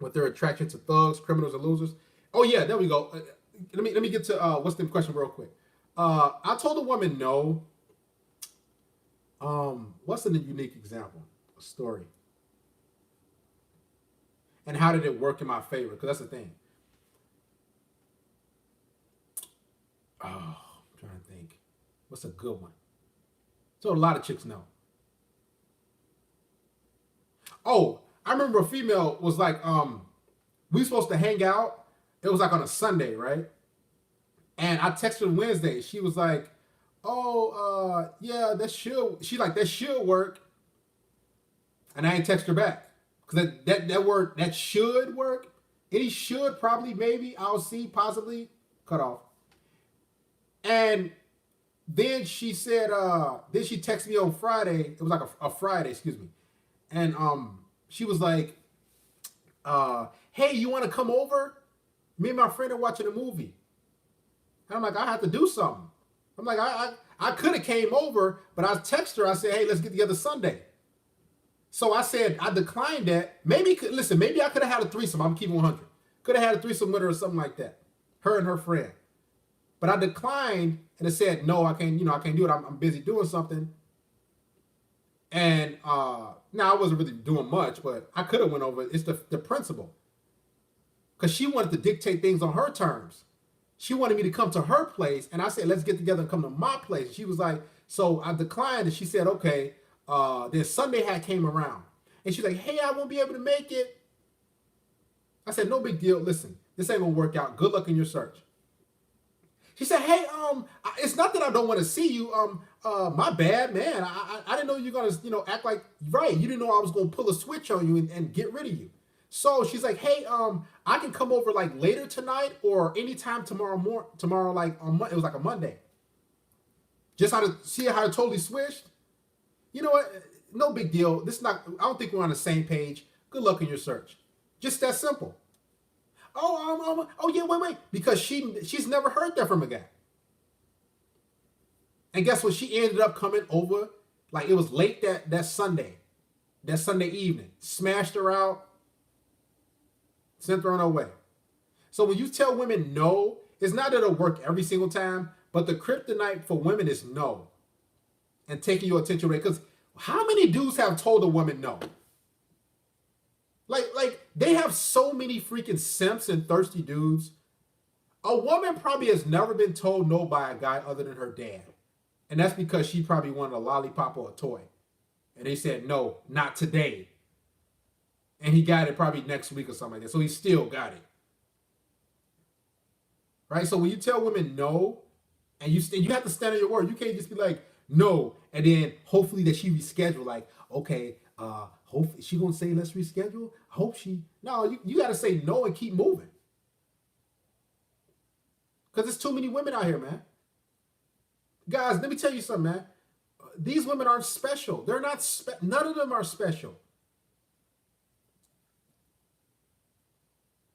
with their attraction to thugs, criminals, and losers?" Oh yeah, there we go. Let me get to what's the question real quick. I told a woman no. What's a unique example? A story. And how did it work in my favor? Because that's the thing. Oh, I'm trying to think. What's a good one? So a lot of chicks know. Oh, I remember a female was like, we supposed to hang out. It was like on a Sunday, right? And I texted her Wednesday. She was like, oh, yeah, that should work. And I ain't text her back. Because that word, that should work. Any should, probably, maybe, I'll see, possibly, cut off. And then she said, then she texted me on Friday. It was like a Friday, excuse me. And she was like, hey, you want to come over? Me and my friend are watching a movie. And I'm like, I have to do something. I'm like, I could have came over, but I texted her. I said, hey, let's get together Sunday. So I said, I declined that. Maybe I could have had a threesome. I'm keeping 100. Could have had a threesome with her or something like that. Her and her friend. But I declined and I said, no, I can't do it. I'm busy doing something. And now I wasn't really doing much, but I could have went over. It's the principle. Because she wanted to dictate things on her terms. She wanted me to come to her place, and I said, let's get together and come to my place. She was like, so I declined, and she said, okay. Then Sunday came around, and she's like, hey, I won't be able to make it. I said, no big deal. Listen, this ain't gonna work out. Good luck in your search. She said, hey, it's not that I don't want to see you. My bad, man. I didn't know you were gonna, act like right. You didn't know I was gonna pull a switch on you and get rid of you. So she's like, hey, I can come over like later tonight or anytime tomorrow like on it was like a Monday. Just see how it totally switched. You know what? No big deal. This is not. I don't think we're on the same page. Good luck in your search. Just that simple. Oh yeah, wait, because she's never heard that from a guy. And guess what? She ended up coming over like it was late that Sunday evening. Smashed her out, sent her on her way. So when you tell women no, it's not that it'll work every single time, but the kryptonite for women is no. And taking your attention away. Because how many dudes have told a woman no? Like they have so many freaking simps and thirsty dudes. A woman probably has never been told no by a guy other than her dad. And that's because she probably wanted a lollipop or a toy. And they said, no, not today. And he got it probably next week or something like that. So he still got it. Right? So when you tell women no, and you have to stand on your word. You can't just be like, no, and then hopefully that she reschedule. Like, okay, hopefully she gonna say let's reschedule. Hope she. No, you got to say no and keep moving. Because there's too many women out here, man. Guys, let me tell you something, man. These women aren't special. They're not. None of them are special.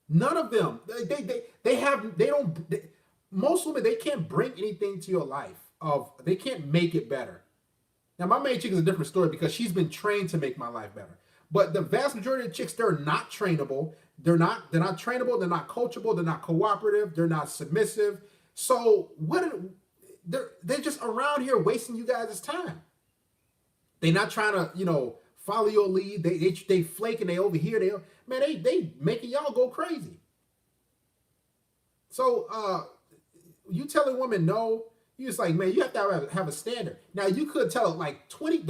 None of them. Most women, they can't bring anything to your life. They can't make it better. Now, my main chick is a different story because she's been trained to make my life better. But the vast majority of chicks, they're not trainable. They're not trainable. They're not coachable. They're not cooperative. They're not submissive. So they're just around here wasting you guys' time. They're not trying to, follow your lead. They flake and they over here. They making y'all go crazy. So you telling women no, you just like, man, you have to have a standard. Now you could tell like 20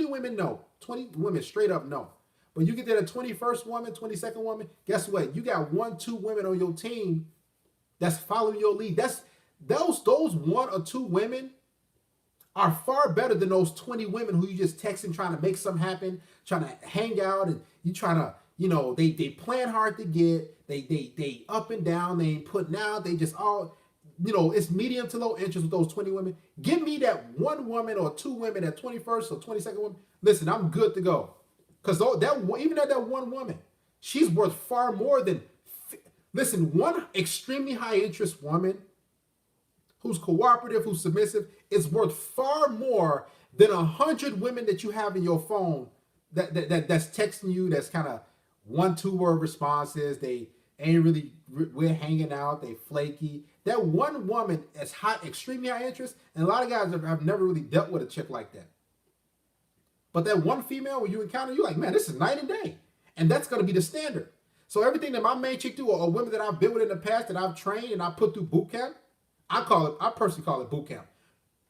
women no, 20 women straight up no. But you get to the 21st woman, 22nd woman, guess what? You got 1-2 women on your team that's following your lead. Those 1 or 2 women are far better than those 20 women who you just texting trying to make something happen, trying to hang out, and you trying to, they plan hard to get, they up and down, they ain't putting out, they just all, it's medium to low interest with those 20 women. Give me that 1 woman or 2 women, that 21st or 22nd woman. Listen, I'm good to go. Because even at that 1 woman, she's worth far more than, listen, 1 extremely high interest woman who's cooperative, who's submissive, is worth far more than 100 women that you have in your phone that's texting you, that's kind of 1-2 word responses. They ain't really, we're hanging out, they flaky. That 1 woman is hot, extremely high interest, and a lot of guys have never really dealt with a chick like that. But that 1 female, when you encounter, you're like, man, this is night and day. And that's going to be the standard. So everything that my main chick do, or women that I've been with in the past, that I've trained and I put through boot camp, I personally call it boot camp.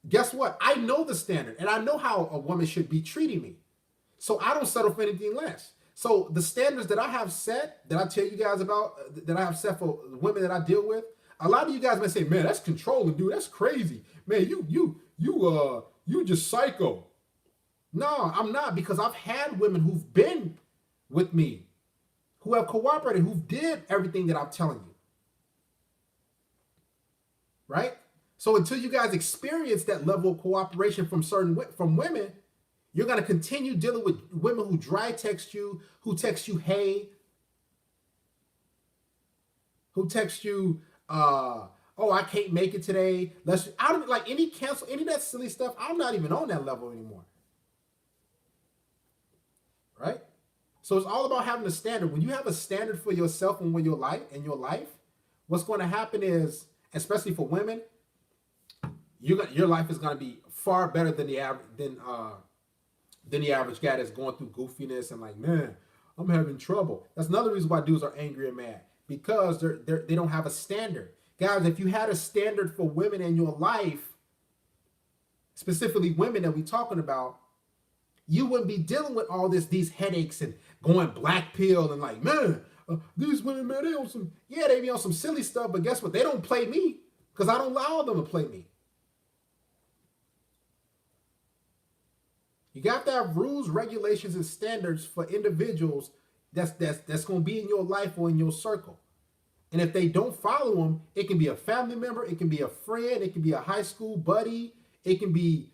Guess what? I know the standard, and I know how a woman should be treating me. So I don't settle for anything less. So the standards that I have set, that I tell you guys about, that I have set for women that I deal with, a lot of you guys may say, man, that's controlling, dude. That's crazy. Man, you just psycho. No, I'm not, because I've had women who've been with me, who have cooperated, who did everything that I'm telling you. Right? So until you guys experience that level of cooperation from women, you're going to continue dealing with women who dry text you, who text you, hey, who text you, oh, I can't make it today. I don't like any of that silly stuff. I'm not even on that level anymore. Right? So it's all about having a standard. When you have a standard for yourself and your life, what's going to happen is, especially for women, your life is going to be far better than the average guy that's going through goofiness and like, man, I'm having trouble. That's another reason why dudes are angry and mad, because they don't have a standard. Guys, if you had a standard for women in your life, specifically women that we're talking about, you wouldn't be dealing with all these headaches and going black pill and like, man, these women, man, they be on some silly stuff, but guess what? They don't play me because I don't allow them to play me. You got to have rules, regulations, and standards for individuals that's going to be in your life or in your circle. And if they don't follow them, it can be a family member, it can be a friend, it can be a high school buddy, it can be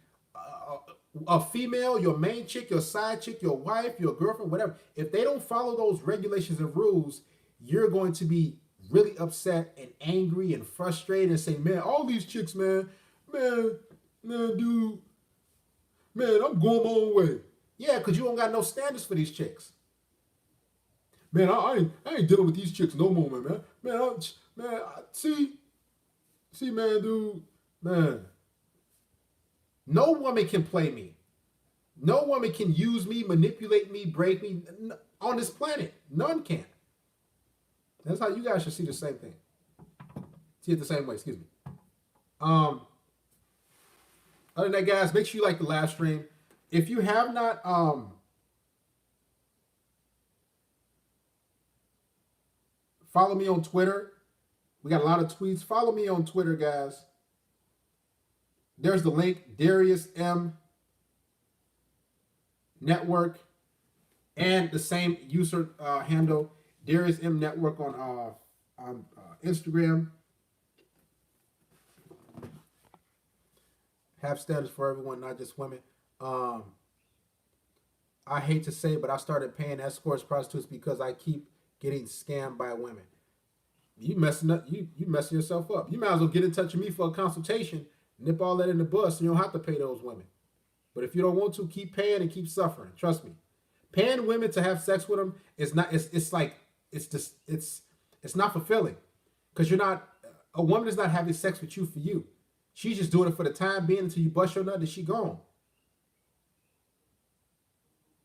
a female, your main chick, your side chick, your wife, your girlfriend, whatever, if they don't follow those regulations and rules, you're going to be really upset and angry and frustrated and say, man, all these chicks, man, dude, man, I'm going my own way. Yeah, because you don't got no standards for these chicks. Man, I ain't dealing with these chicks no more, man. See, man, dude, man. No woman can play me. No woman can use me, manipulate me, break me on this planet. None can. That's how you guys should see the same thing. See it the same way, excuse me. Other than that, guys, make sure you like the live stream. If you have not follow me on Twitter. We got a lot of tweets. Follow me on Twitter, guys. There's the link, Darius M Network, and the same user handle, Darius M Network on Instagram. Have standards for everyone, not just women. I hate to say, but I started paying escorts, prostitutes because I keep getting scammed by women. You messing up. You messing yourself up. You might as well get in touch with me for a consultation. Nip all that in the bud so you don't have to pay those women. But if you don't want to, keep paying and keep suffering. Trust me. Paying women to have sex with them is not. It's not fulfilling, because you're not. A woman is not having sex with you for you. She's just doing it for the time being until you bust your nut and she gone.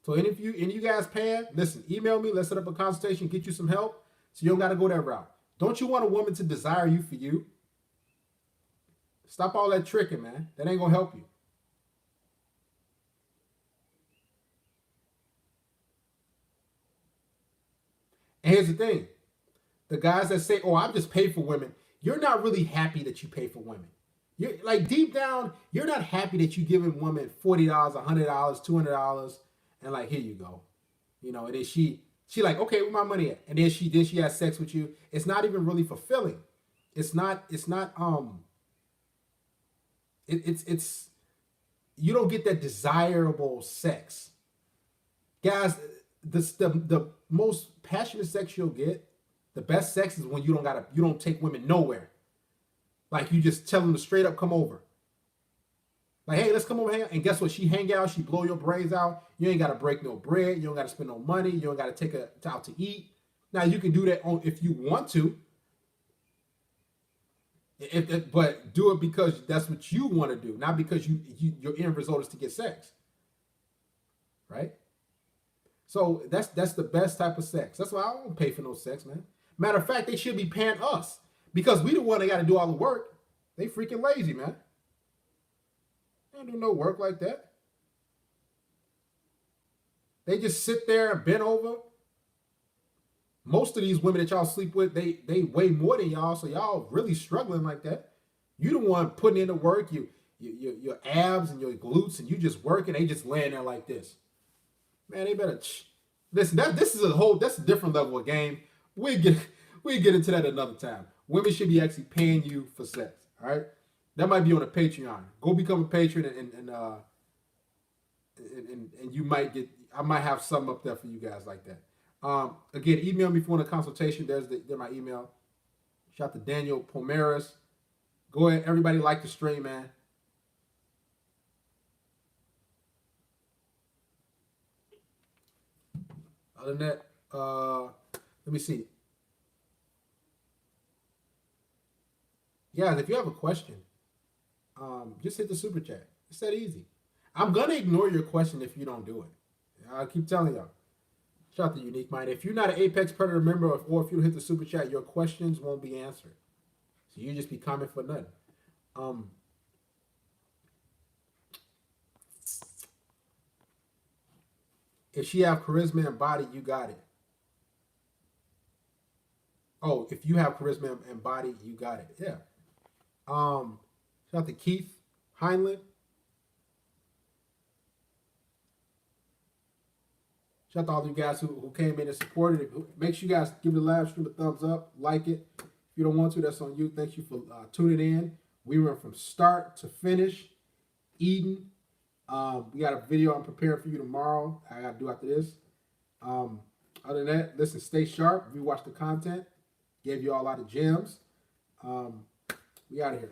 So any of you guys paying, listen, email me. Let's set up a consultation, get you some help, so you don't got to go that route. Don't you want a woman to desire you for you? Stop all that tricking, man. That ain't gonna help you. And here's the thing. The guys that say, oh, I'm just paid for women, you're not really happy that you pay for women. You're like, deep down, you're not happy that you're giving women $40, $100, $200, and like, here you go. You know, and then she like, okay, where my money at? And then she has sex with you. It's not even really fulfilling. It's you don't get that desirable sex. Guys, the most passionate sex you'll get, the best sex is when you don't take women nowhere. Like, you just tell them to straight up come over. Like, hey, let's come over here. And guess what? She hang out. She blow your brains out. You ain't got to break no bread. You don't got to spend no money. You don't got to take her out to eat. Now, you can do that if you want to. But do it because that's what you want to do, not because your end result is to get sex. Right? So that's the best type of sex. That's why I don't pay for no sex, man. Matter of fact, they should be paying us, because we the one that got to do all the work. They freaking lazy, man. They don't do no work like that. They just sit there and bend over. Most of these women that y'all sleep with, they weigh more than y'all, so y'all really struggling like that. You the one putting in the work, your abs and your glutes, and you just working. They just laying there like this. Man, they better listen. That's a different level of game. We get into that another time. Women should be actually paying you for sex. All right, that might be on a Patreon. Go become a patron, and you might get. I might have something up there for you guys like that. Again, email me if you want a consultation. There's my email. Shout out to Daniel Pomeris. Go ahead, everybody, like the stream, man. Other than that, let me see. Guys, if you have a question, just hit the super chat. It's that easy. I'm gonna ignore your question if you don't do it. I keep telling y'all. Shout out to Unique Mind. If you're not an Apex Predator member, or if you don't hit the super chat, your questions won't be answered. So you just be comment for nothing. If she have charisma and body, you got it. Oh, if you have charisma and body, you got it. Yeah. Shout out to Keith Heinlein. Shout out to all you guys who came in and supported it. Make sure you guys give the live stream a thumbs up, like it. If you don't want to, that's on you. Thank you for tuning in. We were from start to finish, eating, We got a video I'm preparing for you tomorrow. I got to do after this. Other than that, listen, stay sharp. Rewatch the content. Gave you all a lot of gems. We out of here.